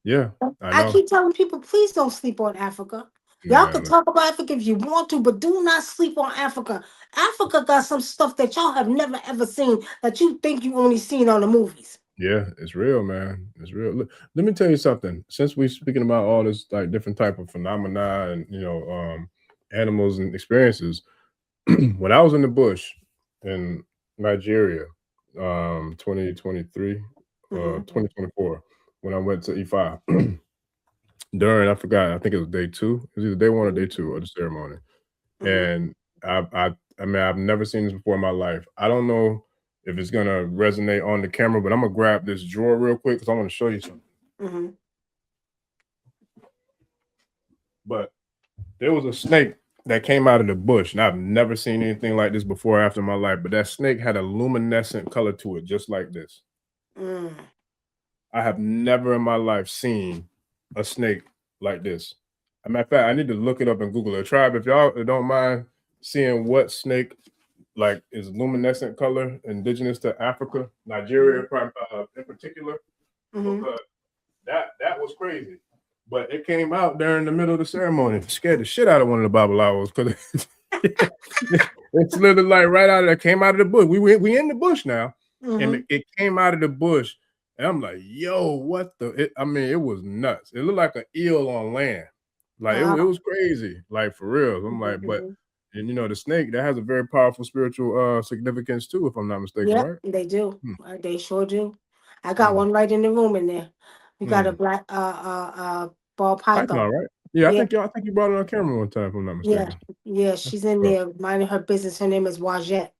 Yeah. I keep telling people, please don't sleep on Africa. Y'all can talk about Africa if you want to, but do not sleep on Africa. Africa got some stuff that y'all have never ever seen that you think you only seen on the movies. Yeah, it's real, man. It's real. Look, let me tell you something. Since we're speaking about all this like different type of phenomena and animals and experiences, when I was in the bush in Nigeria, 2023, 2024, when I went to Ifa during, I forgot, I think it was day 2. It was either day 1 or day 2 of the ceremony. And I mean, I've never seen this before in my life. I don't know if it's gonna resonate on the camera, but I'm gonna grab this drawer real quick because I want to show you something. Mm-hmm. But there was a snake that came out of the bush, and I've never seen anything like this before or after in my life. But that snake had a luminescent color to it, just like this. I have never in my life seen a snake like this. As a matter of fact, I need to look it up and Google it. Tribe, if y'all don't mind seeing what snake like is luminescent color, indigenous to Africa, Nigeria in particular, because that was crazy. But it came out during the middle of the ceremony. It scared the shit out of one of the Babalawos because it's literally like right out of there, came out of the bush. We in the bush now, and it came out of the bush, and I'm like, yo, what the? I mean, it was nuts. It looked like an eel on land, like it was crazy, like for real. I'm like, but. And you know, the snake that has a very powerful spiritual significance too, if I'm not mistaken, right? They do. They sure do. I got one right in the room in there. We got a black ball python. Right? Yeah, I think you brought it on camera one time, if I'm not mistaken. Yeah, she's in there minding her business. Her name is Wajette.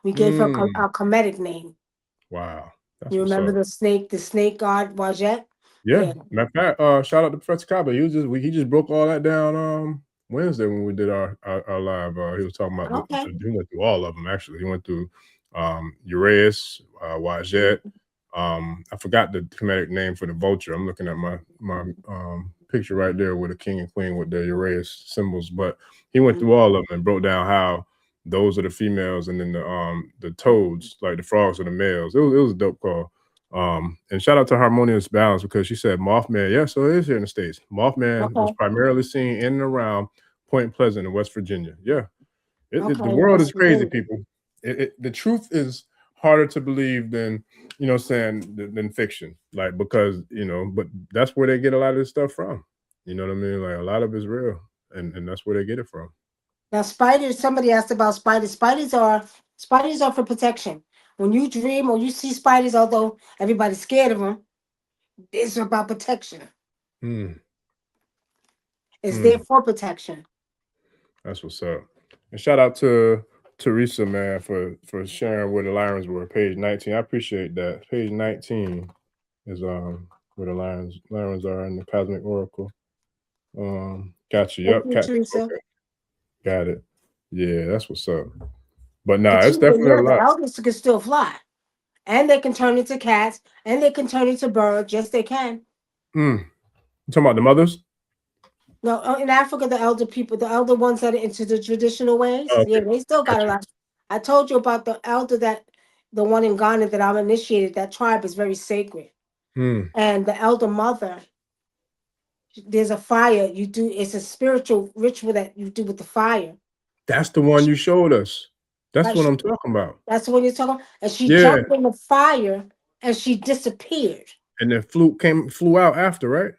We gave her a comedic name. Wow. You remember the snake god Wajette? Yeah. Matter of fact, shout out to Professor Kaba. He just broke all that down Wednesday when we did our live. He was talking about he went through all of them actually. He went through Uraeus, Wajette. I forgot the comedic name for the vulture. I'm looking at my picture right there with a king and queen with the Uraeus symbols, but he went through all of them and broke down how those are the females and then the toads, like the frogs, are the males. It was a dope call. And shout out to Harmonious Balance because she said Mothman. Yeah, so it is here in the States. Mothman was primarily seen in and around Point Pleasant in West Virginia. Yeah, the world is crazy, people. The truth is harder to believe than than fiction, like because but that's where they get a lot of this stuff from. You know what I mean? Like a lot of it's real, and that's where they get it from. Now, spiders. Somebody asked about spiders. Spiders are for protection. When you dream or you see spiders, although everybody's scared of them, it's about protection. It's there for protection. That's what's up. And shout out to Teresa, man, for sharing where the lions were. Page 19. I appreciate that. Page 19 is where the lions are in the Cosmic Oracle. Got you. Yep. Teresa. Okay. Got it. Yeah, that's what's up. But nah, it's definitely a lot. The elders can still fly, and they can turn into cats, and they can turn into birds. Yes, they can. You talking about the mothers? No, in Africa, the elder people, the elder ones that are into the traditional ways, they still got a lot. I told you about the elder the one in Ghana that I'm initiated. That tribe is very sacred, and the elder mother. There's a fire you do. It's a spiritual ritual that you do with the fire. That's the one you showed us. That's what I'm talking about. That's the one you're talking about. And she jumped in the fire and she disappeared. And then flew out after, right?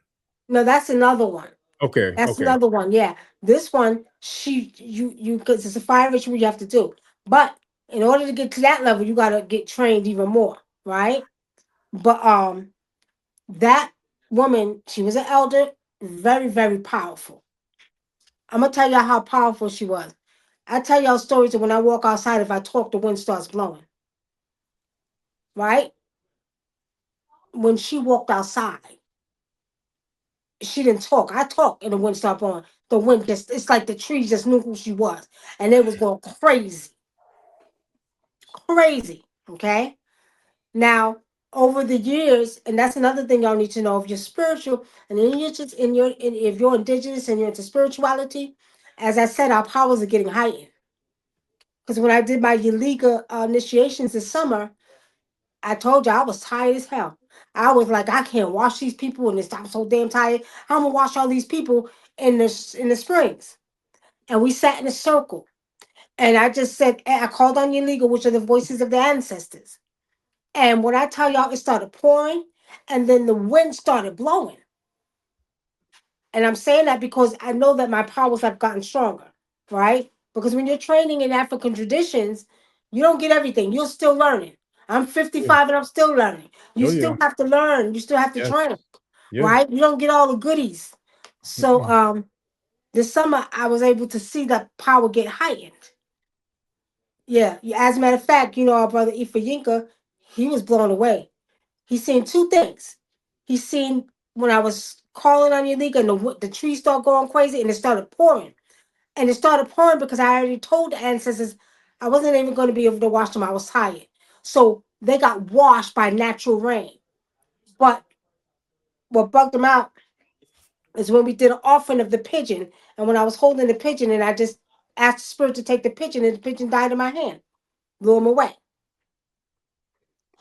No, that's another one. Okay. That's another one. Yeah. This one, you because it's a fire ritual you have to do. But in order to get to that level, you gotta get trained even more, right? But that woman, she was an elder, very, very powerful. I'm gonna tell y'all how powerful she was. I tell y'all stories that when I walk outside, if I talk, the wind starts blowing. Right? When she walked outside, she didn't talk. I talked and the wind stopped blowing. The wind it's like the trees just knew who she was. And they was going crazy. Crazy. Okay? Now, over the years, and that's another thing y'all need to know, if you're spiritual and if you're indigenous and you're into spirituality, as I said, our powers are getting heightened. Because when I did my illegal initiations this summer, I told you I was tired as hell. I was like, I can't watch these people in this. I'm so damn tired. I'm gonna watch all these people in the springs. And we sat in a circle. And I just said, I called on your legal, which are the voices of the ancestors. And when I tell y'all, it started pouring, and then the wind started blowing. And I'm saying that because I know that my powers have gotten stronger, right? Because when you're training in African traditions, you don't get everything. You're still learning. I'm 55 and I'm still learning. You still have to learn. You still have to train, right? You don't get all the goodies. So this summer I was able to see that power get heightened. Yeah. As a matter of fact, our brother Ifa Yinka, he was blown away. He seen two things. He seen when I was calling on your league and the trees started going crazy and it started pouring. And it started pouring because I already told the ancestors I wasn't even going to be able to wash them. I was tired. So they got washed by natural rain. But what bugged them out is when we did an offering of the pigeon. And when I was holding the pigeon and I just asked the spirit to take the pigeon and the pigeon died in my hand, blew him away.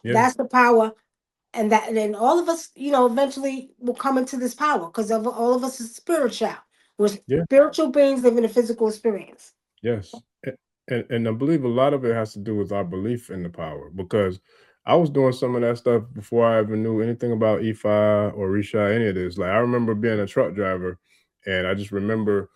Yeah. That's the power. And then all of us, eventually will come into this power because of all of us is spiritual. We're spiritual beings living a physical experience. Yes. And I believe a lot of it has to do with our belief in the power, because I was doing some of that stuff before I ever knew anything about Ifa or Risha, any of this. Like, I remember being a truck driver, and I just remember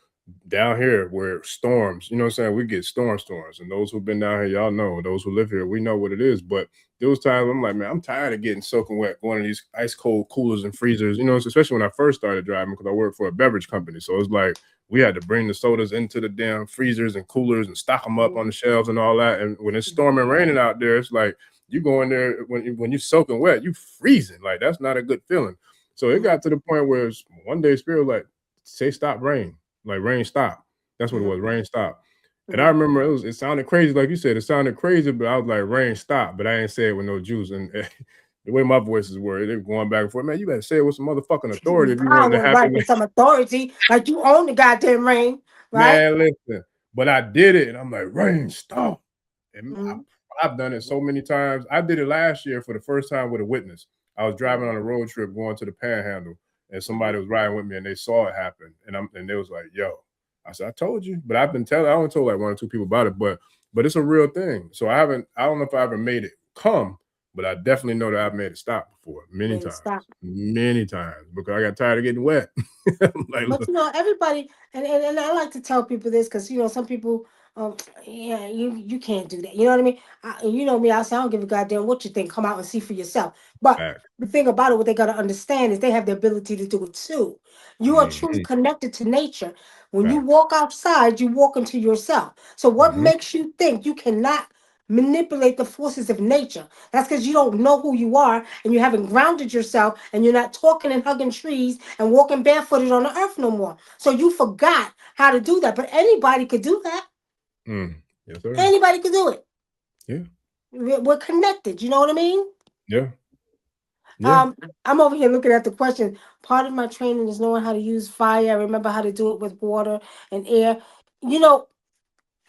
down here where storms, you know what I'm saying? We get storms. And those who've been down here, y'all know, those who live here, we know what it is. But there was times I'm like, man, I'm tired of getting soaking wet, going to these ice cold coolers and freezers, especially when I first started driving, because I worked for a beverage company. So it's like, we had to bring the sodas into the damn freezers and coolers and stock them up on the shelves and all that. And when it's storming and raining out there, it's like you go in there when you're soaking wet, you freezing. Like, that's not a good feeling. So it got to the point where one day Spirit like, say stop rain. Like, rain stop. That's what it was. Rain stop. And I remember it sounded crazy, like you said. It sounded crazy, but I was like, rain stop. But I ain't say it with no juice. And the way my voices were, they were going back and forth. Man, you better say it with some motherfucking authority if you want to happen. With some authority, like you own the goddamn rain, right? Man, listen. But I did it, and I'm like, rain stop. And I've done it so many times. I did it last year for the first time with a witness. I was driving on a road trip going to the Panhandle, and somebody was riding with me, and they saw it happen. And they was like, yo. I said, I told you. But I've been telling, I only told like 1 or 2 people about it, but it's a real thing. So I don't know if I ever made it come, but I definitely know that I've made it stop before many times, because I got tired of getting wet. Like, but everybody, and I like to tell people this because some people, you can't do that. You know what I mean? You know me, I say I don't give a goddamn what you think. Come out and see for yourself. But the thing about it, what they got to understand is they have the ability to do it too. You are truly connected to nature. When you walk outside, you walk into yourself. So what makes you think you cannot manipulate the forces of nature? That's because you don't know who you are and you haven't grounded yourself and you're not talking and hugging trees and walking barefooted on the earth no more. So you forgot how to do that. But anybody could do that. Yes, sir. Anybody could do it. Yeah. We're connected. You know what I mean? Yeah. I'm over here looking at the question. Part of my training is knowing how to use fire. I remember how to do it with water and air.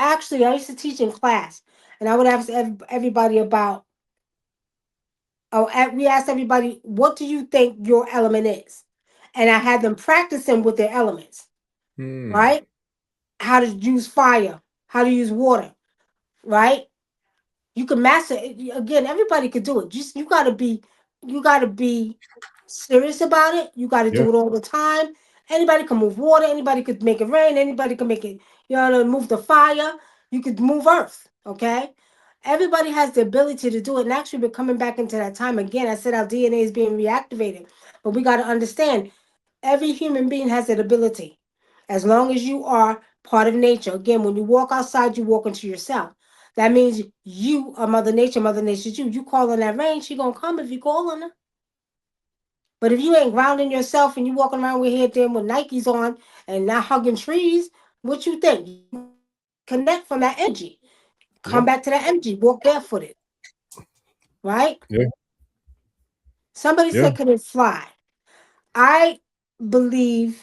Actually, I used to teach in class, and I would ask everybody about. We asked everybody, what do you think your element is? And I had them practicing with their elements, right? How to use fire, how to use water, right? You can master it. Again, everybody could do it. Just you gotta be serious about it. You gotta do it all the time. Anybody can move water, anybody could make it rain, anybody can make it, move the fire. You could move earth, okay? Everybody has the ability to do it. And actually, we're coming back into that time again. I said our DNA is being reactivated, but we got to understand every human being has that ability. As long as you are part of nature. Again, when you walk outside, you walk into yourself. That means you are Mother Nature. Mother Nature's you. You call on that rain, she gonna come if you call on her. But if you ain't grounding yourself and you walking around with head there with Nikes on and not hugging trees, what you think? Connect from that energy. Come back to that energy. Walk barefooted. Right? Yeah. Somebody said, can it fly? I believe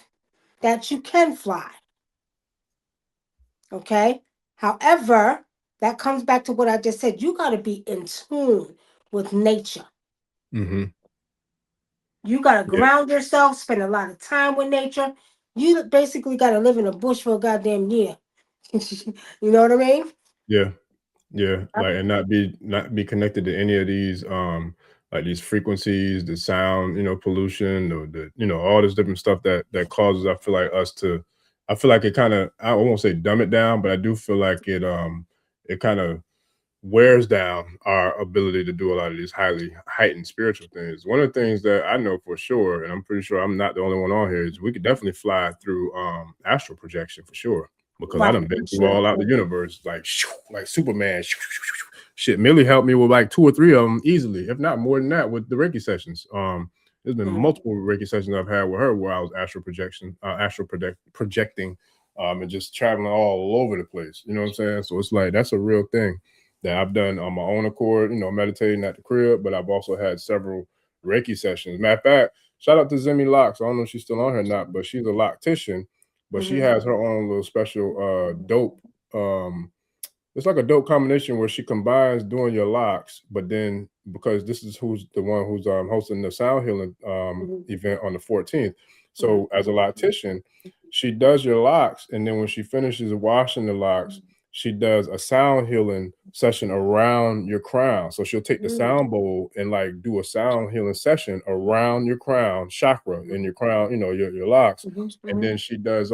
that you can fly. Okay? However, that comes back to what I just said. You got to be in tune with nature. You got to ground yourself, spend a lot of time with nature. You basically got to live in a bush for a goddamn year. You know what I mean? Yeah. Yeah. Like, and not be connected to any of these, like these frequencies, the sound, pollution, the all this different stuff that causes, I feel like it kind of, I won't say dumb it down, but I do feel like it kind of wears down our ability to do a lot of these highly heightened spiritual things. One of the things that I know for sure, and I'm pretty sure I'm not the only one on here, is we could definitely fly through astral projection for sure. because I done been through all out the universe, like Superman. Shit, Millie helped me with like 2 or 3 of them easily, if not more than that, with the Reiki sessions. There's been multiple Reiki sessions I've had with her where I was astral projecting, and just traveling all over the place. You know what I'm saying? So it's like that's a real thing that I've done on my own accord. You know, meditating at the crib, but I've also had several Reiki sessions. Matter of fact, shout out to Zemi Locks. I don't know if she's still on here or not, but she's a loctician. But she has her own little special dope. It's like a dope combination where she combines doing your locks, but then because this is who's the one who's hosting the sound healing event on the 14th. So as a loctician, she does your locks, and then when she finishes washing the locks, she does a sound healing session around your crown. So she'll take the sound bowl and like do a sound healing session around your crown chakra in your crown, you know, your locks. And then she does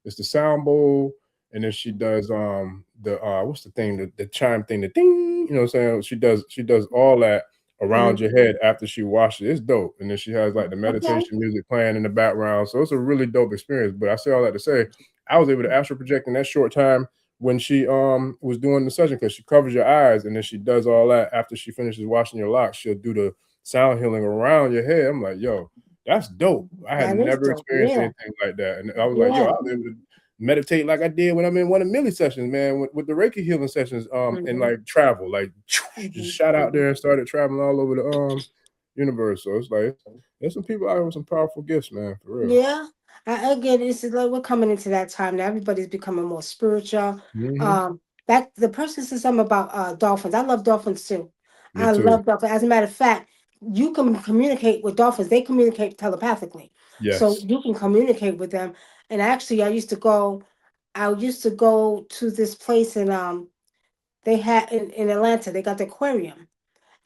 it's the sound bowl, and then she does the what's the thing, the chime thing, the ding, you know what I'm saying? She does all that around your head after she washes it. It's dope. And then she has like the meditation music playing in the background. So it's a really dope experience. But I say all that to say I was able to astral project in that short time when she was doing the session, because she covers your eyes and then she does all that after she finishes washing your locks. She'll do the sound healing around your head. I'm like, yo, that's dope. I had never experienced anything like that. And I was like, yo, I was able to meditate like I did when I'm in one of Millie sessions, man, with the Reiki healing sessions, and like travel, like just shot out there and started traveling all over the universe. So it's like there's some people out here with some powerful gifts, man, for real. Yeah. Again, it's like we're coming into that time now. Everybody's becoming more spiritual. Back the person said something about dolphins. I love dolphins too. I love dolphins. As a matter of fact, you can communicate with dolphins. They communicate telepathically. So you can communicate with them. And actually I used to go to this place in they had in Atlanta. They got the aquarium.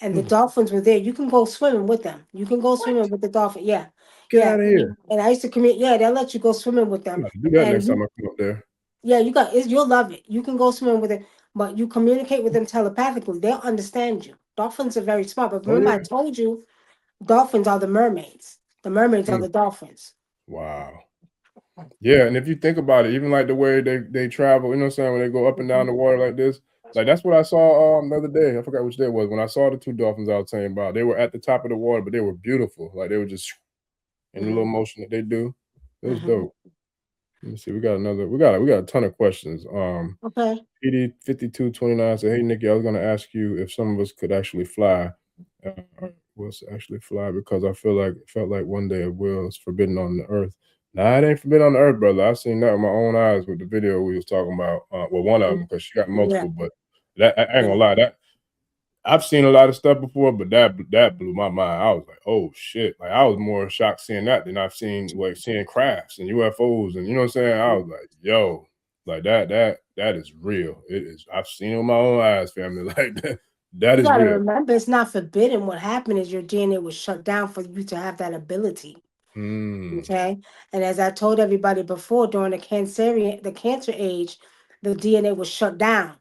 And the dolphins were there. You can go swimming with them. You can go swimming with the dolphin. Yeah. Get out of here. And I used to commute. Yeah, they'll let you go swimming with them. Do that next time I come up there. Yeah, you'll love it. You can go swimming with it, but you communicate with them telepathically. They'll understand you. Dolphins are very smart. But remember, I told you, dolphins are the mermaids. The mermaids are the dolphins. Wow. Yeah, and if you think about it, even like the way they travel, you know what I'm saying, when they go up and down the water like this, like that's what I saw the other day. I forgot which day it was when I saw the 2 dolphins I was telling you about. They were at the top of the water, but they were beautiful. Like they were just in the little motion that they do. It was dope. Let me see. We got a ton of questions. Okay. PD 5229 said, "Hey Nikki, I was gonna ask you if some of us could actually fly. Was actually fly because I felt like one day it was forbidden on the earth." Nah, it ain't forbidden on the earth, brother. I've seen that with my own eyes with the video we was talking about. Well, one of them, because she got multiple, but that I ain't gonna lie, that I've seen a lot of stuff before, but that blew my mind. I was like, oh shit. Like I was more shocked seeing that than I've seen seeing crafts and UFOs, and you know what I'm saying? I was like, yo, like that is real. It is. I've seen it with my own eyes, family. Like that is real. Remember, it's not forbidden. What happened is your DNA was shut down for you to have that ability. Okay. And as I told everybody before, during the cancer age, the DNA was shut down.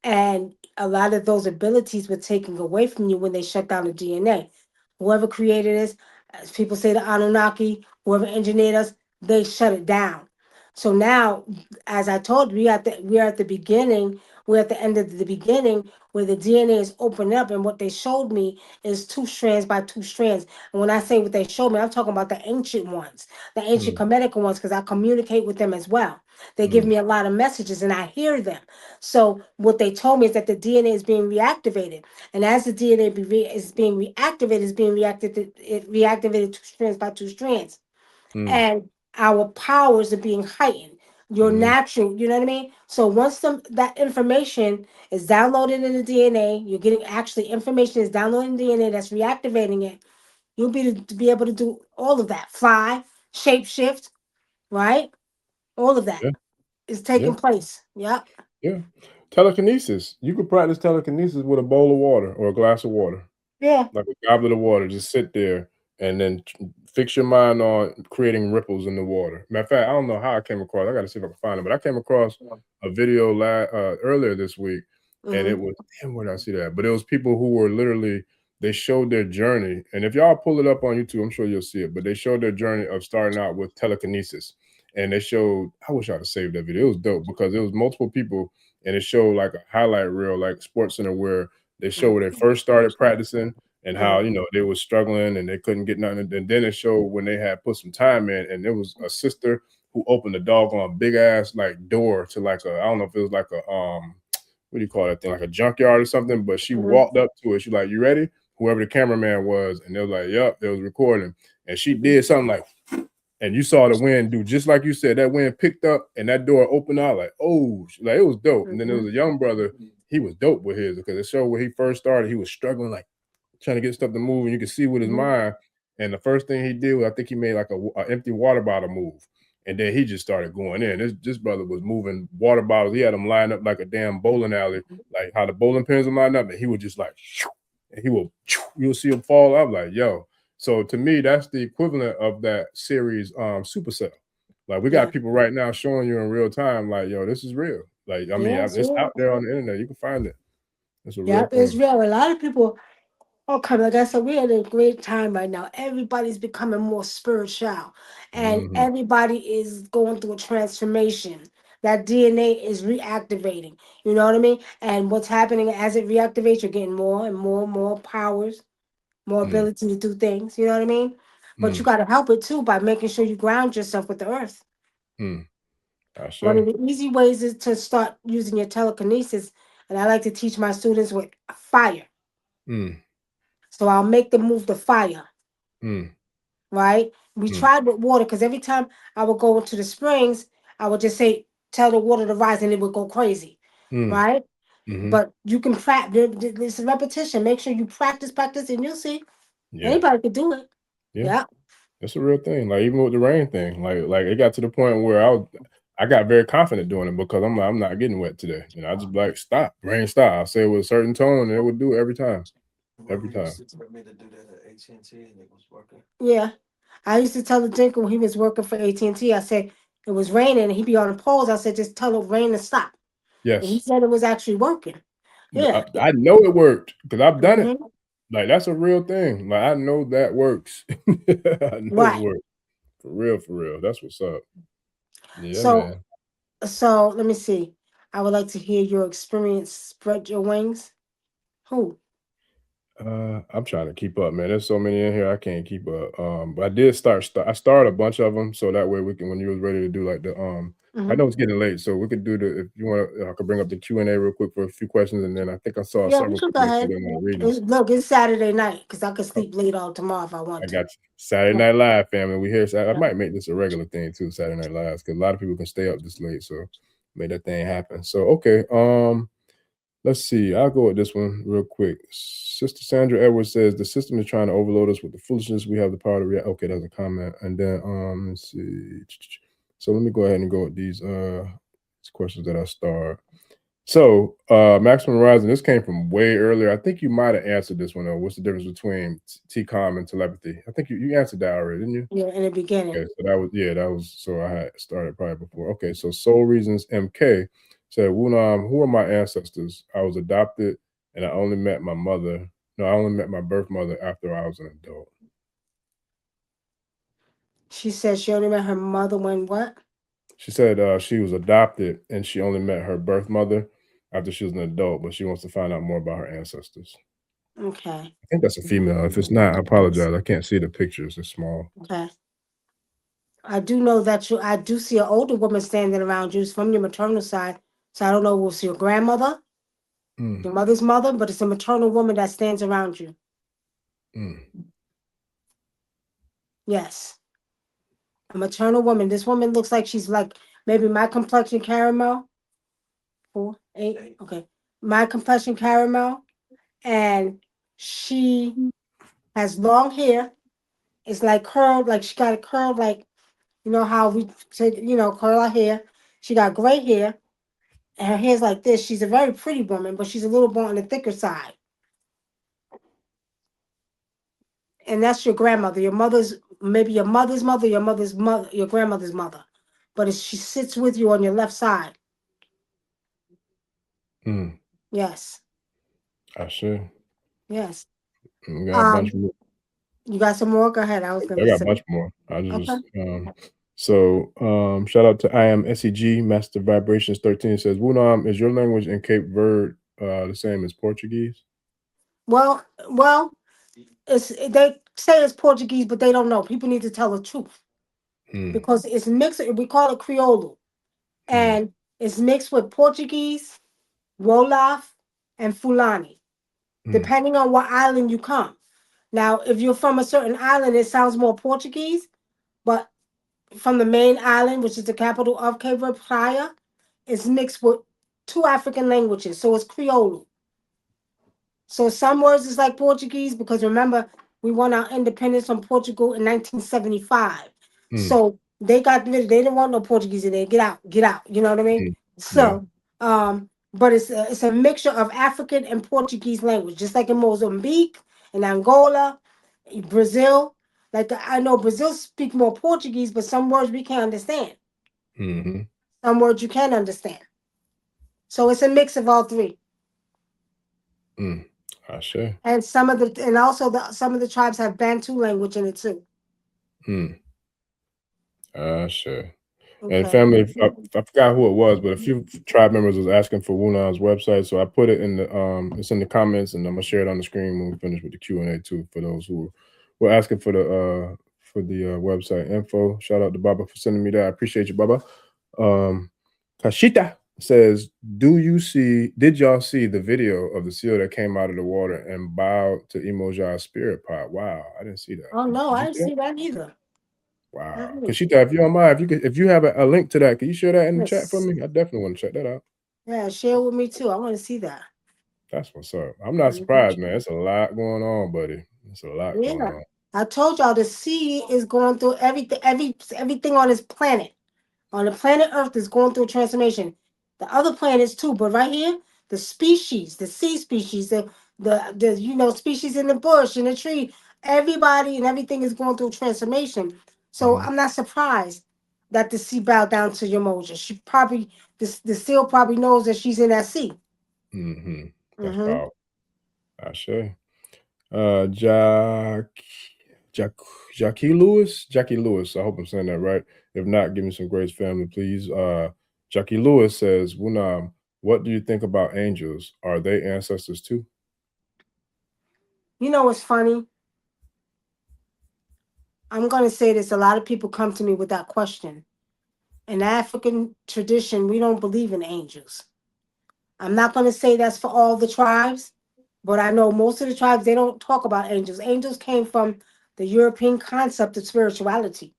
And a lot of those abilities were taken away from you when they shut down the DNA. Whoever created this, as people say the Anunnaki, whoever engineered us, they shut it down. So now, as I told you, we're at the beginning, we're at the end of the beginning where the DNA is opening up, and what they showed me is 2 strands by 2 strands. And when I say what they showed me, I'm talking about the ancient ones, the ancient Kemetic ones, because I communicate with them as well. They give me a lot of messages and I hear them. So what they told me is that the DNA is being reactivated. And as the DNA is being reactivated, it reactivated 2 strands by 2 strands. And our powers are being heightened. Your natural, you know what I mean? So once that information is downloaded in the DNA, you're getting actually information is downloaded in the DNA that's reactivating it. You'll be able to do all of that. Fly, shapeshift, right? All of that is taking place. Yep. Yeah. Telekinesis. You could practice telekinesis with a bowl of water or a glass of water. Yeah. Like a goblet of water. Just sit there and then fix your mind on creating ripples in the water. Matter of fact, I don't know how I came across. I got to see if I can find it, but I came across a video earlier this week, and it was where did I see that? But it was people who were literally they showed their journey, and if y'all pull it up on YouTube, I'm sure you'll see it. But they showed their journey of starting out with telekinesis, and they showed. I wish I'd have saved that video. It was dope because it was multiple people, and it showed like a highlight reel, like Sports Center, where they showed when they first started practicing and how they were struggling and they couldn't get nothing. And then it showed when they had put some time in, and there was a sister who opened the doggone big ass like door to like I don't know if it was like a what do you call that thing, like a junkyard or something, but she walked up to it. She like, "You ready?" Whoever the cameraman was, and they was like, "Yup," they was recording, and she did something like, and you saw the wind do just like you said. That wind picked up, and that door opened out like, oh, like it was dope. And then there was a young brother. He was dope with his because it showed when he first started, he was struggling, like trying to get stuff to move, and you could see with his mind. And the first thing he did was, I think he made like a empty water bottle move. And then he just started going in. This brother was moving water bottles. He had them lined up like a damn bowling alley, like how the bowling pins are lined up. And he would just like, and he will, you'll see him fall up like, yo. So to me, that's the equivalent of that series, Supercell. Like we got people right now showing you in real time, like, yo, this is real. Like, I mean, it's out there on the internet. You can find it. It's a real thing. It's real. A lot of people. Okay, like I said, we're at a great time right now. Everybody's becoming more spiritual, and everybody is going through a transformation. That DNA is reactivating. You know what I mean? And what's happening as it reactivates, you're getting more and more powers, more ability to do things. You know what I mean? But you got to help it too by making sure you ground yourself with the earth. One of the easy ways is to start using your telekinesis, and I like to teach my students with fire. So I'll make them move the fire. Right? We tried with water because every time I would go into the springs, I would just say, tell the water to rise and it would go crazy. Right? But you can practice. It's a repetition. Make sure you practice, and you'll see. Anybody could do it. Yeah. It's a real thing. Like even with the rain thing, like it got to the point where I got very confident doing it because I'm like, I'm not getting wet today. I just be like, stop, rain, stop. I say it with a certain tone, and it would do it every time. Every time. Yeah. I used to tell the Dinker when he was working for AT&T, I said it was raining and he'd be on the poles. I said, just tell the rain to stop. Yes. And he said it was actually working. Yeah. I know it worked because I've done it. Like that's a real thing. Like I know that works. I know it works. For real. That's what's up. Yeah, man. So let me see. I would like to hear your experience. Spread your wings. Who? I'm trying to keep up, man. There's so many in here I can't keep up. But I did I started a bunch of them so that way we can, when you was ready to do like the I know it's getting late, so we could do if you want. I could bring up the Q&A real quick for a few questions, and then I think I saw several people that want to read this. Look, it's Saturday night because I could sleep late all tomorrow if I want to. I got you. Saturday Night Live, family. We here. I might make this a regular thing too, Saturday Night Live, because a lot of people can stay up this late, so make that thing happen. So okay, let's see. I'll go with this one real quick. Sister Sandra Edwards says the system is trying to overload us with the foolishness. We have the power to react. Okay, that's a comment. And then let's see. So let me go ahead and go with these questions that I start. So Maximum Horizon, this came from way earlier. I think you might have answered this one though. What's the difference between TCOM and telepathy? I think you answered that already, didn't you? Yeah, in the beginning. Okay, so that was so I had started probably before. Okay, so Soul Reasons MK said, Wunam, who are my ancestors? I was adopted and I only met my mother. No, I only met my birth mother after I was an adult. She said she only met her mother when what? She said she was adopted and she only met her birth mother after she was an adult, but she wants to find out more about her ancestors. Okay. I think that's a female. If it's not, I apologize. I can't see the pictures. It's small. Okay. I do know that I do see an older woman standing around you. It's from your maternal side. So I don't know if it's your grandmother, your mother's mother, but it's a maternal woman that stands around you. Yes. A maternal woman. This woman looks like she's like maybe my complexion caramel. 4, 8. Okay. My complexion caramel. And she has long hair. It's like curled, like she got it curled, like, you know how we say, curl our hair. She got gray hair. And her hair's like this. She's a very pretty woman, but she's a little more on the thicker side. And that's your grandmother. Your mother's, maybe your mother's mother, your grandmother's mother. But she sits with you on your left side. Yes. I see. Yes. We got a bunch more. You got some more? Go ahead. I was going to say. I got say. a bunch more. I just So shout out to I am SEG Master Vibrations 13 says, Wunam, is your language in Cape Verde the same as Portuguese? Well, they say it's Portuguese, but they don't know. People need to tell the truth because it's mixed. We call it Criollo, and it's mixed with Portuguese, Wolof, and Fulani, depending on what island you come. Now, if you're from a certain island, it sounds more Portuguese, but from the main island, which is the capital of Cape Verde, Praia, it's mixed with 2 African languages, so it's Criollo. So some words is like Portuguese because remember we won our independence from Portugal in 1975. So they got rid. They didn't want no Portuguese in there. Get out. You know what I mean? So, but it's a mixture of African and Portuguese language, just like in Mozambique and Angola, Brazil. Like I know Brazil speak more Portuguese, but some words we can't understand. Some words you can understand. So it's a mix of all 3. And some of the tribes have Bantu language in it too. Okay. And family, I forgot who it was, but a few tribe members was asking for Wunam's website, so I put it in the it's in the comments, and I'm gonna share it on the screen when we finish with the Q&A too for those who were asking for the website info. Shout out to Baba for sending me that. I appreciate you, Baba. Kashita says, did y'all see the video of the seal that came out of the water and bowed to Emoja's spirit pot? Wow, I didn't see that. Oh no, I didn't see that either. Wow. Kashita, if you don't mind, if you have a link to that, can you share that in the chat for me? I definitely want to check that out. Yeah, share with me too. I want to see that. That's what's up. I'm not surprised, man. It's a lot going on, buddy. It's a lot going on. I told y'all the sea is going through everything on this planet. On the planet Earth is going through a transformation. The other planets too, but right here, the species, the sea species, the species in the bush, in the tree, everybody and everything is going through transformation. So I'm not surprised that the sea bowed down to Yamoja. She probably the seal probably knows that she's in that sea. That's powerful. I say. Jackie Lewis. I hope I'm saying that right. If not, give me some grace, family, please. Jackie Lewis says, Wunam, what do you think about angels? Are they ancestors too? You know what's funny? I'm going to say this. A lot of people come to me with that question. In African tradition, we don't believe in angels. I'm not going to say that's for all the tribes, but I know most of the tribes, they don't talk about angels. Angels came from the European concept of spirituality.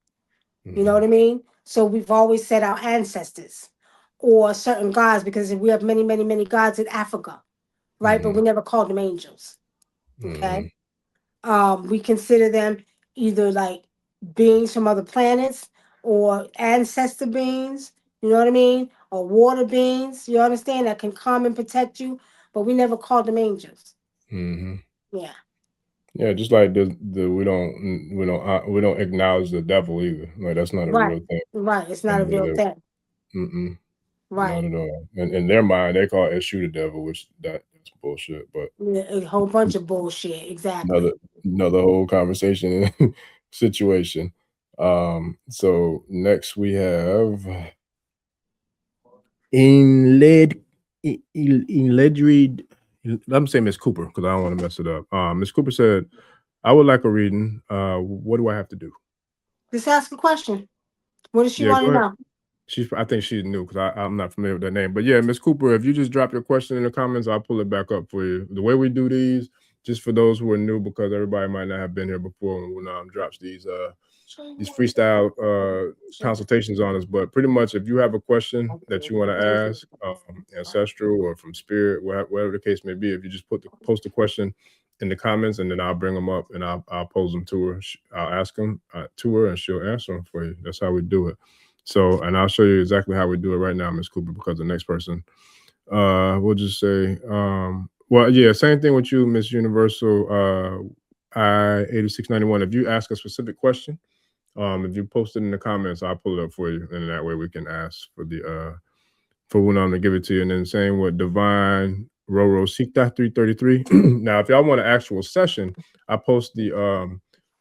You know what I mean? So we've always said our ancestors or certain gods because we have many, many, many gods in Africa, right? But we never called them angels. Okay. We consider them either like beings from other planets or ancestor beings, you know what I mean? Or water beings, you understand, that can come and protect you, but we never called them angels. Yeah. Yeah, just like we don't acknowledge the devil either. Like that's not a real thing. Right. It's not a real thing. Right. Not at all. And in their mind, they call it shoot the devil, which that's bullshit. But a whole bunch of bullshit. Exactly. Another whole conversation situation. So next we have I'm saying Miss Cooper because I don't want to mess it up. Miss Cooper said, I would like a reading. What do I have to do? Just ask a question. What does she want to know? I think she's new because I'm not familiar with that name. But yeah, Miss Cooper, if you just drop your question in the comments, I'll pull it back up for you. The way we do these, just for those who are new, because everybody might not have been here before when Wunam drops these freestyle consultations on us. But pretty much, if you have a question that you want to ask, ancestral or from spirit, whatever the case may be, if you just post the question in the comments, and then I'll bring them up and I'll pose them to her. I'll ask them to her, and she'll answer them for you. That's how we do it. So, and I'll show you exactly how we do it right now, Miss Cooper, because the next person, we'll just say, well, yeah, same thing with you, Miss Universal, I-8691. If you ask a specific question, if you post it in the comments, I'll pull it up for you, and that way we can ask for for Wunam to give it to you. And then same with Divine Roro Sita 333. Now, if y'all want an actual session, I post the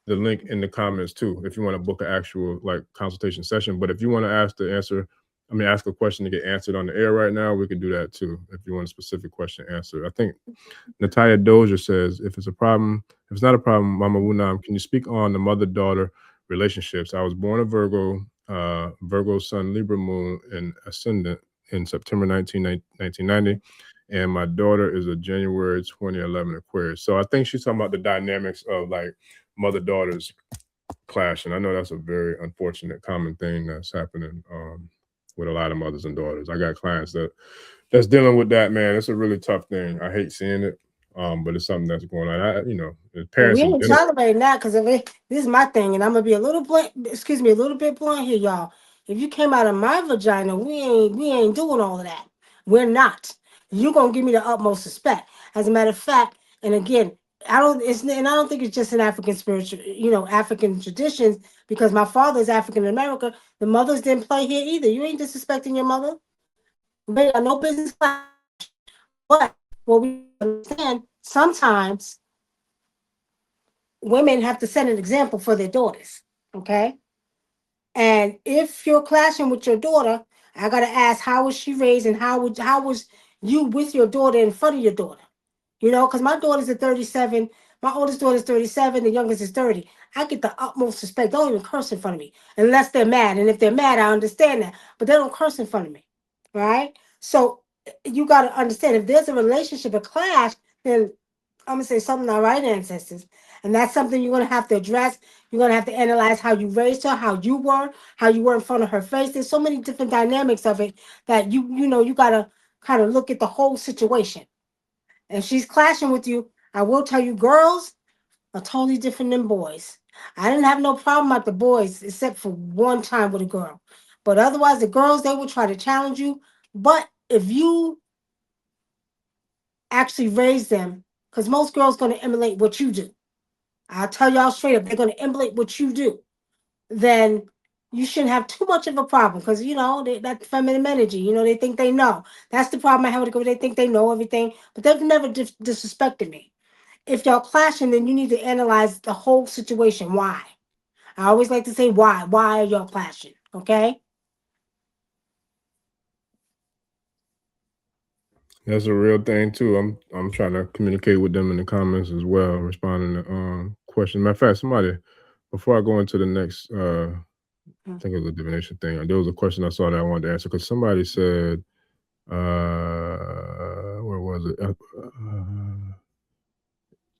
the link in the comments too, if you want to book an actual like consultation session. But if you want to ask a question to get answered on the air right now, we can do that too. If you want a specific question answered. I think Natalia Dozier says, if it's not a problem, Mama Wunam, can you speak on the mother-daughter relationships? I was born a Virgo, Virgo Sun, Libra Moon, and Ascendant in September 1990. And my daughter is a January 2011 Aquarius. So I think she's talking about the dynamics of like mother-daughters clashing. I know that's a very unfortunate common thing that's happening with a lot of mothers and daughters. I got clients that's dealing with that, man. It's a really tough thing. I hate seeing it, but it's something that's going on. Parents. We ain't tolerating that because this is my thing, and I'm gonna be a little bit blunt here, y'all. If you came out of my vagina, we ain't doing all of that. We're not. You're gonna give me the utmost respect. As a matter of fact, and again, I don't think it's just an African spiritual, African traditions, because my father is African American. The mothers didn't play here either. You ain't disrespecting your mother. They got no business. But what we understand, sometimes women have to set an example for their daughters. Okay. And if you're clashing with your daughter, I gotta ask, how was she raised, and how was you with your daughter in front of your daughter? Because my daughter's at 37, my oldest daughter's 37, the youngest is 30. I get the utmost respect. Don't even curse in front of me unless they're mad. And if they're mad, I understand that. But they don't curse in front of me. Right? So you gotta understand, if there's a relationship, a clash, then I'm gonna say something not right, ancestors. And that's something you're gonna have to address. You're gonna have to analyze how you raised her, how you were in front of her face. There's so many different dynamics of it that you gotta kind of look at the whole situation. If she's clashing with you, I will tell you, girls are totally different than boys. I didn't have no problem with the boys, except for one time with a girl. But otherwise, the girls, they will try to challenge you. But if you actually raise them, because most girls going to emulate what you do. I'll tell y'all straight up, they're going to emulate what you do. Then you shouldn't have too much of a problem, because, that feminine energy, they think they know. That's the problem I have with girls. They think they know everything, but they've never disrespected me. If y'all clashing, then you need to analyze the whole situation. Why? I always like to say why. Why are y'all clashing? Okay? That's a real thing too. I'm trying to communicate with them in the comments as well, responding to questions. Matter of fact, somebody, before I go into the next, I think it was a divination thing. There was a question I saw that I wanted to answer, because somebody said, where was it?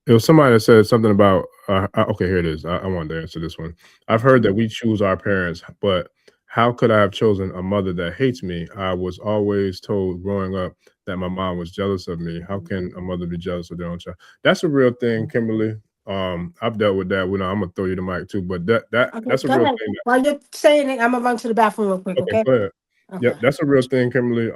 It was somebody that said something about, okay, here it is. I wanted to answer this one. I've heard that we choose our parents, but how could I have chosen a mother that hates me? I was always told growing up that my mom was jealous of me. How can a mother be jealous of their own child? That's a real thing, Kimberly. I've dealt with that. I'm gonna throw you the mic too, but that's a real thing. While you're saying it, I'm gonna run to the bathroom real quick. Okay. Go ahead. Okay. Yep, that's a real thing, Kimberly.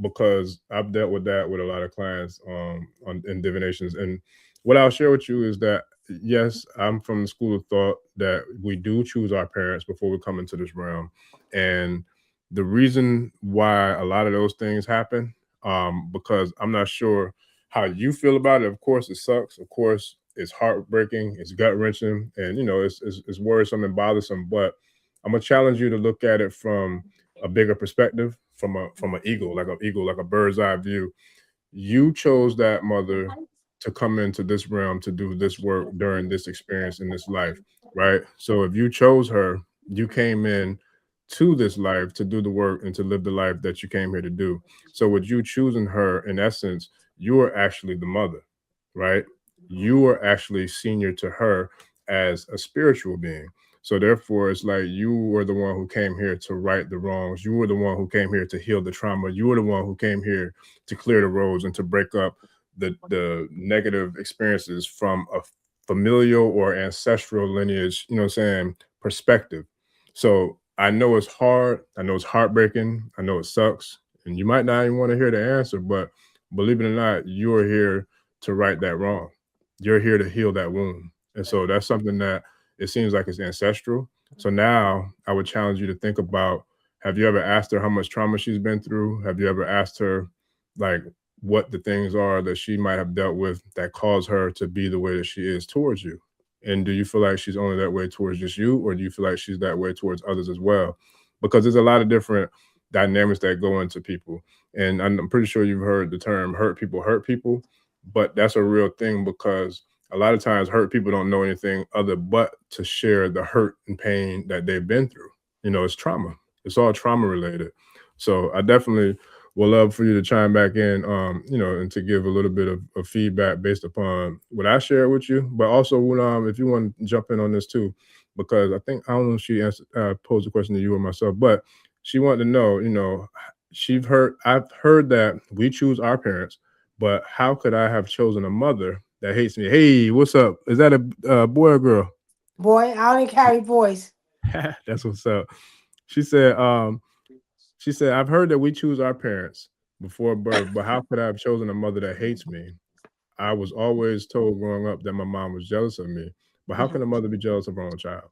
Because I've dealt with that with a lot of clients in divinations. And what I'll share with you is that, yes, I'm from the school of thought that we do choose our parents before we come into this realm. And the reason why a lot of those things happen, because I'm not sure how you feel about it. Of course, it sucks. Of course, it's heartbreaking. It's gut-wrenching. And, it's worrisome and bothersome. But I'm going to challenge you to look at it from a bigger perspective, from an eagle, like a bird's eye view. You chose that mother to come into this realm to do this work during this experience in this life, right? So if you chose her, you came in to this life to do the work and to live the life that you came here to do. So with you choosing her, in essence, you are actually the mother, right? You are actually senior to her as a spiritual being. So therefore, it's like you were the one who came here to right the wrongs. You were the one who came here to heal the trauma. You were the one who came here to clear the roads and to break up the negative experiences from a familial or ancestral lineage, perspective. So I know it's hard. I know it's heartbreaking. I know it sucks. And you might not even want to hear the answer, but believe it or not, you are here to right that wrong. You're here to heal that wound. And so that's something that it seems like it's ancestral. So now I would challenge you to think about, have you ever asked her how much trauma she's been through? Have you ever asked her, like, what the things are that she might have dealt with that caused her to be the way that she is towards you? And do you feel like she's only that way towards just you, or do you feel like she's that way towards others as well? Because there's a lot of different dynamics that go into people. And I'm pretty sure you've heard the term hurt people, but that's a real thing, because a lot of times hurt people don't know anything other but to share the hurt and pain that they've been through. You know, it's trauma. It's all trauma related. So I definitely would love for you to chime back in, you know, and to give a little bit of feedback based upon what I shared with you. But also, if you want to jump in on this too, because I don't know if she posed a question to you or myself, but she wanted to know, you know, I've heard that we choose our parents, but how could I have chosen a mother that hates me? Hey, what's up? Is that a boy or girl? Boy, I only carry boys. That's what's up. She said, I've heard that we choose our parents before birth, but how could I have chosen a mother that hates me? I was always told growing up that my mom was jealous of me, but how can a mother be jealous of her own child?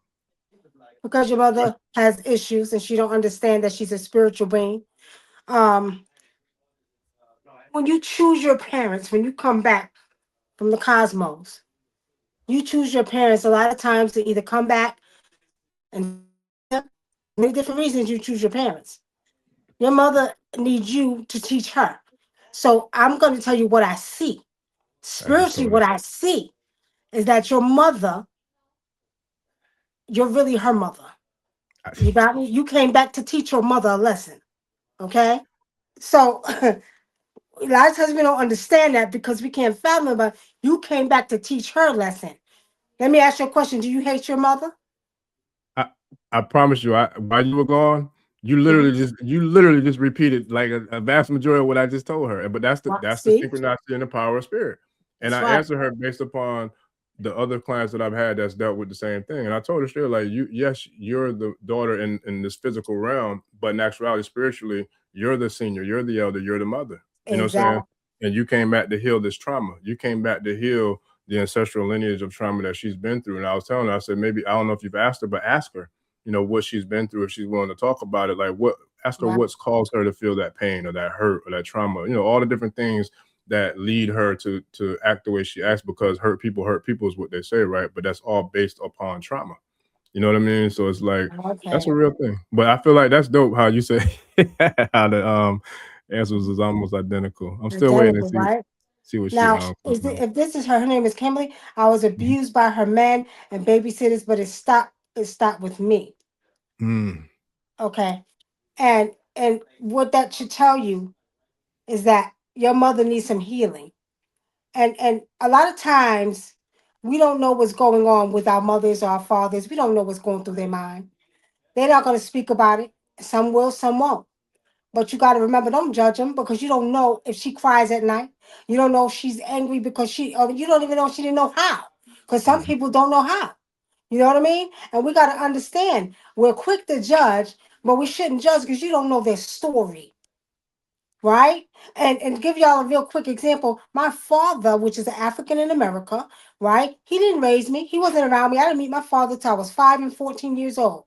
Because your mother has issues and she don't understand that she's a spiritual being. When you choose your parents, when you come back from the cosmos, you choose your parents a lot of times to either come back and many different reasons you choose your parents. Your mother needs you to teach her. So I'm going to tell you what I see. Spiritually, what I see is that your mother, you're really her mother. You got me? You came back to teach your mother a lesson. Okay? So a lot of times we don't understand that because we can't fathom, but you came back to teach her a lesson. Let me ask you a question. Do you hate your mother? I promise you, while you were gone, you literally just repeated like a vast majority of what I just told her. But that's the synchronicity and the power of spirit. And I answered her based upon the other clients that I've had that's dealt with the same thing. And I told her straight, like, yes, you're the daughter in this physical realm, but in actuality, spiritually, you're the senior, you're the elder, you're the mother. You know what I'm saying? And you came back to heal this trauma. You came back to heal the ancestral lineage of trauma that she's been through. And I was telling her, I said, maybe, I don't know if you've asked her, but ask her, you know, what she's been through, if she's willing to talk about it. Like, ask her what's caused her to feel that pain or that hurt or that trauma, you know, all the different things that lead her to act the way she acts, because hurt people is what they say, right? But that's all based upon trauma. You know what I mean? So it's like, that's a real thing. But I feel like that's dope how you say how the answers is almost identical. I'm still waiting to see what now, she if this is her name is Kimberly. I was abused by her men and babysitters, but it stopped with me. Okay. And what that should tell you is that your mother needs some healing. And a lot of times we don't know what's going on with our mothers or our fathers. We don't know what's going through their mind. They're not going to speak about it. Some will, some won't. But you got to remember, don't judge them, because you don't know if she cries at night. You don't know if she's angry because you don't even know if she didn't know how. Because some people don't know how. You know what I mean? And we got to understand, we're quick to judge, but we shouldn't judge because you don't know their story. Right? And give y'all a real quick example. My father, which is an African in America, right? He didn't raise me. He wasn't around me. I didn't meet my father till I was 5 and 14 years old.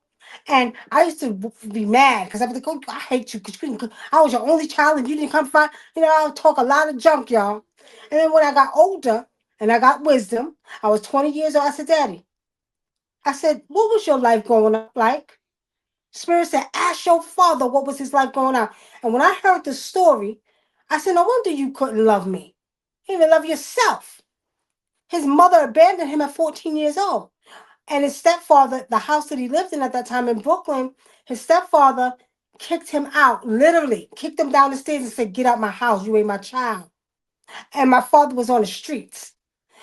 And I used to be mad because I was like, oh, I hate you because I was your only child and you didn't come find. You know, I would talk a lot of junk, y'all. And then when I got older and I got wisdom, I was 20 years old. I said, Daddy, I said, what was your life going on like? Spirit said, ask your father what was his life going on. And when I heard the story, I said, no wonder you couldn't love me. You even love yourself. His mother abandoned him at 14 years old. And his stepfather, the house that he lived in at that time in Brooklyn, his stepfather kicked him out, literally kicked him down the stairs and said, get out my house, you ain't my child. And my father was on the streets.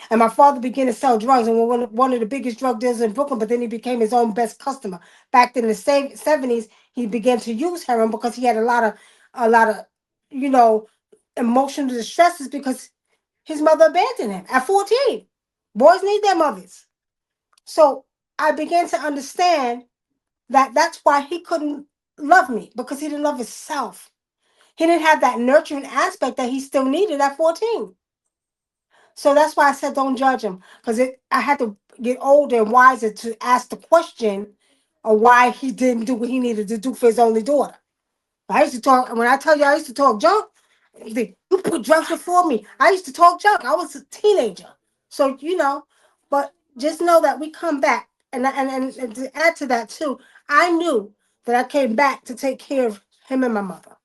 And my father began to sell drugs and was one of the biggest drug dealers in Brooklyn, but then he became his own best customer. Back in the 70s, he began to use heroin because he had a lot of, you know, emotional distresses because his mother abandoned him at 14. Boys need their mothers. So I began to understand that that's why he couldn't love me, because he didn't love himself. He didn't have that nurturing aspect that he still needed at 14. So that's why I said don't judge him, because I had to get older and wiser to ask the question of why he didn't do what he needed to do for his only daughter. I used to talk, when I tell you I used to talk junk, you put drugs before me. I used to talk junk. I was a teenager. So, you know, but just know that we come back. And to add to that too, I knew that I came back to take care of him and my mother.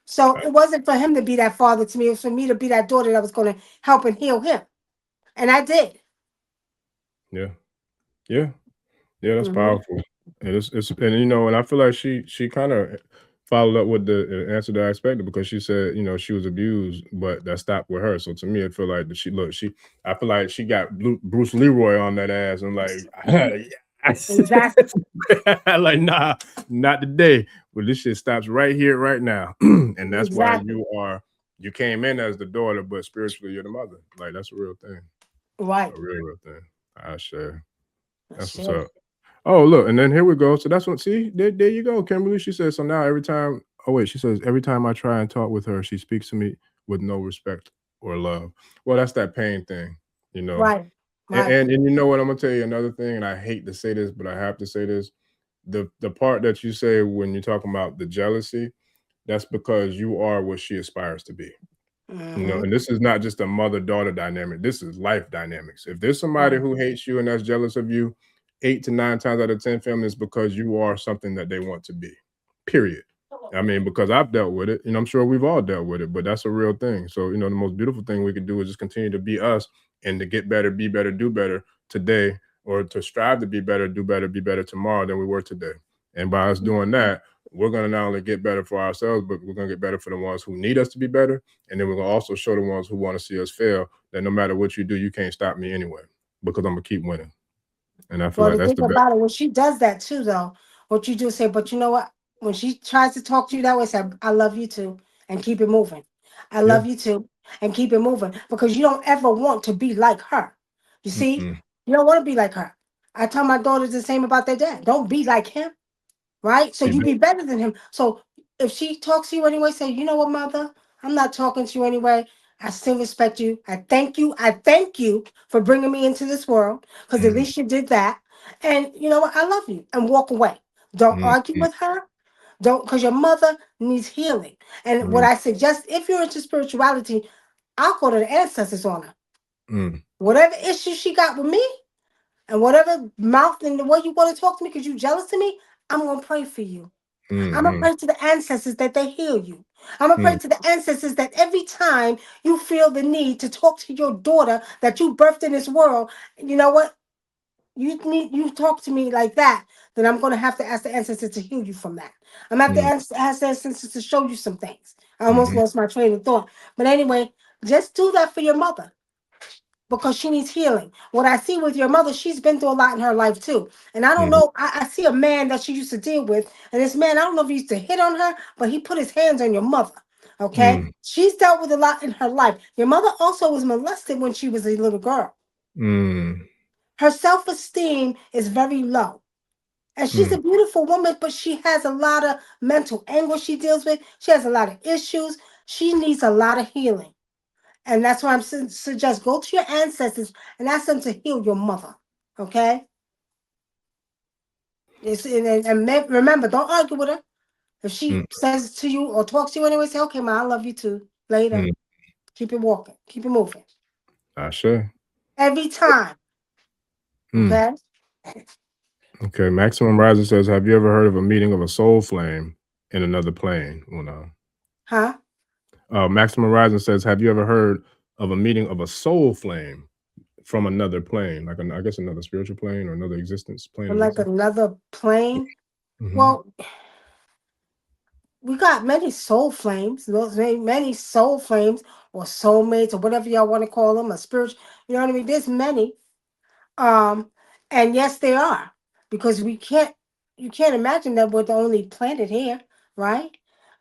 So it wasn't for him to be that father to me. It was for me to be that daughter that was going to help and heal him. And I did. Yeah. Yeah. Yeah, that's powerful. And it's and you know, and I feel like she kind of followed up with the answer that I expected, because she said, you know, she was abused, but that stopped with her. So to me, I feel like I feel like she got Bruce Leroy on that ass and like, Exactly. like, nah, not today. But this shit stops right here, right now. And that's why you came in as the daughter, but spiritually you're the mother. Like, that's a real thing. Right. A real thing. I share. That's what's Sure. up. Oh, look, and then here we go. So that's what, see, there you go, Kimberly. She says, so now every time, she says, every time I try and talk with her, she speaks to me with no respect or love. Well, that's that pain thing, you know. Right. Right. And you know what, I'm gonna tell you another thing, and I hate to say this, but I have to say this. The part that you say when you're talking about the jealousy, that's because you are what she aspires to be. You know, and this is not just a mother-daughter dynamic. This is life dynamics. If there's somebody who hates you and that's jealous of you, 8 to 9 times out of 10 families, because you are something that they want to be. Period. I mean, because I've dealt with it, you know, I'm sure we've all dealt with it, but that's a real thing. So, you know, the most beautiful thing we can do is just continue to be us and to get better, be better, do better today, or to strive to be better, do better, be better tomorrow than we were today. And by us doing that, we're going to not only get better for ourselves, but we're going to get better for the ones who need us to be better. And then we're going to also show the ones who want to see us fail that no matter what you do, you can't stop me anyway, because I'm going to keep winning. And I feel Well, like the that's thing the best. about it, when she does that too, though, what you do say, but you know what? When she tries to talk to you that way, say, I love you too, and keep it moving. I love you too, and keep it moving, because you don't ever want to be like her. You see? You don't want to be like her. I tell my daughters the same about their dad. Don't be like him, right? So you be better than him. So if she talks to you anyway, say, you know what, mother? I'm not talking to you anyway. I still respect you. I thank you. I thank you for bringing me into this world, because at least you did that. And you know what? I love you. And walk away. Don't argue with her. Don't, because your mother needs healing. And what I suggest, if you're into spirituality, I'll go to the ancestors on her. Whatever issue she got with me, and whatever mouth and the way you want to talk to me because you jealous of me, I'm going to pray for you. I'm going to pray to the ancestors that they heal you. I'm going to pray to the ancestors that every time you feel the need to talk to your daughter that you birthed in this world, you know what? You talk to me like that, then I'm going to have to ask the ancestors to heal you from that. I'm going to have to ask the ancestors to show you some things. I almost lost my train of thought. But anyway, just do that for your mother, because she needs healing. What I see with your mother, she's been through a lot in her life too. And I don't know, I see a man that she used to deal with, and this man, I don't know if he used to hit on her, but he put his hands on your mother. Okay? She's dealt with a lot in her life. Your mother also was molested when she was a little girl. Her self-esteem is very low. And she's a beautiful woman, but she has a lot of mental anguish she deals with. She has a lot of issues. She needs a lot of healing. And that's why I'm suggest go to your ancestors and ask them to heal your mother. Okay? Remember, don't argue with her. If she says to you or talks to you anyway, say, okay, ma, I love you too. Later. Keep it walking. Keep it moving. I sure. Every time. Okay? Okay. Maximum Rising says, have you ever heard of a meeting of a soul flame in another plane? Well, no. Huh? Maximum Rising says, have you ever heard of a meeting of a soul flame from another plane, like I guess another spiritual plane or another existence plane? From like another plane? Well, we got many soul flames, many soul flames or soulmates or whatever y'all want to call them, a spiritual, you know what I mean? There's many. And yes, they are, because you can't imagine that we're the only planet here, right?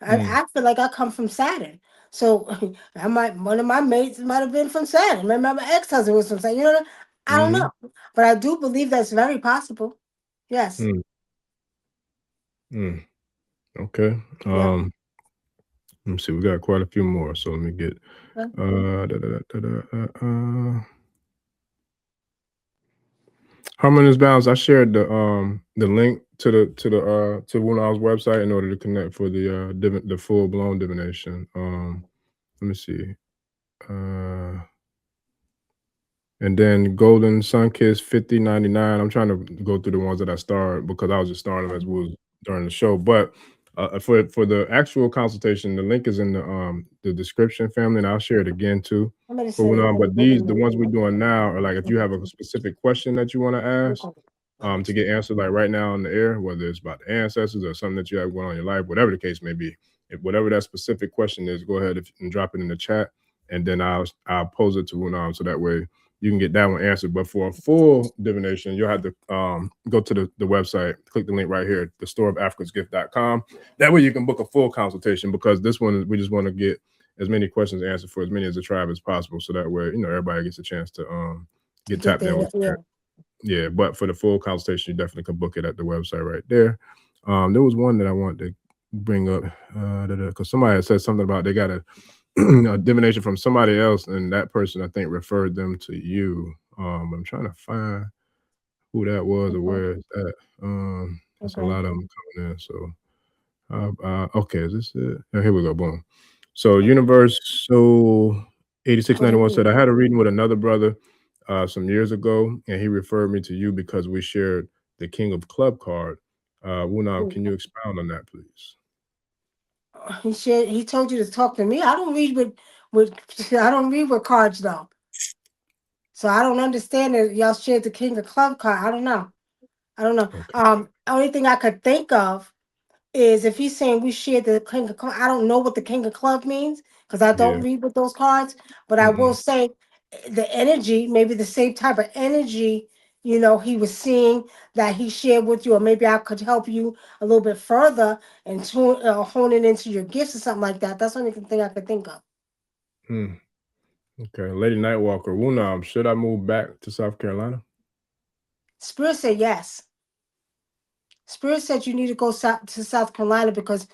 I feel like I come from Saturn. So one of my mates might have been from Saturn. Remember, my ex-husband was from Saturn. You know, I don't know. But I do believe that's very possible. Yes. Okay. Let me see. We got quite a few more. So let me get Harmonious Balance. I shared the link to Wunam's website in order to connect for the full blown divination. Let me see. And then Golden Sunkiss 5099. I'm trying to go through the ones that I started because I was just starting them as we was during the show. But for the actual consultation, the link is in the description, family, and I'll share it again too. But the ones we're doing now are like if you have a specific question that you want to ask to get answered like right now on the air, whether it's about the ancestors or something that you have going on in your life, whatever the case may be. If whatever that specific question is, go ahead and drop it in the chat, and then I'll pose it to Wunam so that way you can get that one answered. But for a full divination, you'll have to go to the website, click the link right here, the storeofafricansgift.com. That way you can book a full consultation, because this one, we just want to get as many questions answered for as many as the tribe as possible. So that way, everybody gets a chance to get tapped in with that. Yeah, but for the full consultation, you definitely can book it at the website right there. There was one that I wanted to bring up because somebody had said something about they got a divination from somebody else, and that person I think referred them to you. I'm trying to find who that was or where it's at. There's a lot of them coming in. So okay, is this it? Oh, here we go. Boom. So Universe 8691 said I had a reading with another brother some years ago, and he referred me to you because we shared the King of Club card. Wunam, can you expound on that, please? He told you to talk to me. I don't read I don't read with cards though. So I don't understand that y'all shared the King of Club card. I don't know. Okay. Only thing I could think of is if he's saying we shared the King of Club. I don't know what the King of Club means because I don't read with those cards. But I will say the energy, maybe the same type of energy, he was seeing that he shared with you, or maybe I could help you a little bit further and hone it into your gifts or something like that. That's the only thing I could think of. Okay, Lady Nightwalker, Wunam, should I move back to South Carolina? Spirit said yes. Spirit said you need to go to South Carolina because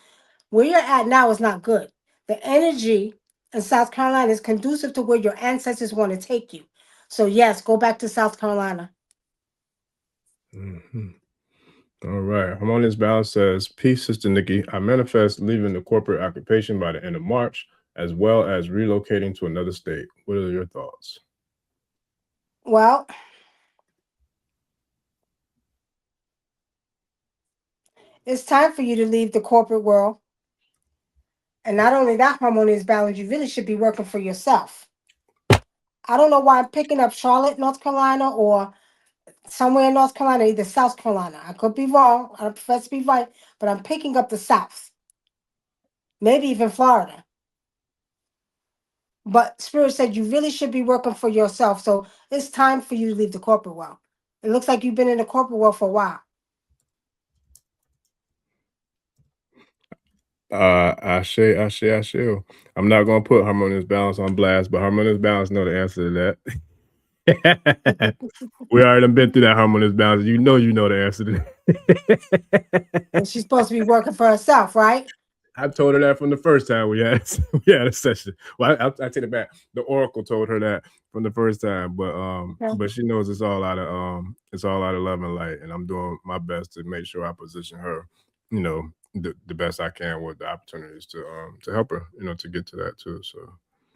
where you're at now is not good. The energy in South Carolina is conducive to where your ancestors want to take you. So yes, go back to South Carolina. All right. Harmonious Balance says, peace, Sister Nikki. I manifest leaving the corporate occupation by the end of March, as well as relocating to another state. What are your thoughts? Well, it's time for you to leave the corporate world. And not only that, Harmonious Balance, you really should be working for yourself. I don't know why I'm picking up Charlotte, North Carolina, or somewhere in North Carolina, either South Carolina. I could be wrong. I don't profess to be right, but I'm picking up the South. Maybe even Florida. But Spirit said you really should be working for yourself. So it's time for you to leave the corporate world. It looks like you've been in the corporate world for a while. Ashe. I'm not going to put Harmonious Balance on blast, but Harmonious Balance know the answer to that. We already been through that, Harmonious Balance. You know the answer to that. And she's supposed to be working for herself, right? I told her that from the first time we had a session. Well, I take it back. The Oracle told her that from the first time, but she knows it's all out of love and light, and I'm doing my best to make sure I position her, the best I can with the opportunities to help her, to get to that too. So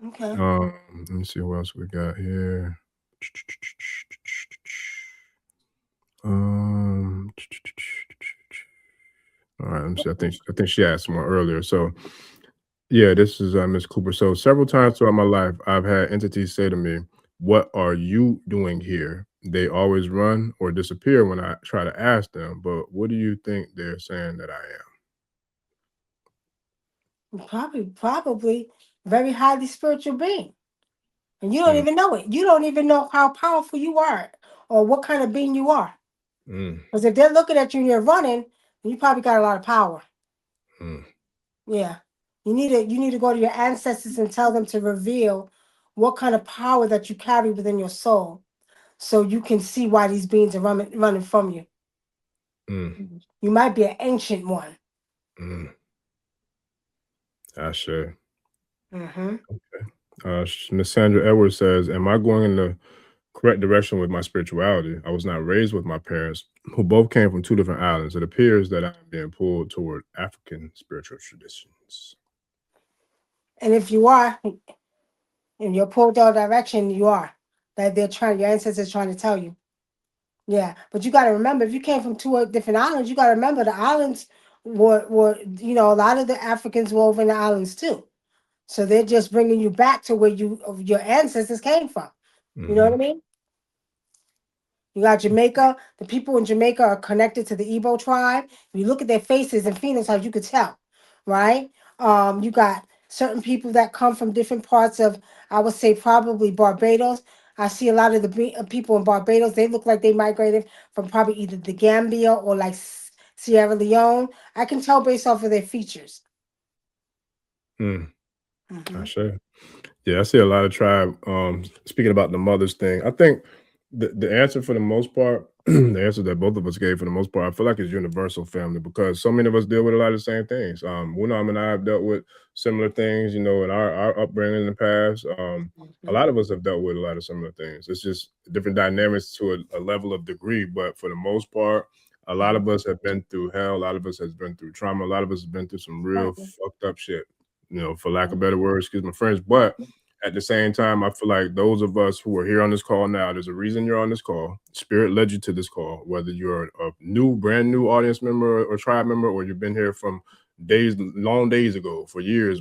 okay. Let me see what else we got here. All right, let me see. I think she asked one earlier. So yeah, this is Miss Cooper. So several times throughout my life, I've had entities say to me, "What are you doing here?" They always run or disappear when I try to ask them. But what do you think they're saying that I am? Probably very highly spiritual being. And you don't even know it. You don't even know how powerful you are or what kind of being you are. Because if they're looking at you and you're running, you probably got a lot of power. Yeah. You need to go to your ancestors and tell them to reveal what kind of power that you carry within your soul, so you can see why these beings are running from you. You might be an ancient one. Ashe. Okay. Miss Sandra Edwards says, "Am I going in the correct direction with my spirituality? I was not raised with my parents, who both came from two different islands. It appears that I'm being pulled toward African spiritual traditions." And if you are, in your pulled down direction, you are. that your ancestors trying to tell you. Yeah, but you got to remember, if you came from 2 different islands, you got to remember the islands were a lot of the Africans were over in the islands too. So they're just bringing you back to where your ancestors came from. You know what I mean? You got Jamaica. The people in Jamaica are connected to the Igbo tribe. If you look at their faces and phenotypes, you could tell, right? You got certain people that come from different parts of, I would say, probably Barbados. I see a lot of the people in Barbados. They look like they migrated from probably either the Gambia or like Sierra Leone. I can tell based off of their features. I sure. Yeah, I see a lot of tribe. Speaking about the mothers thing, I think the answer for the most part, the answer that both of us gave for the most part, I feel like it's universal, family, because so many of us deal with a lot of the same things. Wunam and I have dealt with similar things, in our upbringing in the past. A lot of us have dealt with a lot of similar things. It's just different dynamics to a level of degree, but for the most part, a lot of us have been through hell. A lot of us has been through trauma. A lot of us have been through some real fucked up shit, for lack of better words, excuse my French. But at the same time, I feel like those of us who are here on this call now, there's a reason you're on this call. Spirit led you to this call, whether you're a brand new audience member or tribe member, or you've been here from long days ago for years,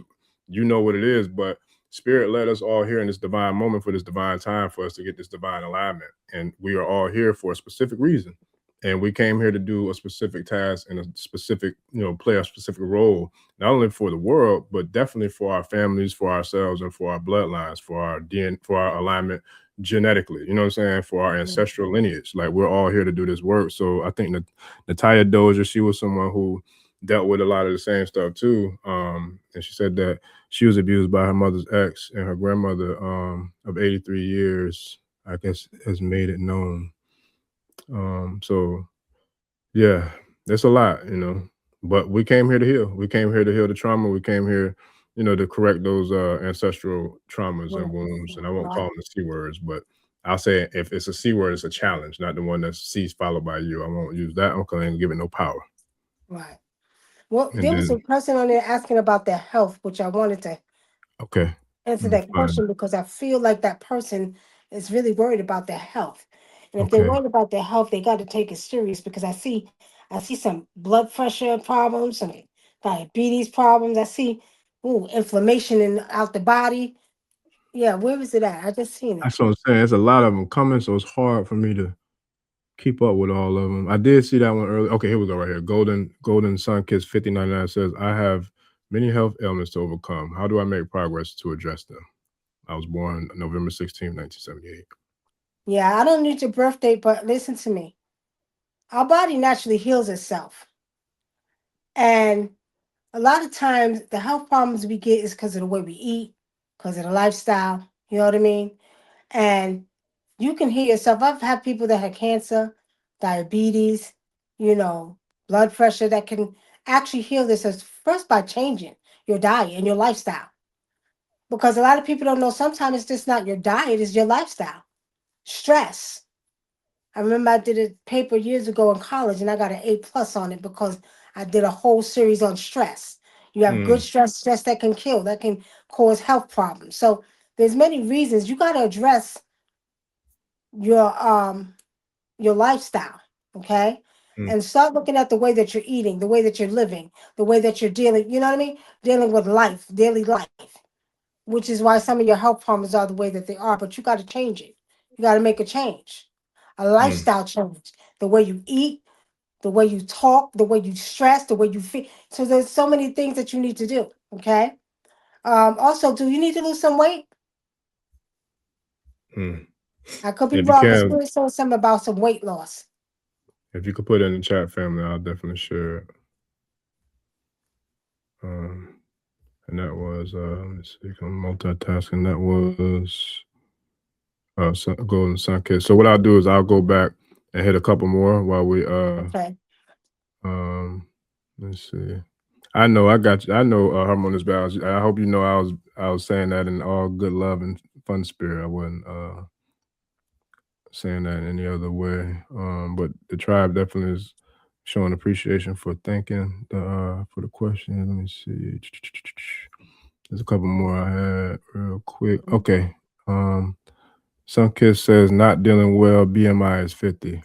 you know what it is. But Spirit led us all here in this divine moment for this divine time for us to get this divine alignment. And we are all here for a specific reason. And we came here to do a specific task and a specific, play a specific role, not only for the world, but definitely for our families, for ourselves, and for our bloodlines, for our DNA, for our alignment genetically, you know what I'm saying? For our ancestral lineage. Like, we're all here to do this work. So I think that Natalia Dozier, she was someone who dealt with a lot of the same stuff too. And she said that she was abused by her mother's ex, and her grandmother of 83 years, I guess, has made it known. So yeah, there's a lot, but we came here to heal. We came here to heal the trauma. We came here, to correct those ancestral traumas and wounds. And I won't call them the C words, but I'll say if it's a C word, it's a challenge, not the one that's C's followed by U. I won't use that one because I ain't give it no power. Right. Well, And there was a person on there asking about their health, which I wanted to answer that question because I feel like that person is really worried about their health. And if they're worried about their health, they got to take it serious because I see some blood pressure problems, some diabetes problems. I see inflammation out the body. Yeah, where is it at? I just seen it. That's what I'm saying. There's a lot of them coming, so it's hard for me to keep up with all of them. I did see that one earlier. Okay, here we go right here. Golden Sun Kids 5099 says, I have many health ailments to overcome. How do I make progress to address them? I was born November 16, 1978. Yeah, I don't need your birth date, but listen to me. Our body naturally heals itself. And a lot of times the health problems we get is because of the way we eat, because of the lifestyle. You know what I mean? And you can heal yourself. I've had people that had cancer, diabetes, blood pressure that can actually heal this first by changing your diet and your lifestyle. Because a lot of people don't know sometimes it's just not your diet, it's your lifestyle. Stress. I remember I did a paper years ago in college and I got an A+ on it because I did a whole series on stress. You have good stress that can kill, that can cause health problems. So there's many reasons you got to address your lifestyle, okay? And start looking at the way that you're eating, the way that you're living, the way that you're dealing, you know what I mean? Dealing with life, daily life, which is why some of your health problems are the way that they are, but you got to change it. You got to make a change, a lifestyle change, the way you eat, the way you talk, the way you stress, the way you feel. So there's so many things that you need to do, okay? Also, do you need to lose some weight? I could be wrong, but Spirit said something about some weight loss. If you could put it in the chat, family, I'll definitely share it. And that was, let me see, I'm multitasking. That was Golden Sun Kids. So what I'll do is I'll go back and hit a couple more while we, okay. Let's see. I know I got you. I know Harmonious Balance. I hope you know I was saying that in all good love and fun spirit. I wasn't saying that in any other way. But the tribe definitely is showing appreciation for thanking for the question. Let me see. There's a couple more I had real quick. Okay. Sunkiss says not dealing well. BMI is 50.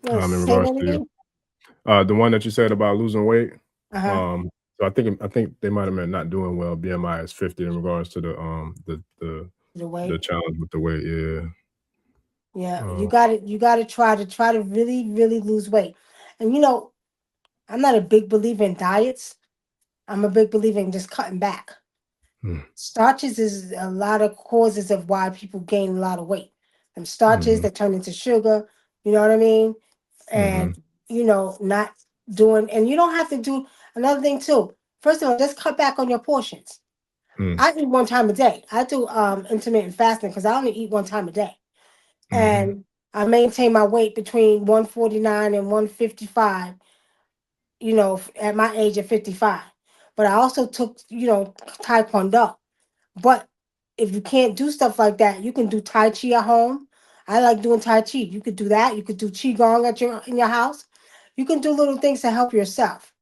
In regards to the one that you said about losing weight. So I think they might have meant not doing well. BMI is 50 in regards to the challenge with the weight. Yeah. Yeah, you gotta try to really, really lose weight. And I'm not a big believer in diets. I'm a big believer in just cutting back. Starches is a lot of causes of why people gain a lot of weight. Them starches that turn into sugar, you know what I mean? And not doing, and you don't have to do another thing too. First of all, just cut back on your portions. I eat one time a day. I do intermittent fasting because I only eat one time a day. And I maintain my weight between 149 and 155, at my age of 55. But I also took, Taekwondo. But if you can't do stuff like that, you can do Tai Chi at home. I like doing Tai Chi. You could do that. You could do Qigong in your house. You can do little things to help yourself.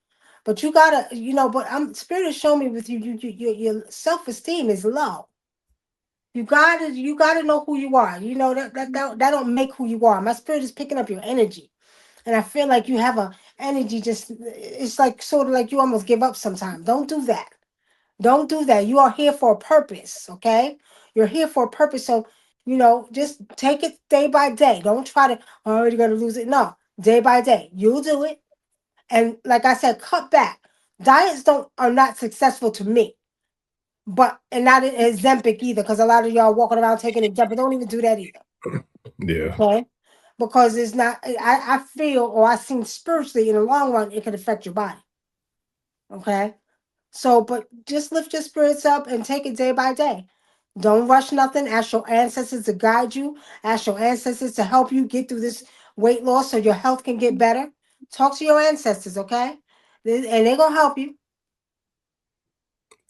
But you gotta, but Spirit has shown me with you, your self-esteem is low. You gotta know who you are. You know that don't make who you are. My spirit is picking up your energy. And I feel like you have a energy it's like sort of like you almost give up sometimes. Don't do that. Don't do that. You are here for a purpose, okay? You're here for a purpose. So, just take it day by day. Don't try to, oh, you're going to lose it. No, day by day. You'll do it. And like I said, cut back. Diets are not successful to me. And not an Ozempic either, because a lot of y'all walking around taking Ozempic. Don't even do that either. Yeah. Okay? Because it's not, I feel, or I seen spiritually in the long run, it could affect your body. Okay? So, but just lift your spirits up and take it day by day. Don't rush nothing. Ask your ancestors to guide you. Ask your ancestors to help you get through this weight loss so your health can get better. Talk to your ancestors, okay? And they're going to help you.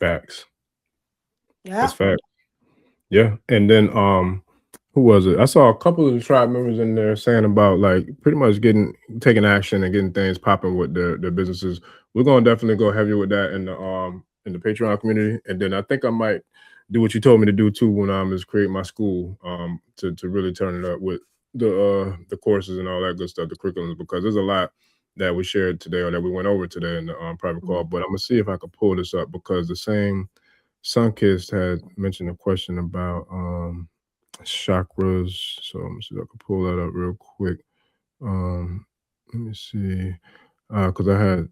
Facts. Yeah. That's facts. Yeah. And then who was it? I saw a couple of the tribe members in there saying about like pretty much taking action and getting things popping with their businesses. We're gonna definitely go heavy with that in the Patreon community. And then I think I might do what you told me to do too when is create my school to really turn it up with the courses and all that good stuff, the curriculums, because there's a lot that we shared today or that we went over today in the private call. But I'm gonna see if I can pull this up because the same Sunkist had mentioned a question about chakras. So let me see if I can pull that up real quick. Let me see. Because I had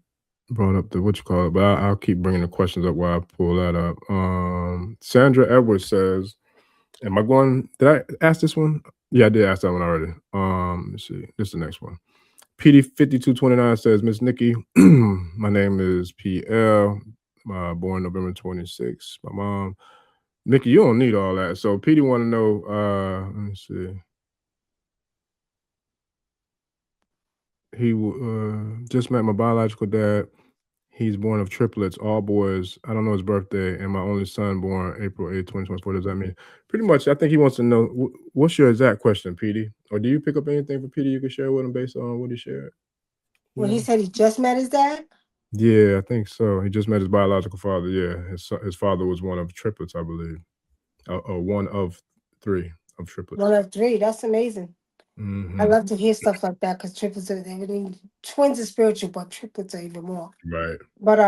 brought up but I'll keep bringing the questions up while I pull that up. Sandra Edwards says, did I ask this one? Yeah, I did ask that one already. Let me see. This is the next one. PD5229 says, Miss Nikki, my name is PL, born November 26. My mom, Nikki, you don't need all that. So PD want to know, let me see. He just met my biological dad. He's born of triplets, all boys. I don't know his birthday, and my only son born April 8, 2024. Does that mean? Pretty much, I think he wants to know, what's your exact question, PD? Or do you pick up anything for PD you can share with him based on what he shared? Well, he said he just met his dad? Yeah, I think so. He just met his biological father. Yeah, his father was one of triplets, I believe. Or one of three of triplets. One of three. That's amazing. I love to hear stuff like that because triplets are, twins are spiritual, but triplets are even more. Right. But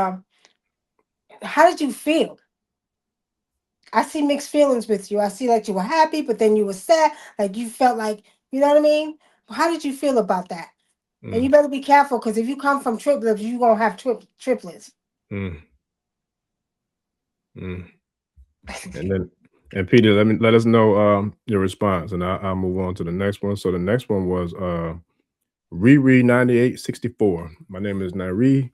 how did you feel? I see mixed feelings with you. I see like you were happy, but then you were sad. Like you felt like, you know what I mean? How did you feel about that? And you better be careful because if you come from triplets, you're going to have triplets. And Peter, let us know your response, and I'll move on to the next one. So the next one was Riri 9864. My name is Nairi.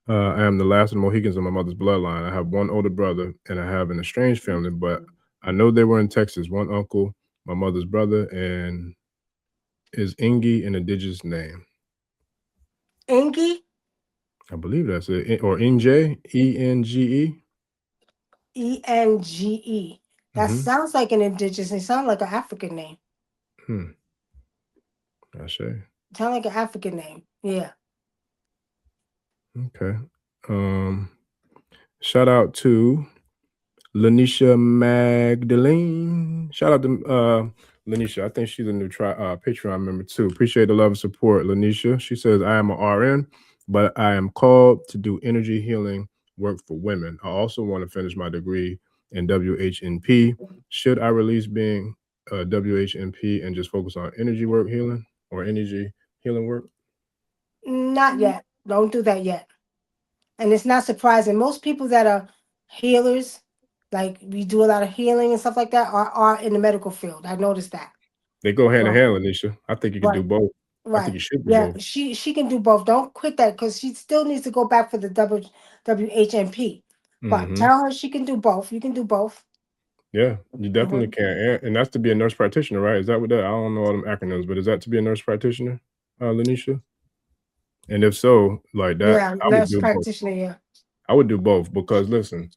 I am the last of the Mohicans in my mother's bloodline. I have one older brother, and I have an estranged family, but I know they were in Texas. One uncle, my mother's brother, and is Ingi an indigenous name? Ingi? I believe that's it. Or Inge, E-N-G-E. E-N-G-E. That sounds like an indigenous. It sounds like an African name. I say. Sound like an African name. Yeah. Okay. Shout out to Lanisha Magdalene. Shout out to Lanisha. I think she's a new Patreon member too. Appreciate the love and support, Lanisha. She says, I am an RN, but I am called to do energy healing work for women. I also want to finish my degree in WHNP. Should I release being WHNP and just focus on energy work healing or energy healing work? Not yet. Don't do that yet. And it's not surprising. Most people that are healers, like we do a lot of healing and stuff like that, are in the medical field. I noticed that. They go hand in Right. hand, Lanisha. I think you can do Right. both. I think Right. you should do Yeah, both. she can do both. Don't quit that because she still needs to go back for the WHMP. But Mm-hmm. tell her she can do both. You can do both. Yeah, you definitely can. And that's to be a nurse practitioner, right? Is that what that? I don't know all them acronyms, but is that to be a nurse practitioner, Lanisha? And if so, like that, Yeah, I would nurse do both. practitioner. Yeah. I would do both because listen,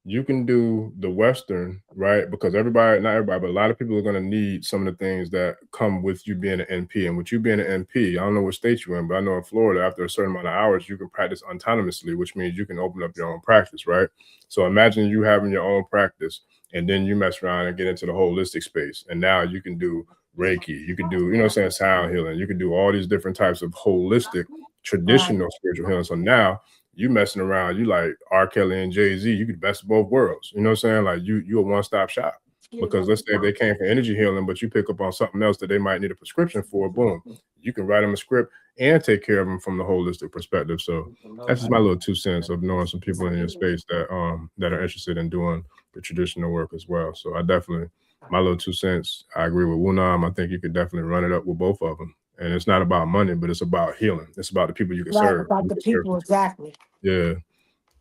you can do the Western, right? Because everybody, not everybody, but a lot of people are going to need some of the things that come with you being an NP. And with you being an NP, I don't know what state you're in, but I know in Florida, after a certain amount of hours, you can practice autonomously, which means you can open up your own practice, right? So imagine you having your own practice and then you mess around and get into the holistic space. And now you can do Reiki, you can do, you know what I'm saying, sound healing, you can do all these different types of holistic, traditional spiritual healing. So now you messing around, you like R. Kelly and Jay-Z, you could best of both worlds. You know what I'm saying? Like you a one-stop shop. Because let's say they came for energy healing, but you pick up on something else that they might need a prescription for, boom, you can write them a script and take care of them from the holistic perspective. So that's just my little 2 cents of knowing some people in your space that are interested in doing the traditional work as well. So I definitely, my little 2 cents, I agree with Wunam. I think you could definitely run it up with both of them. And it's not about money, but it's about healing. It's about the people you can Right, serve. about the people, exactly. Yeah.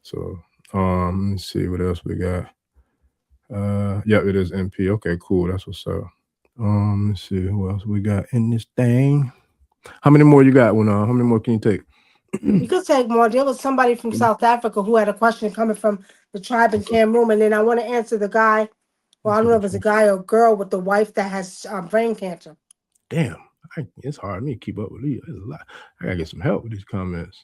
So let me see what else we got. Yeah, it is NP. Okay, cool. That's what's up. Let's see who else we got in this thing. How many more you got, Wunam? How many more can you take? You could take more. There was somebody from South Africa who had a question coming from the tribe in Cameroon, and then I want to answer the guy. Well, I don't know if it's a guy or a girl with the wife that has brain cancer. Damn, it's hard for me to keep up with these. There's a lot. I gotta get some help with these comments.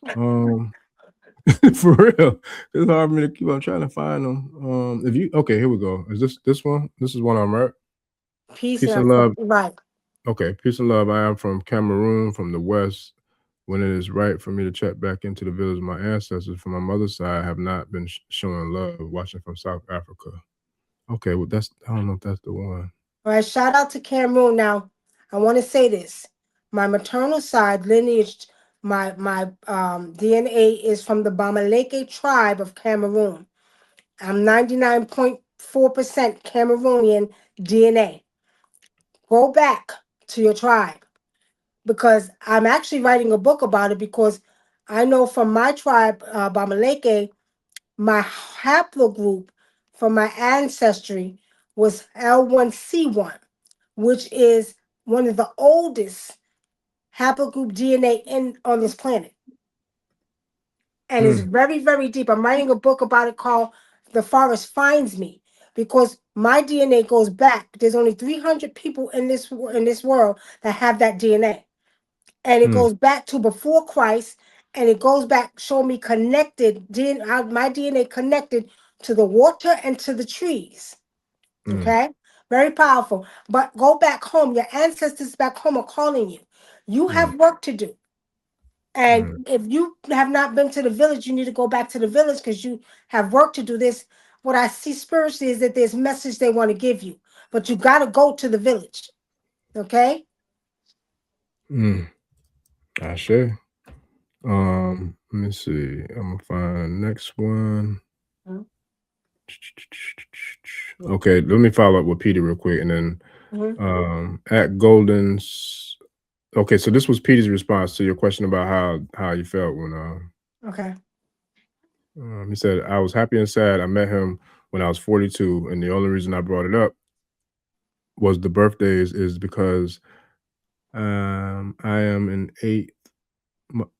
For real, it's hard for me to keep on trying to find them. If you okay, here we go. Is this one? This is one I'm right. Peace Peace and and love. right. Okay, peace and love. I am from Cameroon, from the West. When it is right for me to check back into the village of my ancestors from my mother's side, have not been showing love, watching from South Africa. Okay, well, I don't know if that's the one. All right, shout out to Cameroon. Now, I want to say this. My maternal side lineage, my DNA is from the Bamaleke tribe of Cameroon. I'm 99.4% Cameroonian DNA. Go back to your tribe because I'm actually writing a book about it because I know from my tribe, Bamaleke, my haplogroup from my ancestry was L1C1, which is one of the oldest haplogroup DNA on this planet. And it's very, very deep. I'm writing a book about it called The Forest Finds Me because my DNA goes back. There's only 300 people in this world that have that DNA. And it goes back to before Christ, and it goes back, show me connected, my DNA connected to the water and to the trees. Okay? Very powerful. But go back home. Your ancestors back home are calling you. You have work to do. And if you have not been to the village, you need to go back to the village because you have work to do. This, what I see spiritually is that there's a message they want to give you, but you got to go to the village. Okay? I sure. Let me see. I'm gonna find the next one. Okay, let me follow up with Peter real quick, and then at Golden's. Okay, so this was Peter's response to your question about how you felt when Okay. he said, I was happy and sad. I met him when I was 42, and the only reason I brought it up was the birthdays is because I am an 8th.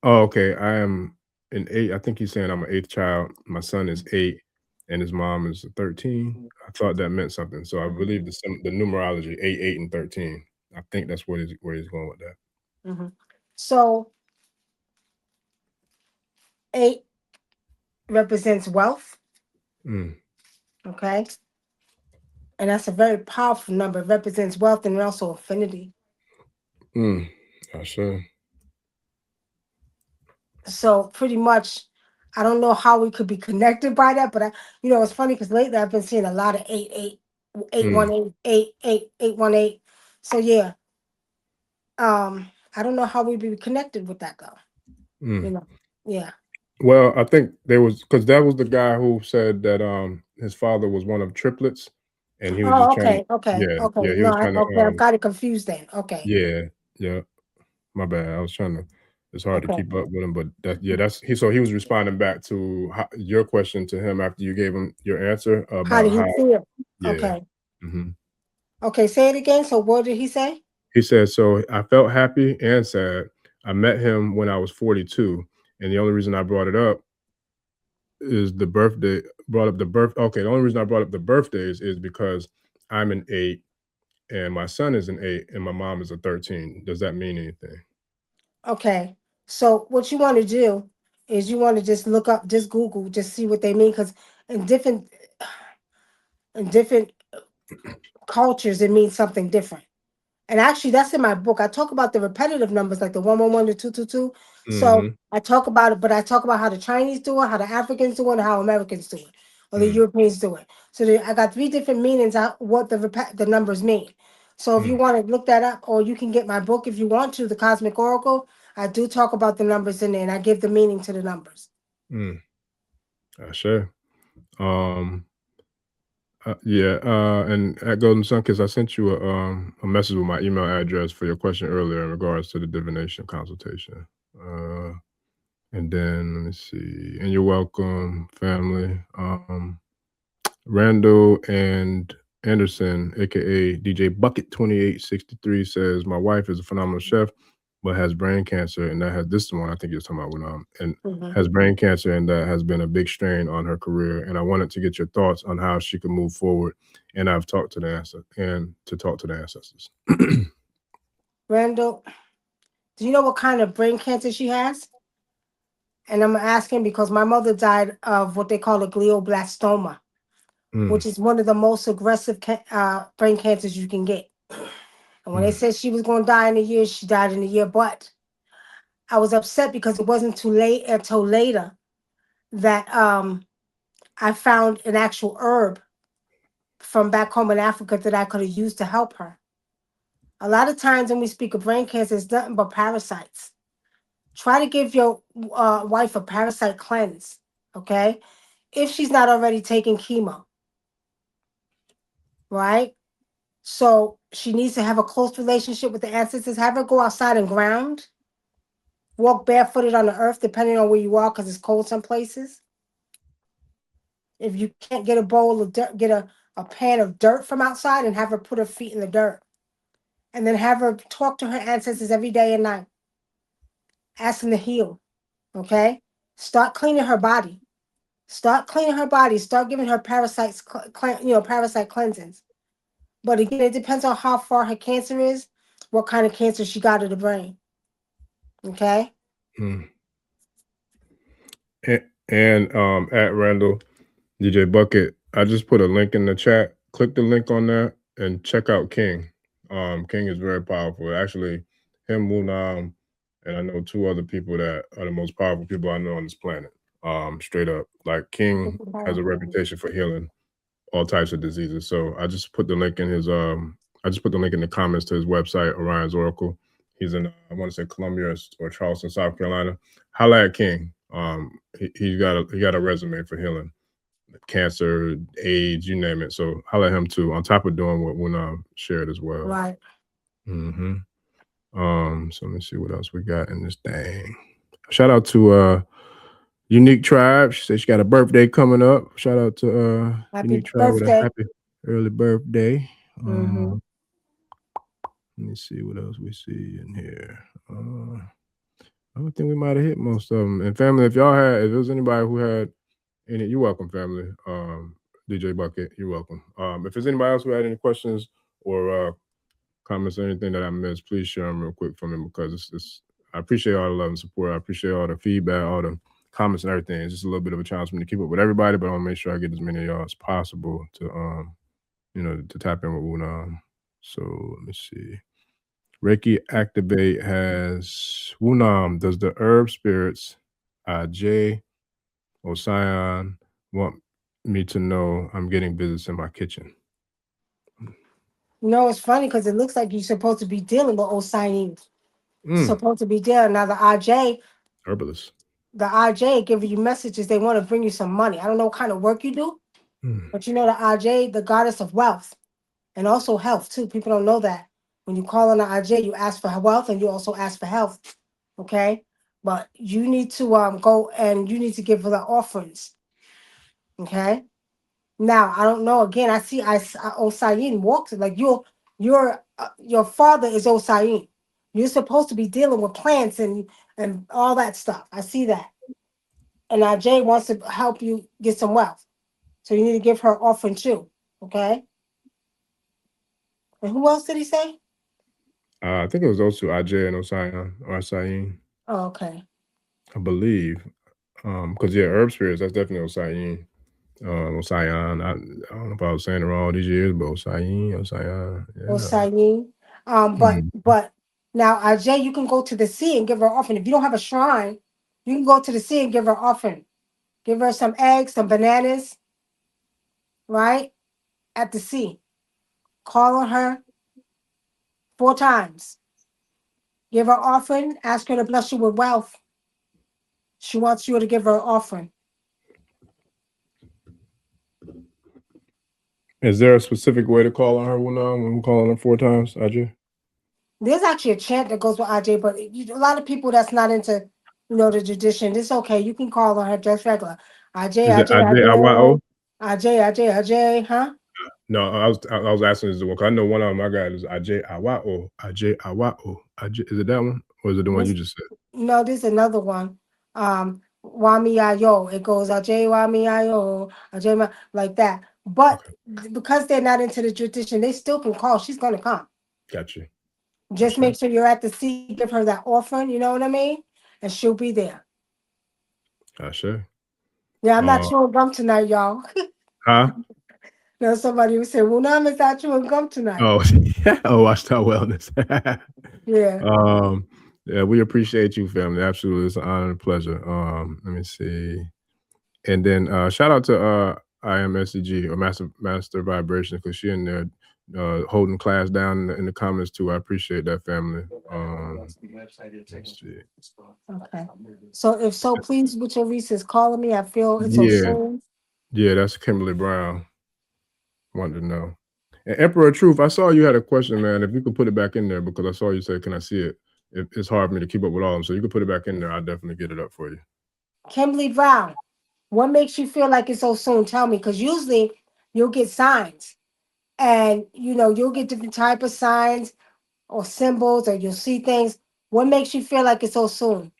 Oh, okay. I am an 8. I think he's saying I'm an 8th child. My son is 8, and his mom is 13. I thought that meant something, so I believe the numerology 8, 8, and 13. I think that's where he's going with that. So 8 represents wealth. Okay. And that's a very powerful number. It represents wealth and also affinity. I sure. So pretty much, I don't know how we could be connected by that, but it's funny because lately I've been seeing a lot of 818. So yeah, I don't know how we'd be connected with that though. Yeah. Well, I think there was because that was the guy who said that his father was one of triplets, and he was just trying to Okay. he No, was trying to I've got it confused then. Okay. yeah. My bad. I was trying to. It's hard to Okay. keep up with him, but that's he. So he was responding back to your question to him after you gave him your answer about How did he feel? Yeah. Okay. Mm-hmm. Okay, say it again. So what did he say? He said, so I felt happy and sad. I met him when I was 42, and the only reason I brought it up is the birthday. Brought up the birth. Okay, the only reason I brought up the birthdays is because I'm an 8, and my son is an 8, and my mom is a 13. Does that mean anything? Okay. So what you want to do is you want to just look up, just Google, just see what they mean, because in different cultures it means something different. And actually, that's in my book. I talk about the repetitive numbers, like the 111 to 222. So I talk about it, but I talk about how the Chinese do it, how the Africans do it, and how Americans do it, or the Europeans do it. So I got 3 different meanings of what the numbers mean. So if you want to look that up, or you can get my book if you want to, The Cosmic Oracle. I do talk about the numbers in there, and I give the meaning to the numbers. Sure. And at Golden Sun Kiss, I sent you a message with my email address for your question earlier in regards to the divination consultation. And then let me see. And you're welcome, family. Randall and Anderson, aka DJ Bucket 2863, says my wife is a phenomenal chef, but has brain cancer, and that has this one I think you're talking about and has brain cancer, and that has been a big strain on her career. And I wanted to get your thoughts on how she could move forward. And I've talked to the ancestors. Randall, do you know what kind of brain cancer she has? And I'm asking because my mother died of what they call a glioblastoma, which is one of the most aggressive brain cancers you can get. And when they said she was going to die in a year, she died in a year. But I was upset because it wasn't too late until later that I found an actual herb from back home in Africa that I could have used to help her. A lot of times when we speak of brain cancer, it's nothing but parasites. Try to give your wife a parasite cleanse, okay? If she's not already taking chemo, right? So she needs to have a close relationship with the ancestors. Have her go outside and ground. Walk barefooted on the earth, depending on where you are, because it's cold some places. If you can't get a bowl of dirt, get a pan of dirt from outside and have her put her feet in the dirt. And then have her talk to her ancestors every day and night. Ask them to heal, okay? Start cleaning her body. Start cleaning her body. Start giving her parasite cleansings. But again, it depends on how far her cancer is, what kind of cancer she got of the brain. Okay? And at Randall, DJ Bucket, I just put a link in the chat. Click the link on that and check out King. King is very powerful. Actually, him, Wunam, and I know 2 other people that are the most powerful people I know on this planet. Straight up. Like King has a reputation for healing all types of diseases. So I just put the link in his I just put the link in the comments to his website, Orion's Oracle. He's in I want to say Columbia or Charleston, South Carolina. Holla at King. He got a resume for healing cancer, AIDS, you name it. So holla at him too, on top of doing what Wunam shared as well. Right. So let me see what else we got in this thing. Shout out to Unique Tribe. She said she got a birthday coming up. Shout out to Unique Tribe with a happy early birthday. Let me see what else we see in here. I don't think we might have hit most of them. And family, if there was anybody who had any, you're welcome, family. DJ Bucket, you're welcome. If there's anybody else who had any questions or comments or anything that I missed, please share them real quick for me, because I appreciate all the love and support. I appreciate all the feedback, all the comments and everything. It's just a little bit of a challenge for me to keep up with everybody, but I want to make sure I get as many of y'all as possible to to tap in with Wunam. So let me see. Reiki Activate has Wunam. Does the herb spirits Aj Osion want me to know I'm getting visits in my kitchen? No, it's funny because it looks like you're supposed to be dealing with Osion. Supposed to be dealing. Now the IJ herbalist. The IJ giving you messages. They want to bring you some money. I don't know what kind of work you do, but you know the IJ, the goddess of wealth and also health too. People don't know that. When you call on the IJ, you ask for wealth and you also ask for health. Okay, but you need to go and you need to give her the offerings. Okay. Now I don't know. Again, I see Osayin walks like your father is Osayin. You're supposed to be dealing with plants and all that stuff. I see that. And now Jay wants to help you get some wealth. So you need to give her offering too. Okay. And who else did he say? I think it was those two, Aj and Osayin. Oh, okay. I believe. Because herb spirits, that's definitely Osayin. Osayan. I don't know if I was saying it wrong all these years, but Osayin. Yeah. Osayin. But now Ajay, you can go to the sea and give her offering. If you don't have a shrine, you can go to the sea and give her offering. Give her some eggs, some bananas, right? At the sea. Call on her 4 times. Give her offering. Ask her to bless you with wealth. She wants you to give her an offering. Is there a specific way to call on her when we call on her 4 times, Aj? There's actually a chant that goes with Aj, but a lot of people that's not into, the tradition, it's okay. You can call on her just regular. Aj, Is it Aj? Aj, huh? No, I was asking is the one. 'Cause I know one of them I got is Aj Awao. Is it that one? Or is it the one you just said? No, there's another one. Wami Ayo. It goes Aj Wami Ayo, Aj like that. But because they're not into the tradition, they still can call. She's gonna come. Gotcha. Just make sure you're at the sea, give her that offering, you know what I mean? And she'll be there. Gotcha. Yeah, I'm not chewing gum tonight, y'all. Huh? No, somebody would say, Wunam is not chewing gum tonight. Oh, Watchtower Wellness. Yeah. Yeah, we appreciate you, family. Absolutely. It's an honor and a pleasure. Let me see. And then shout out to IMSCG or Master Vibration, because she in there holding class down in the comments too. I appreciate that, family. Let's see. Okay. So if so, please, with your Reese's calling me. I feel it's so soon. Yeah, that's Kimberly Brown. Wanted to know. And Emperor of Truth, I saw you had a question, man. If you could put it back in there, because I saw you say, "Can I see it?" It's hard for me to keep up with all of them, so you could put it back in there. I'll definitely get it up for you. Kimberly Brown, what makes you feel like it's so soon? Tell me, because usually you'll get signs, and you'll get different type of signs or symbols, or you'll see things. What makes you feel like it's so soon?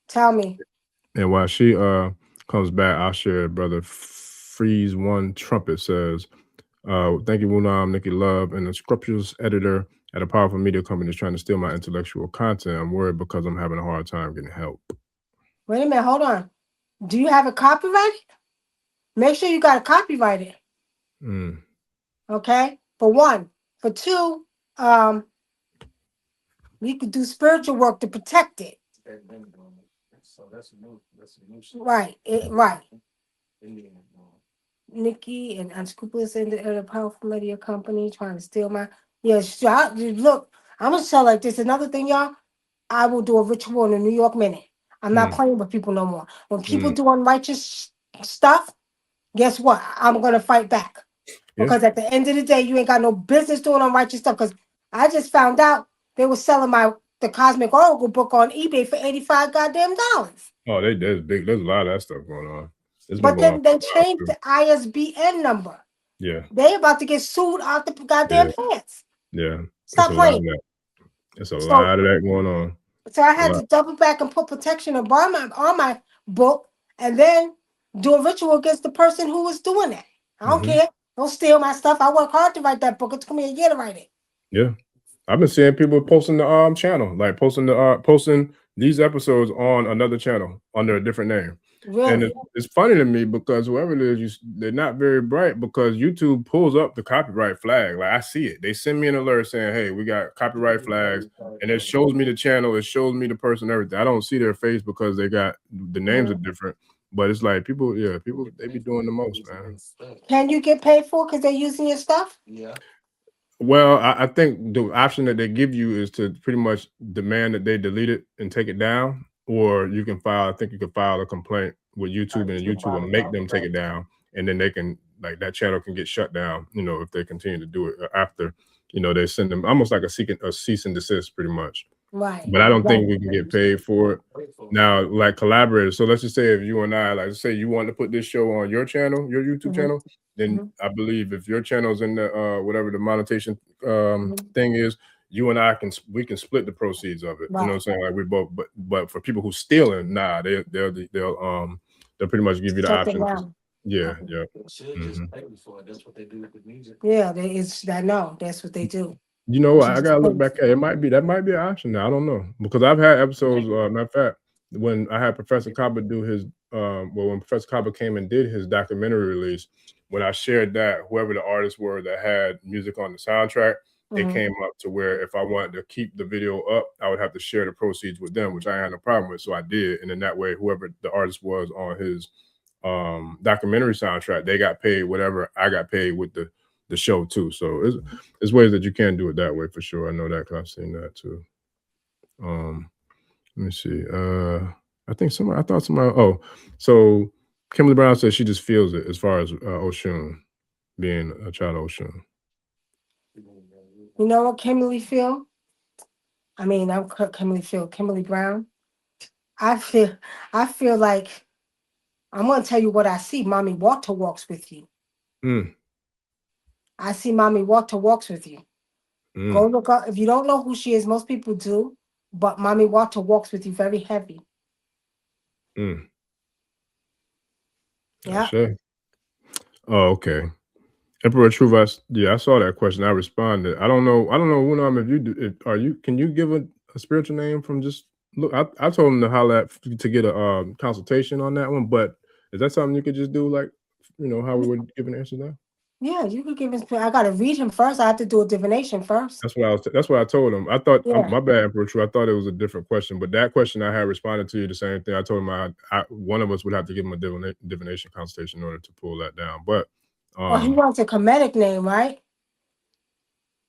Tell me. And while she comes back, I'll share. Brother Freeze One Trumpet says, "Thank you, Wunam Nicky Love, and the scriptures editor at a powerful media company is trying to steal my intellectual content. I'm worried because I'm having a hard time getting help." Wait a minute, hold on. Do you have it copyrighted? Make sure you got it copyrighted. Okay, for one. For two, we could do spiritual work to protect it. So that's new. Right, right. Nikki and unscrupulous in the powerful media company trying to steal my. Yes, look, I'm gonna tell like this. Another thing, y'all. I will do a ritual in a New York minute. I'm not playing with people no more. When people do unrighteous stuff, guess what? I'm gonna fight back. Because at the end of the day, you ain't got no business doing unrighteous stuff. Because I just found out they were selling the Cosmic Oracle book on eBay for $85 goddamn dollars. Oh, there's a lot of that stuff going on. But then they changed the ISBN number. Yeah. They about to get sued out the goddamn pants. Yeah. Stop playing. There's a lot of that going on. So I had to double back and put protection on my book, and then do a ritual against the person who was doing that. I don't care. Don't steal my stuff. I work hard to write that book. It took me a year to write it. Yeah. I've been seeing people posting the channel, like posting these episodes on another channel under a different name. Really? And it's funny to me because whoever it is, they're not very bright because YouTube pulls up the copyright flag. Like I see it. They send me an alert saying, hey, we got copyright flags. And it shows me the channel. It shows me the person, everything. I don't see their face because they got the names are different. But it's like people, they be doing the most, man. Can you get paid for because they're using your stuff? Yeah. Well, I think the option that they give you is to pretty much demand that they delete it and take it down, or you can file. I think you can file a complaint with YouTube, and YouTube will make them take it down, and then they can that channel can get shut down. If they continue to do it after, they send them almost like a cease and desist, pretty much. Right. But I don't think we can get paid for it. Now, like collaborators. So let's just say if you and I, like, say you want to put this show on your channel, your YouTube channel, then I believe if your channel's in the whatever the monetization thing is, you and I can split the proceeds of it. Right. You know what I'm saying? Like we both, but for people who stealing, nah, they'll pretty much give you the Shut it option. down. Yeah. Should just pay for it. That's what they do with the music. Yeah, I know that's what they do. You know what? I gotta look back at it. That might be an option now. I don't know. Because I've had episodes, matter of fact, when I had Professor Kaba do his when Professor Kaba came and did his documentary release, when I shared that, whoever the artists were that had music on the soundtrack, it came up to where if I wanted to keep the video up, I would have to share the proceeds with them, which I had no problem with. So I did. And in that way, whoever the artist was on his documentary soundtrack, they got paid whatever I got paid with the show too. So it's ways that you can do it that way for sure. I know that because I've seen that too. Let me see. I thought somebody. Oh, so Kimberly Brown says she just feels it as far as Oshun being a child of Oshun. You know what Kimberly feel? I mean, I'm Kimberly Brown. I feel like I'm gonna tell you what I see. Mami Wata walks with you. I see Mami Wata walks with you. Go look up. If you don't know who she is, most people do, but Mami Wata walks with you very heavy. Yeah. Sure. Oh, okay. Emperor Truth, I saw that question. I responded. I don't know, Wunam, if you do, can you give a spiritual name from just look? I told him to holler at to get a consultation on that one, but is that something you could just do, like, how we were giving answers now? Yeah, you could give him. I gotta read him first. I have to do a divination first. That's what I told him. I thought, Yeah. my bad, Emperor True. I thought it was a different question, but that question I had responded to you the same thing. I told him one of us would have to give him a divination consultation in order to pull that down. But he wants a comedic name, right?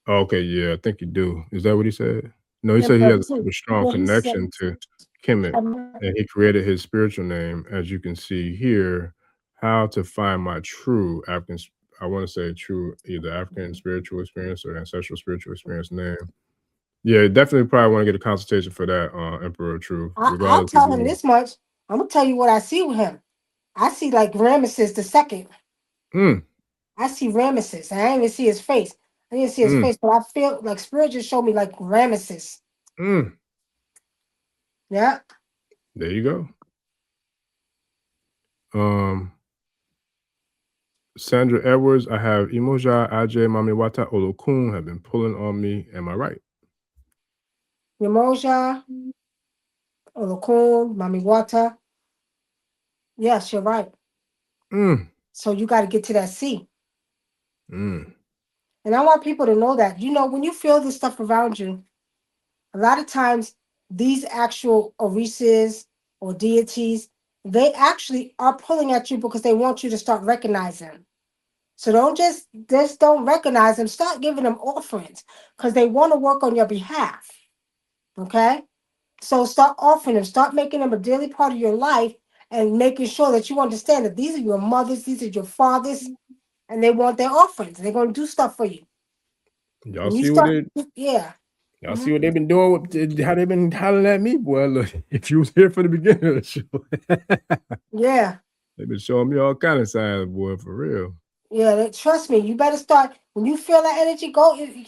Okay, yeah, I think you do. Is that what he said? No, he said he has a strong connection to Kemet, and he created his spiritual name, as you can see here. How to find my true African, I want to say true, either African spiritual experience or ancestral spiritual experience name. Yeah, definitely probably want to get a consultation for that, Emperor True. I'll tell him this much. I'm gonna tell you what I see with him. I see like Ramesses II. I see Ramesses. I didn't even see his face. I didn't see his face, but I feel like spirit just showed me like Ramesses. Yeah. There you go. Sandra Edwards, I have Emoja, Ajay, Mami Wata, Olokun have been pulling on me. Am I right? Emoja, Olokun, Mami Wata. Yes, you're right. So you got to get to that C. And I want people to know that, when you feel this stuff around you, a lot of times these actual Orises or deities, they actually are pulling at you because they want you to start recognizing them. So don't just don't recognize them. Start giving them offerings because they want to work on your behalf. Okay? So start offering them. Start making them a daily part of your life and making sure that you understand that these are your mothers, these are your fathers, and they want their offerings. They're going to do stuff for you. Y'all see what Y'all see what they've been doing, how they've been hollering at me, boy. Look, if you was here for the beginning of the show. Yeah. They've been showing me all kind of signs, boy, for real. Yeah, trust me. You better start, when you feel that energy, go. You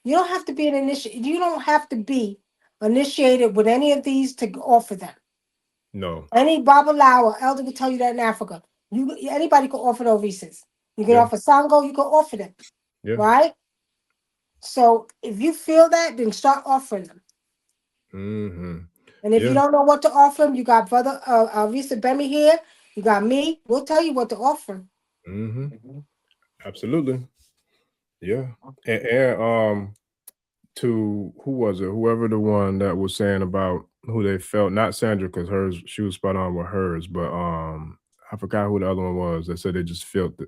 don't have to be you don't have to be initiated with any of these to offer them. No. Any Babalawo or elder will tell you that in Africa. Anybody can offer those reasons. You can offer Sango, you can offer them. Yeah. Right? So if you feel that, then start offering them. Mm-hmm. And if you don't know what to offer them, you got brother Risa Bemi here. You got me. We'll tell you what to offer. Mm-hmm. Absolutely. Yeah. And to who was it? Whoever the one that was saying about who they felt, not Sandra, because she was spot on with hers, but I forgot who the other one was that said they just felt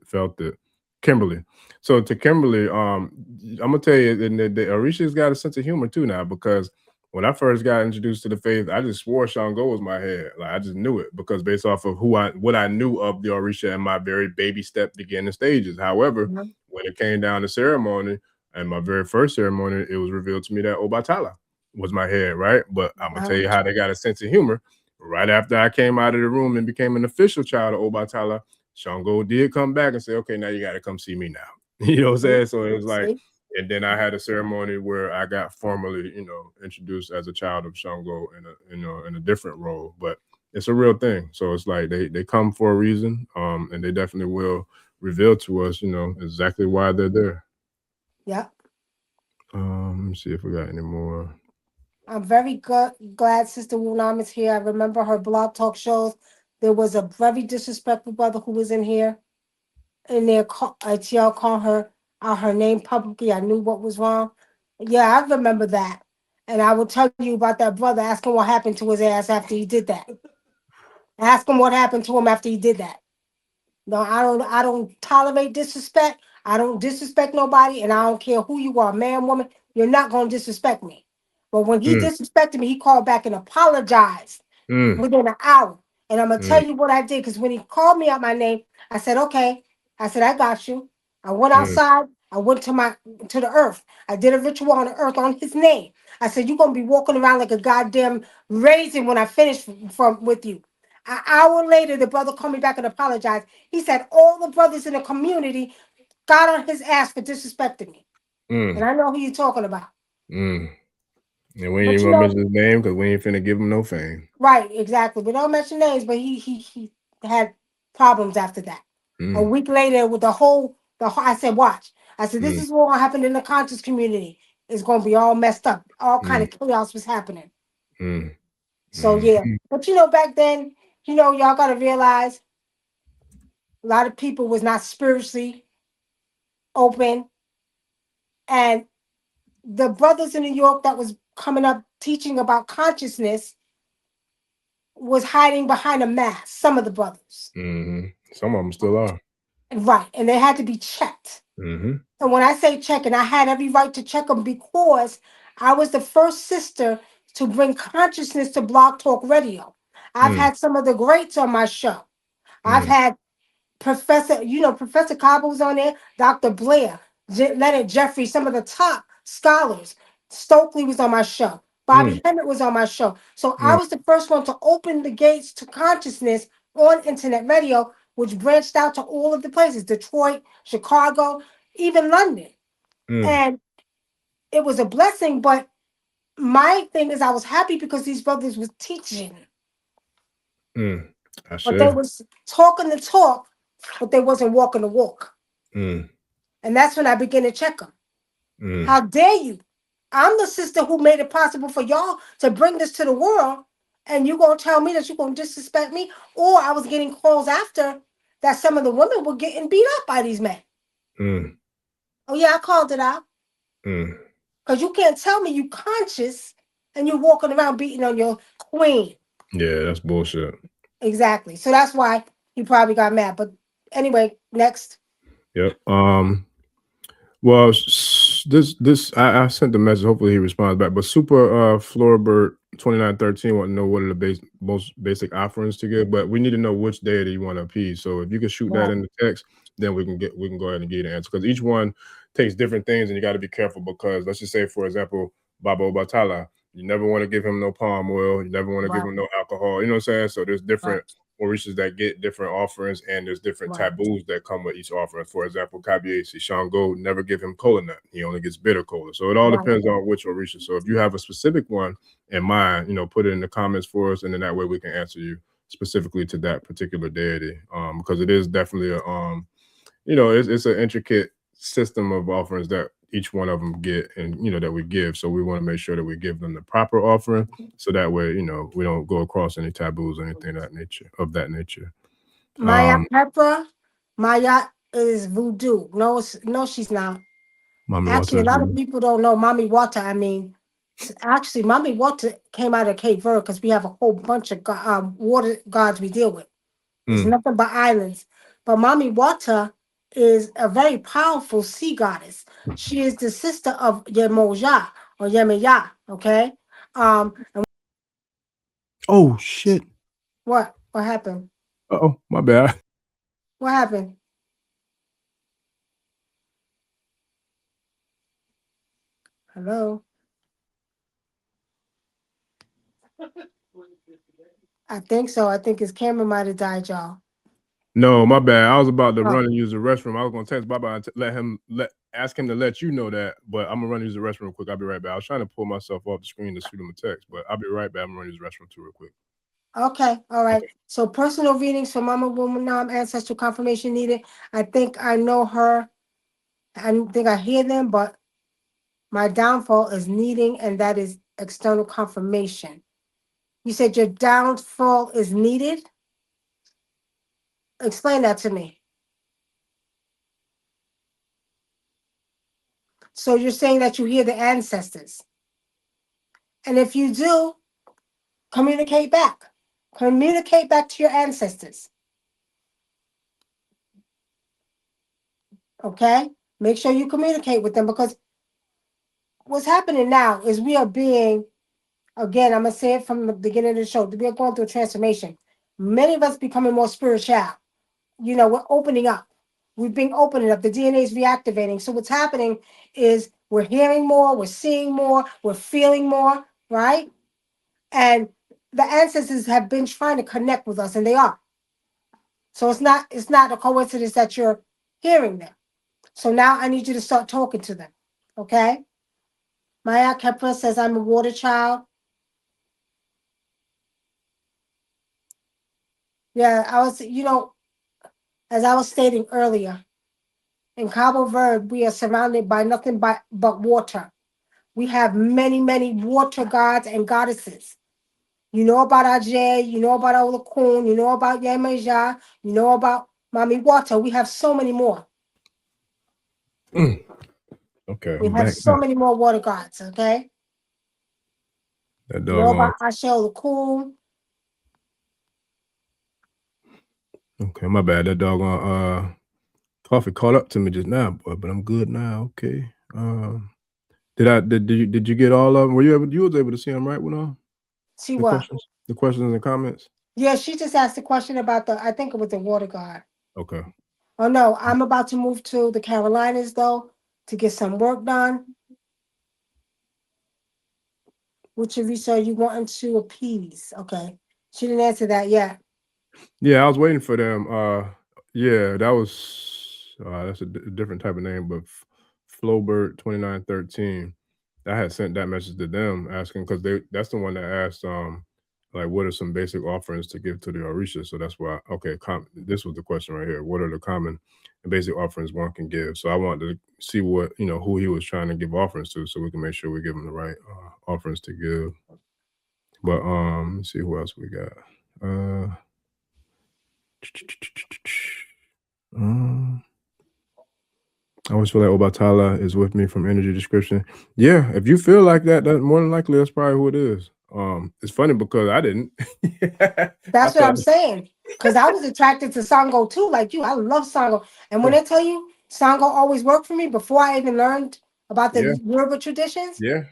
it. Kimberly. So to Kimberly, I'm gonna tell you, the Orisha's got a sense of humor too now, because when I first got introduced to the faith, I just swore Shango was my head. Like, I just knew it, because based off of what I knew of the Orisha in my very baby step beginning stages. However, when it came down to ceremony, and my very first ceremony, it was revealed to me that Obatala was my head, right? But I'm gonna tell you how they got a sense of humor. Right after I came out of the room and became an official child of Obatala, Shango did come back and say, okay, now you got to come see me now. You know what I'm saying? So it was like, and then I had a ceremony where I got formally, introduced as a child of Shango in a different role. But it's a real thing. So it's like they come for a reason, and they definitely will reveal to us, exactly why they're there. Yeah. Let me see if we got any more. I'm very glad Sister Wunam is here. I remember her blog talk shows. There was a very disrespectful brother who was in here. In there, ITL called her out her name publicly. I knew what was wrong. Yeah, I remember that. And I will tell you about that brother. Ask him what happened to his ass after he did that. Ask him what happened to him after he did that. No, I don't tolerate disrespect. I don't disrespect nobody, and I don't care who you are, man, woman. You're not gonna disrespect me. But when he disrespected me, he called back and apologized within an hour. And I'm gonna tell you what I did, because when he called me out my name, I said, okay. I said, I got you. I went outside, I went to the earth. I did a ritual on the earth on his name. I said, you're gonna be walking around like a goddamn raisin when I finish with you. An hour later, the brother called me back and apologized. He said all the brothers in the community got on his ass for disrespecting me. And I know who you're talking about. And we ain't even gonna mention his name because we ain't finna give him no fame. Right, exactly. We don't mention names, but he had problems after that. A week later, with the whole, I said, watch. I said, this is what will happen in the conscious community. It's gonna be all messed up. All kind of chaos was happening. So yeah, but back then, y'all gotta realize a lot of people was not spiritually open, and the brothers in New York that was coming up teaching about consciousness was hiding behind a mask. Some of the brothers. Some of them still are. Right, and they had to be checked. And when I say checking, I had every right to check them because I was the first sister to bring consciousness to Blog Talk Radio. I've had some of the greats on my show. I've had Professor Cobb was on there, Dr. Blair, Leonard Jeffrey, some of the top scholars. Stokely was on my show. Bobby Hemmett was on my show. So I was the first one to open the gates to consciousness on internet radio, which branched out to all of the places, Detroit, Chicago, even London. And it was a blessing, but my thing is I was happy because these brothers was teaching. But they was talking the talk, but they wasn't walking the walk. And that's when I began to check them. How dare you? I'm the sister who made it possible for y'all to bring this to the world, and you gonna tell me that you gonna disrespect me? Or I was getting calls after that some of the women were getting beat up by these men. Oh yeah, I called it out. Because you can't tell me you conscious and you're walking around beating on your queen. Yeah, that's bullshit. Exactly. So that's why he probably got mad. But anyway, next. Yep. Well, this I sent the message. Hopefully he responds back. But Super Flowerbird 2913 want to know what are the most basic offerings to give. But we need to know which deity you want to appease. So if you can shoot that in the text, then we can go ahead and get an answer, because each one takes different things, and you got to be careful, because let's just say, for example, Baba Obatala, you never want to give him no palm oil. You never want to give him no alcohol. You know what I'm saying? So there's different Orishas that get different offerings, and there's different taboos that come with each offering. For example, Kabiesi Shango, never give him cola nut. He only gets bitter cola. So it all depends on which Orisha. So if you have a specific one in mind, put it in the comments for us, and then that way we can answer you specifically to that particular deity. Because it is definitely a it's an intricate system of offerings that each one of them get, and that we give. So we want to make sure that we give them the proper offering, so that way we don't go across any taboos or anything of that nature. Maya Pepper, Maya is voodoo. No, she's not. Mami Actually, Wata a lot of people don't know Mami Wata. I mean, actually, Mami Wata came out of Cape Verde because we have a whole bunch of water gods we deal with. It's nothing but islands. But Mami Wata is a very powerful sea goddess. She is the sister of Yemoja or Yemeya. Okay. Oh shit! What happened? Oh, my bad. What happened? Hello. I think so. I think his camera might have died, y'all. No, my bad. I was about to run and use the restroom. I was gonna text Baba and ask him to let you know that, but I'm gonna run and use the restroom real quick. I'll be right back. I was trying to pull myself off the screen to shoot him a text, but I'll be right back. I'm gonna run use the restroom too real quick. Okay, all right. Okay. So personal readings for Mama Wunam, ancestral confirmation needed. I think I know her. I think I hear them, but my downfall is needing, and that is external confirmation. You said your downfall is needed? Explain that to me. So you're saying that you hear the ancestors. And if you do, communicate back. Communicate back to your ancestors. Okay? Make sure you communicate with them, because what's happening now is we are being, again, I'm going to say it from the beginning of the show, we are going through a transformation. Many of us becoming more spiritual. We're opening up. We've been opening up. The DNA is reactivating. So what's happening is we're hearing more, we're seeing more, we're feeling more, right? And the ancestors have been trying to connect with us, and they are. So it's not a coincidence that you're hearing them. So now I need you to start talking to them. Okay? Maya Kepler says, I'm a water child. Yeah, I was, as I was stating earlier, in Cabo Verde, we are surrounded by nothing but water. We have many, many water gods and goddesses. You know about Ajay, you know about Olakun, you know about Yemeja, you know about Mami Wata. We have so many more. Okay, we have so many more water gods, okay? That you know about Ashe Olakun. Okay, my bad. That doggone coffee caught up to me just now, boy, but I'm good now. Okay. Did you get all of them? You was able to see them, right? See what? The questions and the comments? Yeah, she just asked a question about I think it was the water god. Okay. Oh no, I'm about to move to the Carolinas though to get some work done. Which of you are you wanting to appease? Okay. She didn't answer that yet. Yeah, I was waiting for them. Yeah, that was that's a different type of name, but Flowbird 2913. I had sent that message to them asking, because that's the one that asked like, what are some basic offerings to give to the Orisha? So that's why, okay, this was the question right here. What are the common and basic offerings one can give? So I wanted to see what, who he was trying to give offerings to, so we can make sure we give him the right offerings to give. But let's see who else we got. I always feel like Obatala is with me from energy description. Yeah, if you feel like that, more than likely that's probably who it is. It's funny because I didn't. That's what I'm saying. Because I was attracted to Sango too, like you. I love Sango. And when I tell you, Sango always worked for me before I even learned about the Yoruba traditions. Yeah.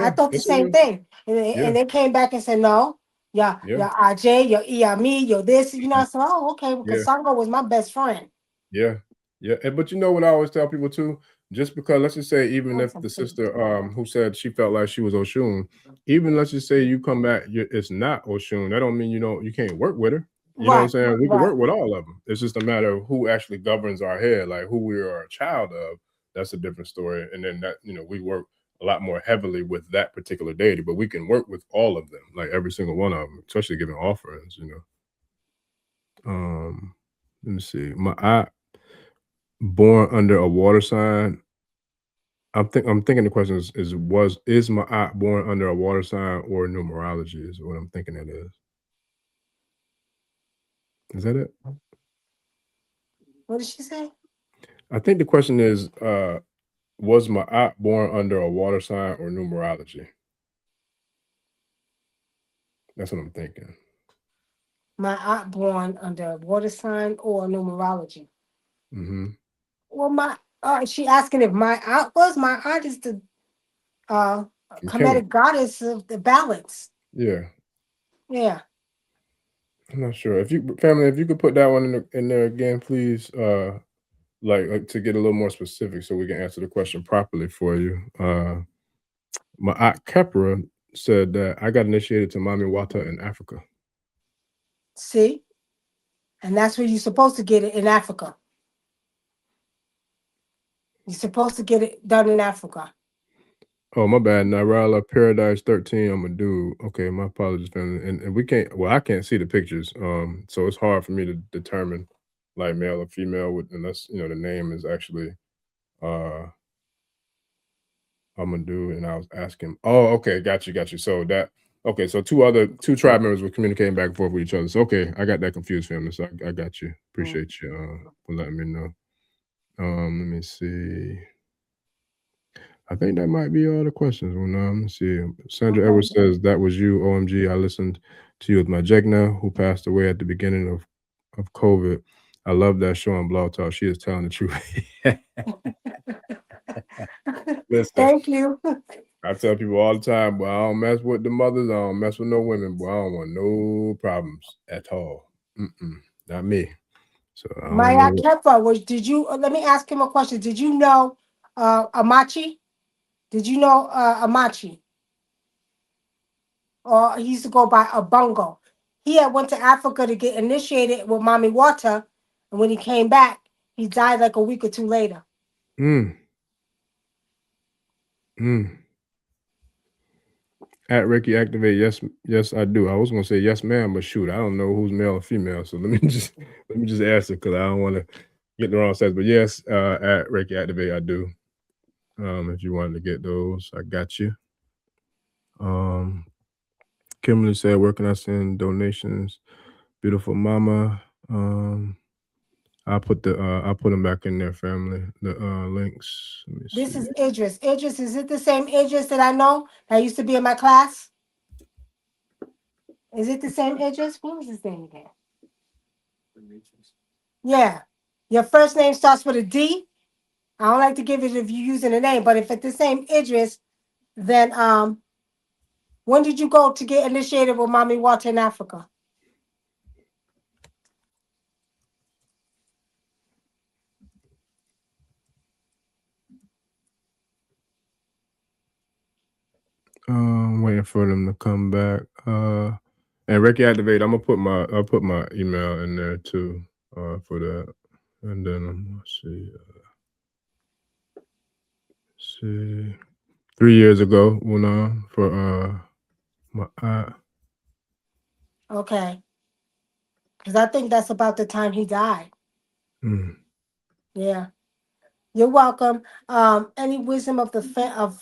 I thought the same thing. And they came back and said, no, your Ajay, your Iyami, your this. I said, oh, okay, because Sango was my best friend. Yeah. But what I always tell people too, just because, let's just say, even if the sister who said she felt like she was Oshun, even let's just say you come back, it's not Oshun, that don't mean you can't work with her. You know what I'm saying? We can work with all of them. It's just a matter of who actually governs our head, like who we are a child of. That's a different story. And then that, we work a lot more heavily with that particular deity, but we can work with all of them, like every single one of them, especially giving offerings, Let me see. Born under a water sign. I'm thinking the question is my aunt born under a water sign or numerology is what I'm thinking it is. Is that it? What did she say? I think the question is, was my aunt born under a water sign or numerology? That's what I'm thinking. My aunt born under a water sign or numerology. Mm-hmm. Well, she asking if my aunt was. My aunt is the comedic goddess of the balance. Yeah. Yeah. I'm not sure. If you could put that one in there again, please. Like to get a little more specific so we can answer the question properly for you. My aunt Kepra said that I got initiated to Mami Wata in Africa. See? And that's where you're supposed to get it in Africa. You're supposed to get it done in Africa. Oh, my bad. Nirala Paradise 13. I'm a dude. Okay, my apologies, family. And we can't. Well, I can't see the pictures. So it's hard for me to determine like male or female unless the name is actually I'm a dude, and I was asking. Oh, okay, got you. So so two tribe members were communicating back and forth with each other. So okay, I got that confused, family. So I got you. Appreciate you for letting me know. Let me see. I think that might be all the questions. Let me see. Sandra Edwards says that was you. OMG, I listened to you with my Jegna, who passed away at the beginning of COVID. I love that show on Blog Talk. She is telling the truth. Listen, thank you. I tell people all the time, boy, I don't mess with the mothers. I don't mess with no women, boy. I don't want no problems at all. Not me. So I don't Maya know. Kefa, did you let me ask him a question. Did you know Amachi? Did you know Amachi? Or he used to go by Abungo. He had went to Africa to get initiated with Mami Wata, and when he came back, he died like a week or two later. At Ricky Activate, yes, I do. I was gonna say yes, ma'am, but shoot, I don't know who's male or female. So let me just answer because I don't want to get the wrong sense. But yes, at Ricky Activate, I do. If you wanted to get those, I got you. Kimberly said, where can I send donations? Beautiful mama. I'll put them back in there, family. The links. Let me This see. is Idris. Idris, is it the same Idris that I know that used to be in my class? Is it the same Idris? What was his name again? Yeah. Your first name starts with a D. I don't like to give it if you're using a name, but if it's the same Idris, then when did you go to get initiated with Mami Wata in Africa? Waiting for them to come back. And Ricky Activate, I'll put my email in there too, for that. And then let's see. 3 years ago, Wunam, for my aunt. Okay. Because I think that's about the time he died. Yeah. You're welcome. Any wisdom of the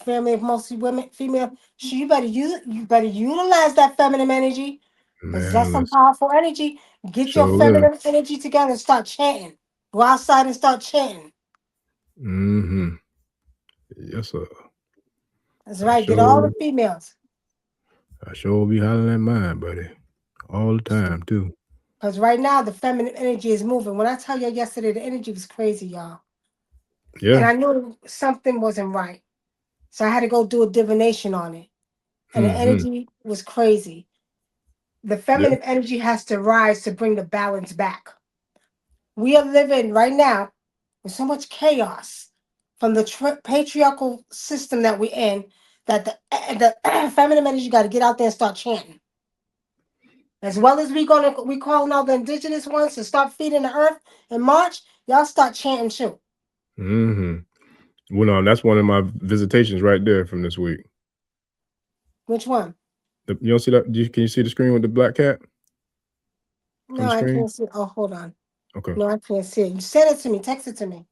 family of mostly women, female? You better utilize that feminine energy. Because that's some powerful energy. Get your feminine energy together and start chanting. Go outside and start chanting. Yes, sir. That's right. Get all the females. I sure will be hollering at mine, buddy. All the time, too. Because right now, the feminine energy is moving. When I tell you yesterday, the energy was crazy, y'all. Yeah. And I knew something wasn't right. So I had to go do a divination on it. And the energy was crazy. The feminine energy has to rise to bring the balance back. We are living right now with so much chaos from the patriarchal system that we're in that the feminine energy got to get out there and start chanting. As well as we calling all the indigenous ones to start feeding the earth in March, y'all start chanting too. Well, no, that's one of my visitations right there from this week. Which one? You don't see that? Can you see the screen with the black cat? No, I can't see it. Oh, hold on. Okay. No, I can't see it. You send it to me. Text it to me.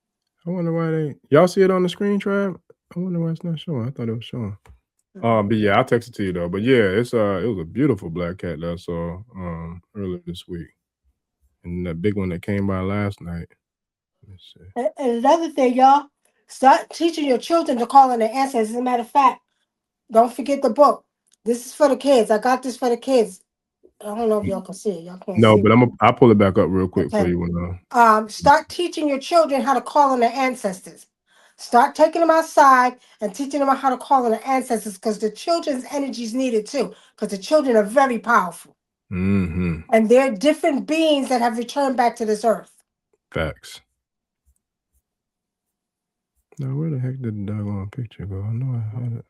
I wonder why y'all see it on the screen, Trav? I wonder why it's not showing. I thought it was showing. But yeah, I'll text it to you though. But yeah, it was a beautiful black cat that I saw earlier this week. And that big one that came by last night. Let me see. And another thing, y'all, start teaching your children to call on their ancestors. As a matter of fact, don't forget the book. This is for the kids. I got this for the kids. I don't know if y'all can see it. Y'all can't No, see but it. I'll pull it back up real quick for Okay. you. Start teaching your children how to call on their ancestors. Start taking them outside and teaching them how to call on their ancestors, because the children's energy is needed too, because the children are very powerful. Mm-hmm. And they're different beings that have returned back to this earth. Facts. Now, where the heck did the doggone picture go? I know I had it.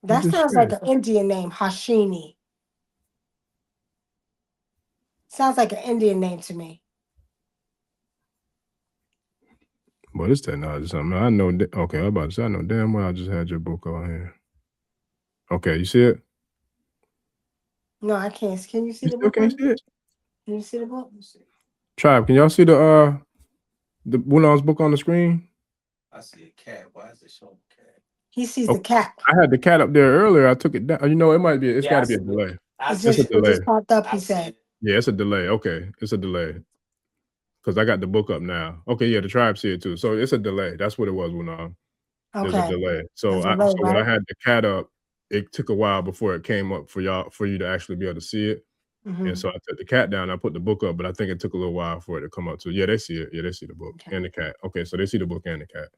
That sounds like an Indian name, Hashini. Sounds like an Indian name to me. But it's technology something. I know. Okay, I'm about to say, I know damn well I just had your book on here. Okay, you see it? No, I can't. Can you see You the still book? can't see it? Can you see the book? Tribe, can y'all see the Wunam's book on the screen? I see a cat. Why is it showing cat? He sees the cat. I had the cat up there earlier. I took it down. You know, it might be. It's got to be a delay. It just popped up. He said. Yeah, it's a delay. Okay, it's a delay. Because I got the book up now. Okay, yeah, the tribe see it too. So it's a delay. That's what it was, Wunam. There's a delay. So when I had the cat up, it took a while before it came up for you to actually be able to see it. Mm-hmm. And so I took the cat down. I put the book up, but I think it took a little while for it to come up too. Yeah, they see it. Yeah, they see the book and the cat. Okay, so they see the book and the cat.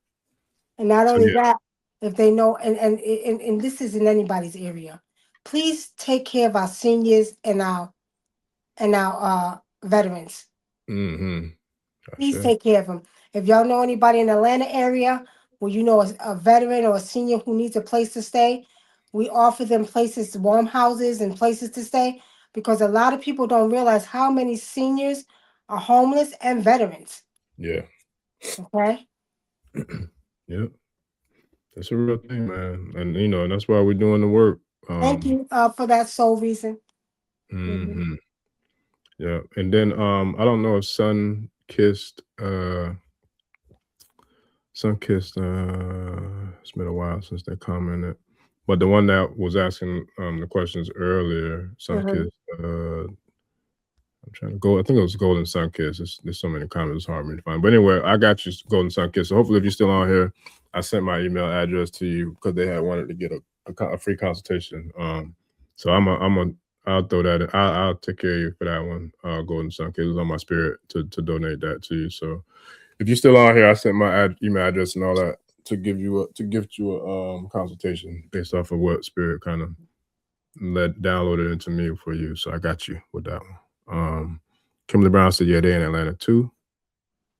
And not only that, if they know, and this is in anybody's area, please take care of our seniors and our veterans. Mm-hmm. Please take care of them. If y'all know anybody in the Atlanta area where you know a veteran or a senior who needs a place to stay, we offer them places, warm houses and places to stay, because a lot of people don't realize how many seniors are homeless and veterans. Yeah. Okay. Yep. That's a real thing, man. And you know, that's why we're doing the work. Thank you for that sole reason. Mm-hmm. Yeah. And then I don't know if Sun-Kissed it's been a while since they commented. But the one that was asking the questions earlier, Sun-Kissed, I'm trying to go. I think it was Golden Sun-Kissed. There's so many comments, it's hard for me to find. But anyway, I got you, Golden Sun-Kissed. So hopefully, if you're still on here, I sent my email address to you because they had wanted to get a free consultation. So I'll throw that in. I'll take care of you for that one, Golden Sun-Kissed. It's on my spirit to donate that to you. So if you're still on here, I sent my email address and all that to gift you a consultation based off of what spirit kind of downloaded into me for you. So I got you with that one. Kimberly Brown said, yeah, they're in Atlanta too.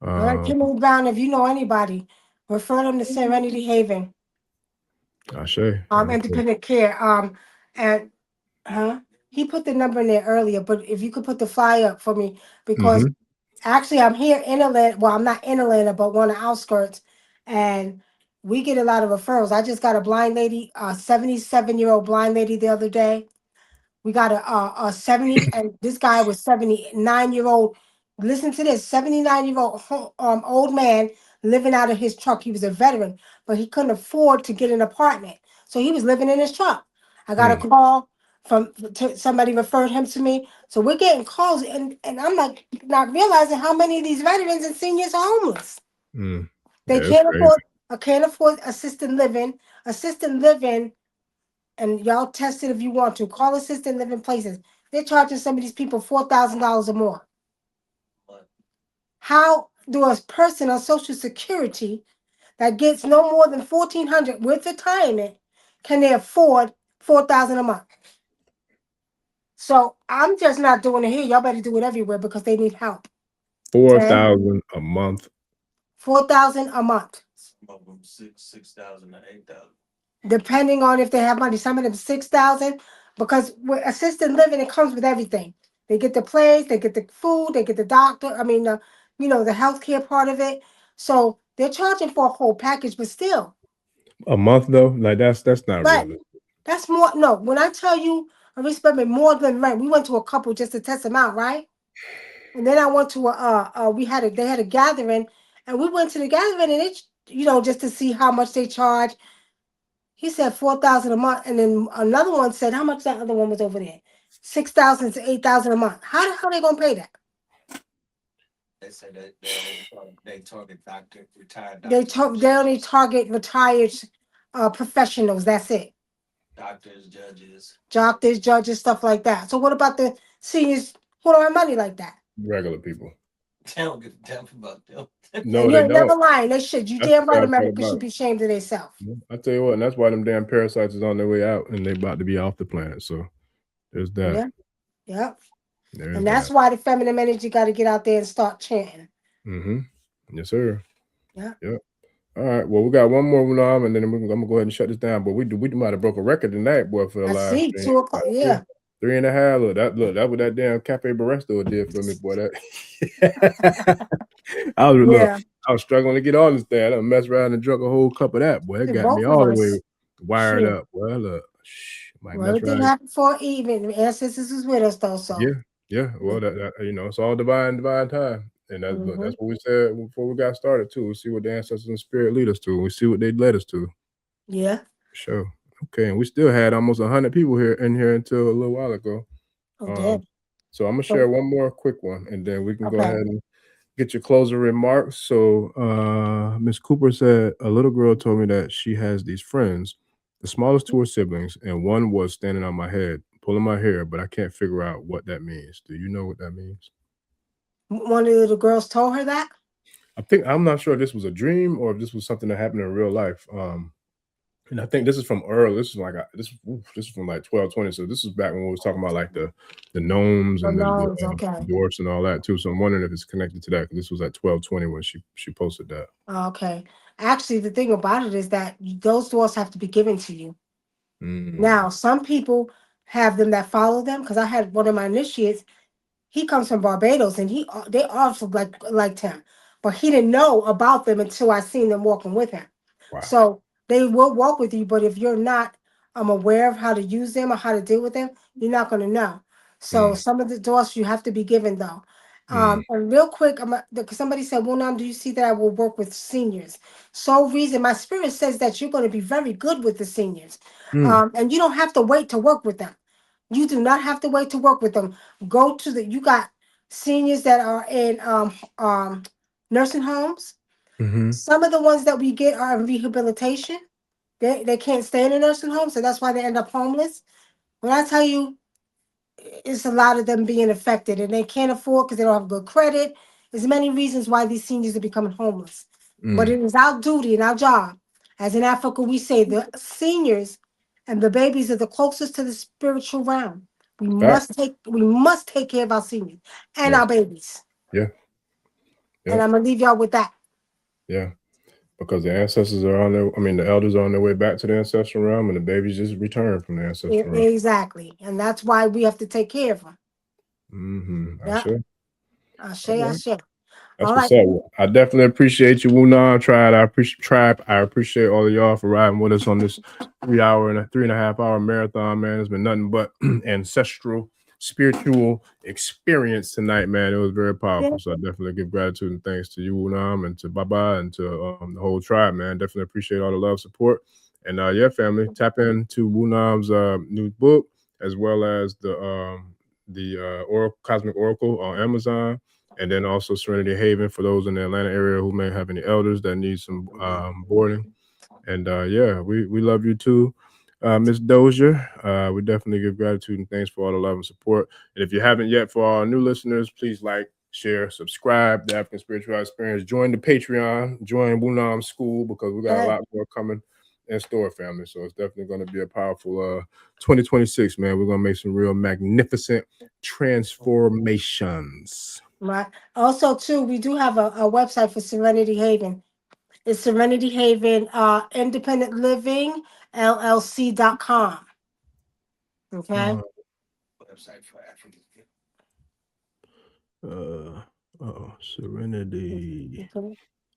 All right, Kimberly Brown, if you know anybody, refer them to Serenity Haven. Independent care. And he put the number in there earlier, but if you could put the flyer up for me, because actually I'm here in Atlanta. Well, I'm not in Atlanta, but on the outskirts, and we get a lot of referrals. I just got a blind lady, a 77-year-old blind lady the other day. We got a 70, and this guy was 79-year-old. Listen to this, 79-year-old old man living out of his truck. He was a veteran, but he couldn't afford to get an apartment, so he was living in his truck. I got a call from somebody referred him to me. So we're getting calls, and I'm like not realizing how many of these veterans and seniors are homeless. They can't afford assisted living. Assisted living. And y'all test it if you want to. Call assisted living places. They're charging some of these people $4,000 or more. How do a person on Social Security that gets no more than $1,400 with retirement, can they afford $4,000 a month? So I'm just not doing it here. Y'all better do it everywhere because they need help. $4,000 a month. $4,000 a month. Some of them 6,000 to 8,000. Depending on if they have money. Some of them 6,000, because with assisted living, it comes with everything. They get the place, they get the food, they get the doctor. I mean, the healthcare part of it. So they're charging for a whole package, but still. A month though, like that's not real. That's more. No, when I tell you, I spent more than rent. We went to a couple just to test them out, right? And then I went to they had a gathering, and we went to the gathering, and just to see how much they charge. He said $4,000 a month, and then another one said how much that other one was over there, $6,000 to $8,000 a month. How the hell they gonna pay that? They said that they target retired doctors. They only target retired professionals. That's it. Doctors, judges. Doctors, judges, stuff like that. So what about the seniors who don't have money like that? Regular people. They don't give a damn about them. No, and they you're never don't. lying. They should. You That's damn the right sad part America about should it. be ashamed of themselves. I tell you what, and that's why them damn parasites is on their way out and they about to be off the planet. So there's that. Yeah. There's And that's that. why the feminine energy got to get out there and start chanting. Mm-hmm. Yes, sir. Yeah. Yep. All right. Well, we got one more Wunam, and then I'm gonna go ahead and shut this down. But we might have broke a record tonight, boy, for the I live see. stream. 2:00. Yeah. 3.5. That what that damn Cafe Barresto did for me, boy. That I was struggling to get on this thing. I messed around and drunk a whole cup of that, boy. It got me all the way wired up. Well, look, everything happened for an evening. The ancestors was with us though, so yeah. Well, that it's all divine time, and that's what we said before we got started too. We see what the ancestors and spirit lead us to. We see what they led us to. Yeah. Sure. Okay, and we still had almost 100 people in here until a little while ago. So I'm gonna share one more quick one, and then we can go ahead and get your closing remarks. So Miss Cooper said a little girl told me that she has these friends. The smallest two are siblings, and one was standing on my head, pulling my hair, but I can't figure out what that means. Do you know what that means? One of the girls told her that? I'm not sure if this was a dream or if this was something that happened in real life. And I think this is from early. This is from like 1220. So this is back when we was talking about like the gnomes and the dwarfs and all that too. So I'm wondering if it's connected to that, because this was at 1220 when she posted that. Okay. Actually, the thing about it is that those dwarfs have to be given to you. Now, some people have them that follow them, because I had one of my initiates. He comes from Barbados, and they also liked him, but he didn't know about them until I seen them walking with him. Wow. So they will walk with you, but if you're not aware of how to use them or how to deal with them, you're not going to know. So some of the dwarfs you have to be given though. And real quick, somebody said, "Wunam, do you see that I will work with seniors?" So reason my spirit says that you're going to be very good with the seniors, and you don't have to wait to work with them. You do not have to wait to work with them. You got seniors that are in nursing homes. Some of the ones that we get are in rehabilitation. They can't stay in a nursing home, so that's why they end up homeless. When I tell you, it's a lot of them being affected, and they can't afford because they don't have good credit. There's many reasons why these seniors are becoming homeless. But it is our duty and our job. As in Africa, we say the seniors and the babies are the closest to the spiritual realm. We must take care of our seniors and our babies. Yeah. And I'm gonna leave y'all with that. Yeah. Because the ancestors are the elders are on their way back to the ancestral realm, and the babies just returned from the ancestral realm. Exactly. And that's why we have to take care of them. Ashe. That's what's up. I definitely appreciate you, Wunam Tribe. I appreciate all of y'all for riding with us on this 3.5 hour marathon, man. It's been nothing but ancestral spiritual experience tonight, man. It was very powerful. So I definitely give gratitude and thanks to you, Wunam, and to Baba, and to the whole tribe, man. Definitely appreciate all the love, support. And family, tap into Wunam's new book, as well as the Cosmic Oracle on Amazon. And then also Serenity Haven for those in the Atlanta area who may have any elders that need some boarding. And we love you too, Miss Dozier. We definitely give gratitude and thanks for all the love and support. And if you haven't yet, for our new listeners, please like, share, subscribe, The African Spiritual Experience. Join the Patreon, join Wunam School, because we got a lot more coming in store, family. So it's definitely going to be a powerful 2026, man. We're going to make some real magnificent transformations. Right. Also, too, we do have a website for Serenity Haven. It's Serenity Haven Independent Living LLC.com. Okay. Website for African. Serenity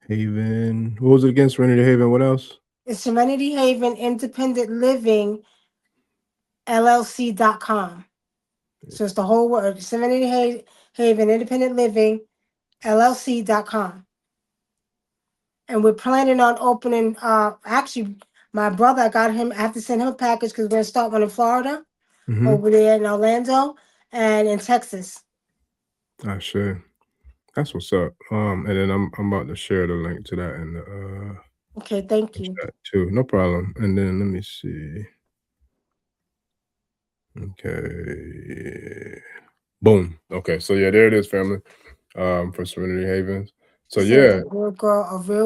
Haven. What was it again? Serenity Haven. What else? It's Serenity Haven Independent Living LLC.com. So it's the whole word. Serenity Haven Independent Living LLC.com. and we're planning on opening. Actually, my brother, I have to send him a package because we're gonna start one in Florida, over there in Orlando, and in Texas. I sure. That's what's up. And then I'm about to share the link to that in the Okay, thank you. Too. No problem. And then let me see. Okay. Boom. Okay. So yeah, there it is, family. For Serenity Havens. So yeah, a real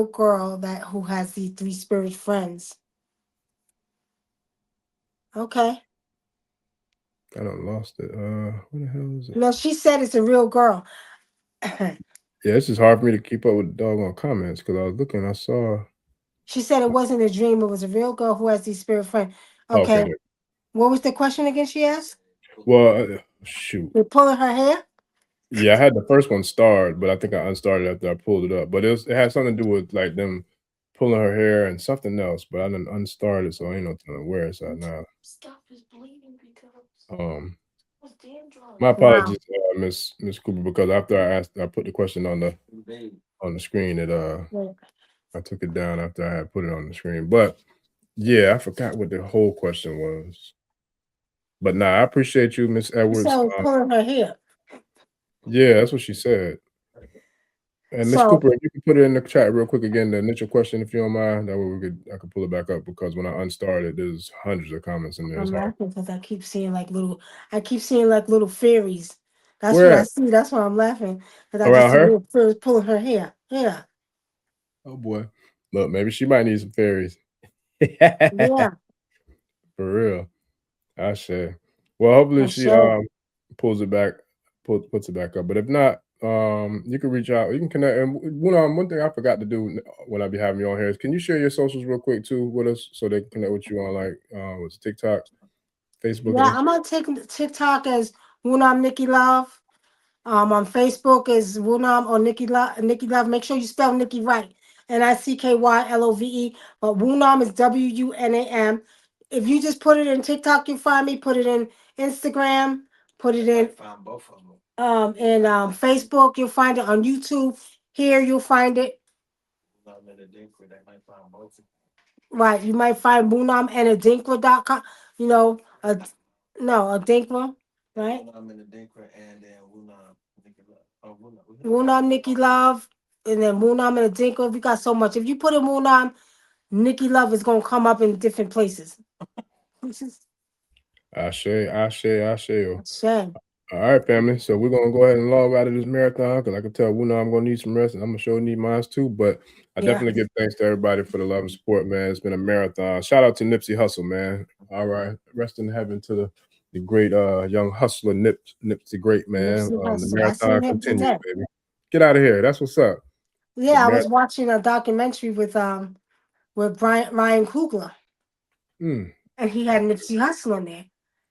girl who has these 3 spirit friends. Okay. I done lost it. What the hell is it? No, she said it's a real girl. Yeah, it's just hard for me to keep up with the doggone comments because I was looking, I saw. She said it wasn't a dream, it was a real girl who has these spirit friends. Okay. What was the question again she asked? Well, shoot. They're pulling her hair? Yeah, I had the first one starred, but I think I unstarted after I pulled it up. But it had something to do with like them pulling her hair and something else, but I didn't unstart it, so I ain't no telling where it's at now. Stuff is bleeding because my apologies, Miss Cooper, because after I put the question on the screen, I took it down after I had put it on the screen. But yeah, I forgot what the whole question was. But nah, I appreciate you, Miss Edwards. She was pulling her hair. Yeah, that's what she said. And Miss Cooper, if you can put it in the chat real quick again, the initial question, if you don't mind, that way I could pull it back up because when I unstarted, there's hundreds of comments in there. I'm laughing because I keep seeing like little fairies. That's Where what I see. That's why I'm laughing. Because I around just see her? little fairies pulling her hair. Yeah. Oh boy. Look, maybe she might need some fairies. Yeah. For real. I say. Well, hopefully she pulls it back, puts it back up. But if not, you can reach out. You can connect. And one thing I forgot to do when I be having you on here is, can you share your socials real quick too with us so they can connect with you on like what's TikTok, Facebook? Yeah, I'm on TikTok as Wunam Nicky Love. On Facebook is Wunam or Nicky Love. Nicky Love. Make sure you spell Nicky right. NICKYLOVE. But Wunam is WUNAM. If you just put it in TikTok, you'll find me. Put it in Instagram. Put it in Facebook. You'll find it on YouTube. Here you'll find it. Right, you might find Wunam and Adinkra.com. You know, Adinkra, right? Wunam Nicky Love, and then Wunam and Adinkra. We got so much. If you put in Wunam, Nicky Love is gonna come up in different places. Ashe. All right, family. So we're gonna go ahead and log out of this marathon because I can tell Wunam I'm gonna need some rest, and I'm gonna sure need mine too. But I definitely give thanks to everybody for the love and support, man. It's been a marathon. Shout out to Nipsey Hussle, man. All right, rest in heaven to the great young hustler Nipsey Great, man. The marathon continues, baby. Get out of here. That's what's up. Yeah, I was watching a documentary with Ryan Coogler. And he had Nipsey Hussle in there.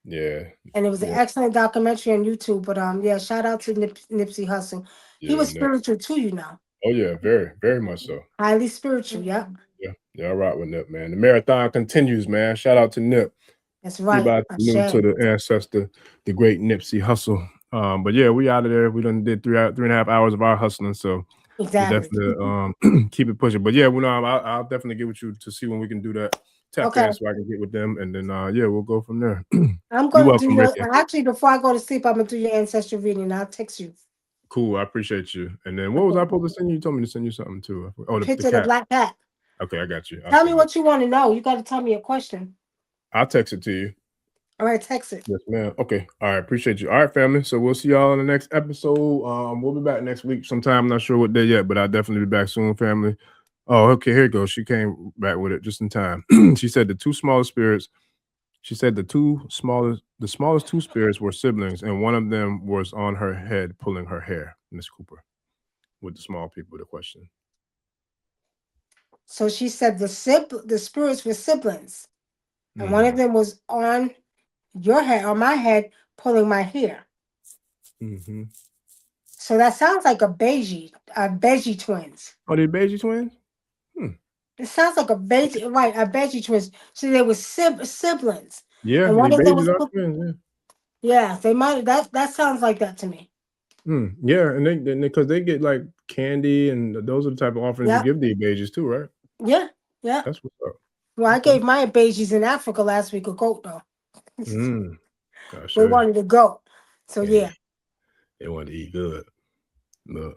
Yeah. And it was an excellent documentary on YouTube. But yeah, shout out to Nipsey Hussle. He was spiritual too, you know. Oh yeah, very, very much so. Highly spiritual, yeah. Yeah, all right with Nip, man. The marathon continues, man. Shout out to Nip. That's right. New to the ancestor, the great Nipsey Hussle. But yeah, we out of there. We done did 3.5 hours of our hustling, so definitely keep it pushing. But yeah, I'll definitely get with you to see when we can do that. Tap in so I can get with them, and then yeah, we'll go from there. I'm going to do actually before I go to sleep. I'm gonna do your ancestral reading. I'll text you. Cool, I appreciate you. And then what was I supposed to send you? You told me to send you something too. Oh, the picture of the black cat. Okay, I got you. Tell me what you want to know. You got to tell me a question. I'll text it to you. All right, text it. Yes, ma'am. Okay. All right. Appreciate you. All right, family. So we'll see y'all in the next episode. We'll be back next week sometime. I'm not sure what day yet, but I'll definitely be back soon, family. Oh, okay. Here it goes. She came back with it just in time. She said the smallest two spirits were siblings, and one of them was on her head pulling her hair. Miss Cooper, with the small people, the question. So she said the spirits were siblings, and one of them was on your head or my head pulling my hair. So that sounds like a Beige twins. Oh, they Beige twins? It sounds like a Beige twins. So they were siblings. Yeah, and one of them was twins. Yeah, they might. That sounds like that to me. Yeah, and they because they get like candy, and those are the type of offerings you give the Abages too, right? Yeah. That's what's up. Well, I gave my Abages in Africa last week a goat though. They wanted a goat, so yeah. They wanted to eat good. Look,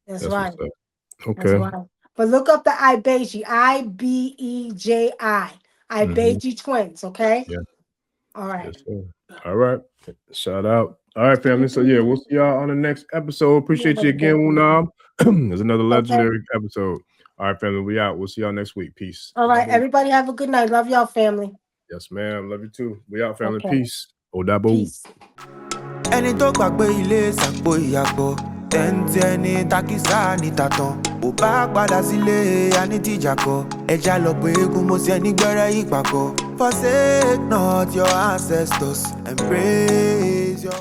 that's right. What's up. Okay. That's right. But look up the Ibeji, Ibeji, Ibeji twins. Okay. Yeah. All right. Yes, sir. All right. Shout out. All right, family. So yeah, we'll see y'all on the next episode. Appreciate you again, Wunam. There's another legendary episode. All right, family. We out. We'll see y'all next week. Peace. All right. Everybody have a good night. Love y'all, family. Yes, ma'am. Love you too. We out, family. Peace. Odabo. Peace. Ẹni tó gbàgbé ilé ṣàpò ìyàpọ̀ tẹ́ǹtì ẹni takísà ní tàtàn bó bá padà sílé anítìjàkọ ẹja lọ pé eégún mo sí ẹni gbẹ́rẹ́ ìpàkọ́ forsake not your ancestors and praise your.